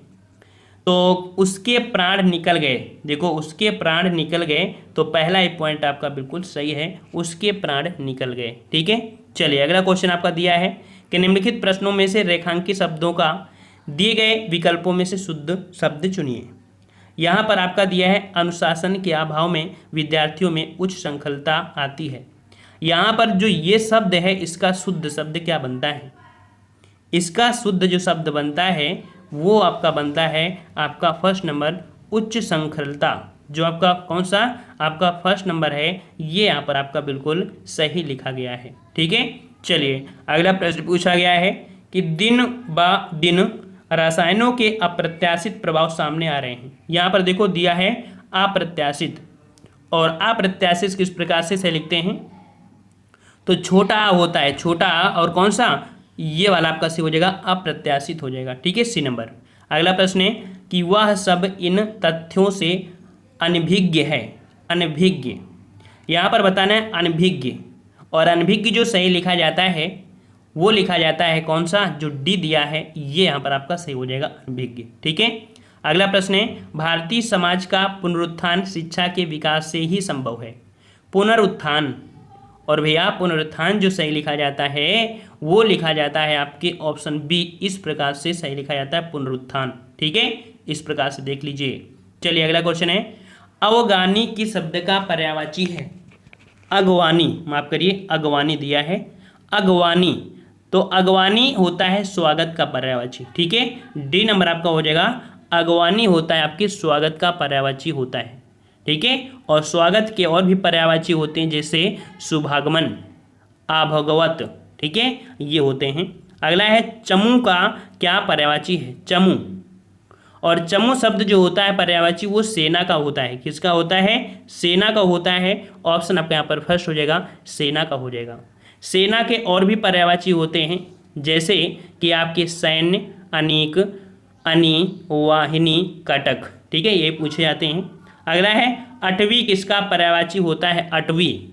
तो उसके प्राण निकल गए। देखो उसके प्राण निकल गए, तो पहला एक पॉइंट आपका बिल्कुल सही है, उसके प्राण निकल गए, ठीक है। चलिए अगला क्वेश्चन आपका दिया है कि निम्नलिखित प्रश्नों में से रेखांकित शब्दों का दिए गए विकल्पों में से शुद्ध शब्द चुनिए। यहाँ पर आपका दिया है अनुशासन के अभाव में विद्यार्थियों में उच्च श्रृंखलता आती है। यहाँ पर जो ये शब्द है इसका शुद्ध शब्द क्या बनता है? इसका शुद्ध जो शब्द बनता है वो आपका बनता है आपका फर्स्ट नंबर उच्च श्रृंखलता। जो आपका कौन सा आपका फर्स्ट नंबर है ये यहाँ पर आपका बिल्कुल सही लिखा गया है, ठीक है। चलिए अगला प्रश्न पूछा गया है कि दिन ब दिन रसायनों के अप्रत्याशित प्रभाव सामने आ रहे हैं। यहाँ पर देखो दिया है अप्रत्याशित, और अप्रत्याशित किस प्रकार से लिखते हैं? तो छोटा आ होता है, छोटा आ, और कौन सा? ये वाला आपका सी हो जाएगा, अप्रत्याशित हो जाएगा, ठीक है, सी नंबर। अगला प्रश्न है कि वह सब इन तथ्यों से अनभिज्ञ है। अनभिज्ञ यहाँ पर बताना है अनभिज्ञ, और अनभिज्ञ जो सही लिखा जाता है वो लिखा जाता है कौन सा, जो डी दिया है ये यहाँ पर आपका सही हो जाएगा अनभिज्ञ। ठीक है, अगला प्रश्न है भारतीय समाज का पुनरुत्थान शिक्षा के विकास से ही संभव है। पुनरुत्थान, और भैया पुनरुत्थान जो सही लिखा जाता है वो लिखा जाता है आपके ऑप्शन बी, इस प्रकार से सही लिखा जाता है पुनरुत्थान। ठीक है, इस प्रकार से देख लीजिए। चलिए अगला क्वेश्चन है अवगानी किस शब्द का पर्यायवाची है। अगवानी, माफ करिए अगवानी दिया है, अगवानी, तो अगवानी होता है स्वागत का पर्यायवाची। ठीक है, डी नंबर आपका हो जाएगा, अगवानी होता है आपके स्वागत का पर्यायवाची होता है। ठीक है, और स्वागत के और भी पर्यायवाची होते हैं जैसे शुभागमन, आभगवत। ठीक है, ये होते हैं। अगला है चमू का क्या पर्यायवाची है। चमू, और चमू शब्द जो होता है पर्यायवाची वो सेना का होता है। किसका होता है, सेना का होता है। ऑप्शन आपका यहाँ पर फर्स्ट हो जाएगा, सेना का हो जाएगा। सेना के और भी पर्यायवाची होते हैं जैसे कि आपके सैन्य, अनेक, अनी, वाहिनी, कटक। ठीक है, ये पूछे जाते हैं। अगला है अटवी किसका पर्यायवाची होता है। अटवी,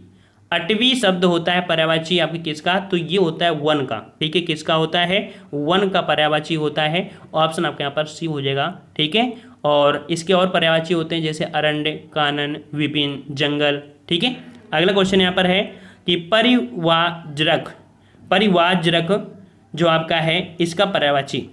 अटवी शब्द होता है पर्यायवाची आपके किसका, तो ये होता है वन का। ठीक है, किसका होता है, वन का पर्यायवाची होता है। ऑप्शन आपके यहाँ पर सी हो जाएगा। ठीक है, और इसके और पर्यायवाची होते हैं जैसे अरण्य, कानन, विपिन, जंगल। ठीक है, अगला क्वेश्चन यहाँ पर है कि परिवाजरक, परिवाजरक जो आपका है इसका पर्यायवाची,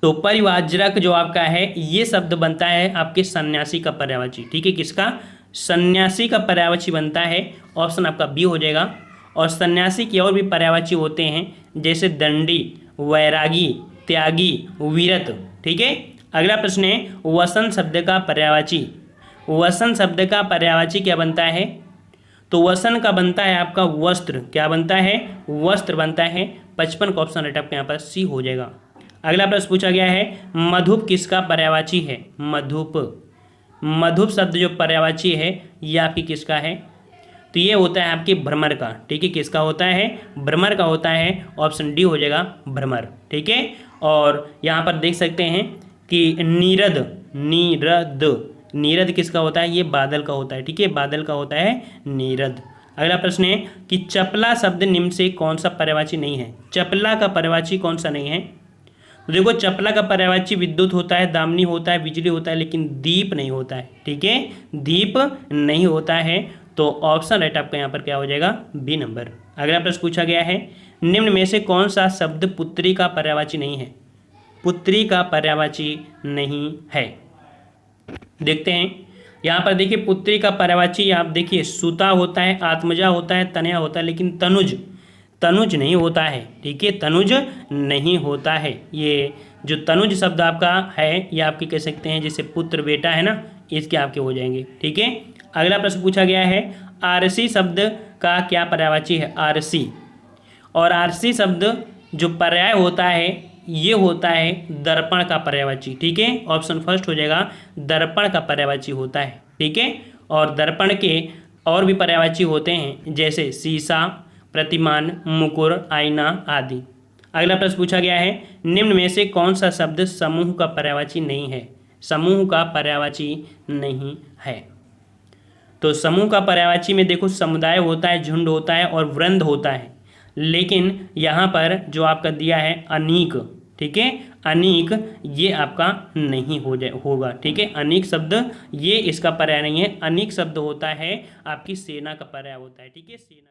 तो परिवाजरक जो आपका है ये शब्द बनता है आपके सन्यासी का पर्यायवाची। ठीक है, किसका, सन्यासी का पर्यायवाची बनता है। ऑप्शन आपका बी हो जाएगा। और सन्यासी के और भी पर्यायवाची होते हैं जैसे दंडी, वैरागी, त्यागी, विरत। ठीक है, अगला प्रश्न है वसन शब्द का पर्यायवाची। वसन शब्द का पर्यायवाची क्या बनता है, तो वसन का बनता है आपका वस्त्र। क्या बनता है, वस्त्र बनता है। 55 का ऑप्शन राइट आपके यहाँ पर सी हो जाएगा। अगला प्रश्न पूछा गया है मधुप किसका पर्यायवाची है। मधुप, मधुप शब्द जो पर्यायवाची है ये आपकी किसका है, तो ये होता है आपके भ्रमर का। ठीक है, किसका होता है, भ्रमर का होता है। ऑप्शन डी हो जाएगा भ्रमर। ठीक है, और यहाँ पर देख सकते हैं कि नीरद, नीरद, नीरद किसका होता है, ये बादल का होता है। ठीक है, बादल का होता है नीरद। अगला प्रश्न है कि चपला शब्द निम्न से कौन सा पर्यायवाची नहीं है। चपला का पर्यायवाची कौन सा नहीं है, तो देखो चपला का पर्यायवाची विद्युत होता है, दामिनी होता है, बिजली होता है, लेकिन दीप नहीं होता है। ठीक है, दीप नहीं होता है। तो ऑप्शन राइट आपका यहाँ पर क्या हो जाएगा, बी नंबर। अगला प्रश्न पूछा गया है निम्न में से कौन सा शब्द पुत्री का पर्यायवाची नहीं है। पुत्री का पर्यायवाची नहीं है, देखते हैं। यहाँ पर देखिए पुत्री का पर्यायवाची आप देखिए सुता होता है, आत्मजा होता है, तनया होता है, लेकिन तनुज, तनुज नहीं होता है। ठीक है, तनुज नहीं होता है। ये जो तनुज शब्द आपका है ये आपके कह सकते हैं जैसे पुत्र बेटा है ना, इसके आपके हो जाएंगे। ठीक है, अगला प्रश्न पूछा गया है आरसी शब्द का क्या पर्यायवाची है। आरसी, और आरसी शब्द जो पर्याय होता है ये होता है दर्पण का पर्यायवाची। ठीक है, ऑप्शन फर्स्ट हो जाएगा, दर्पण का पर्यायवाची होता है। ठीक है, और दर्पण के और भी पर्यायवाची होते हैं जैसे शीशा, प्रतिमान, मुकुर, आईना आदि। अगला प्रश्न पूछा गया है निम्न में से कौन सा शब्द समूह का पर्यायवाची नहीं है। समूह का पर्यायवाची नहीं है, तो समूह का पर्यायवाची में देखो समुदाय होता है, झुंड होता है और वृंद होता है, लेकिन यहाँ पर जो आपका दिया है अनीक। ठीक है, अनीक ये आपका नहीं होगा। ठीक है, अनीक शब्द ये इसका पर्याय नहीं है। अनीक शब्द होता है आपकी सेना का पर्याय होता है। ठीक है, सेना।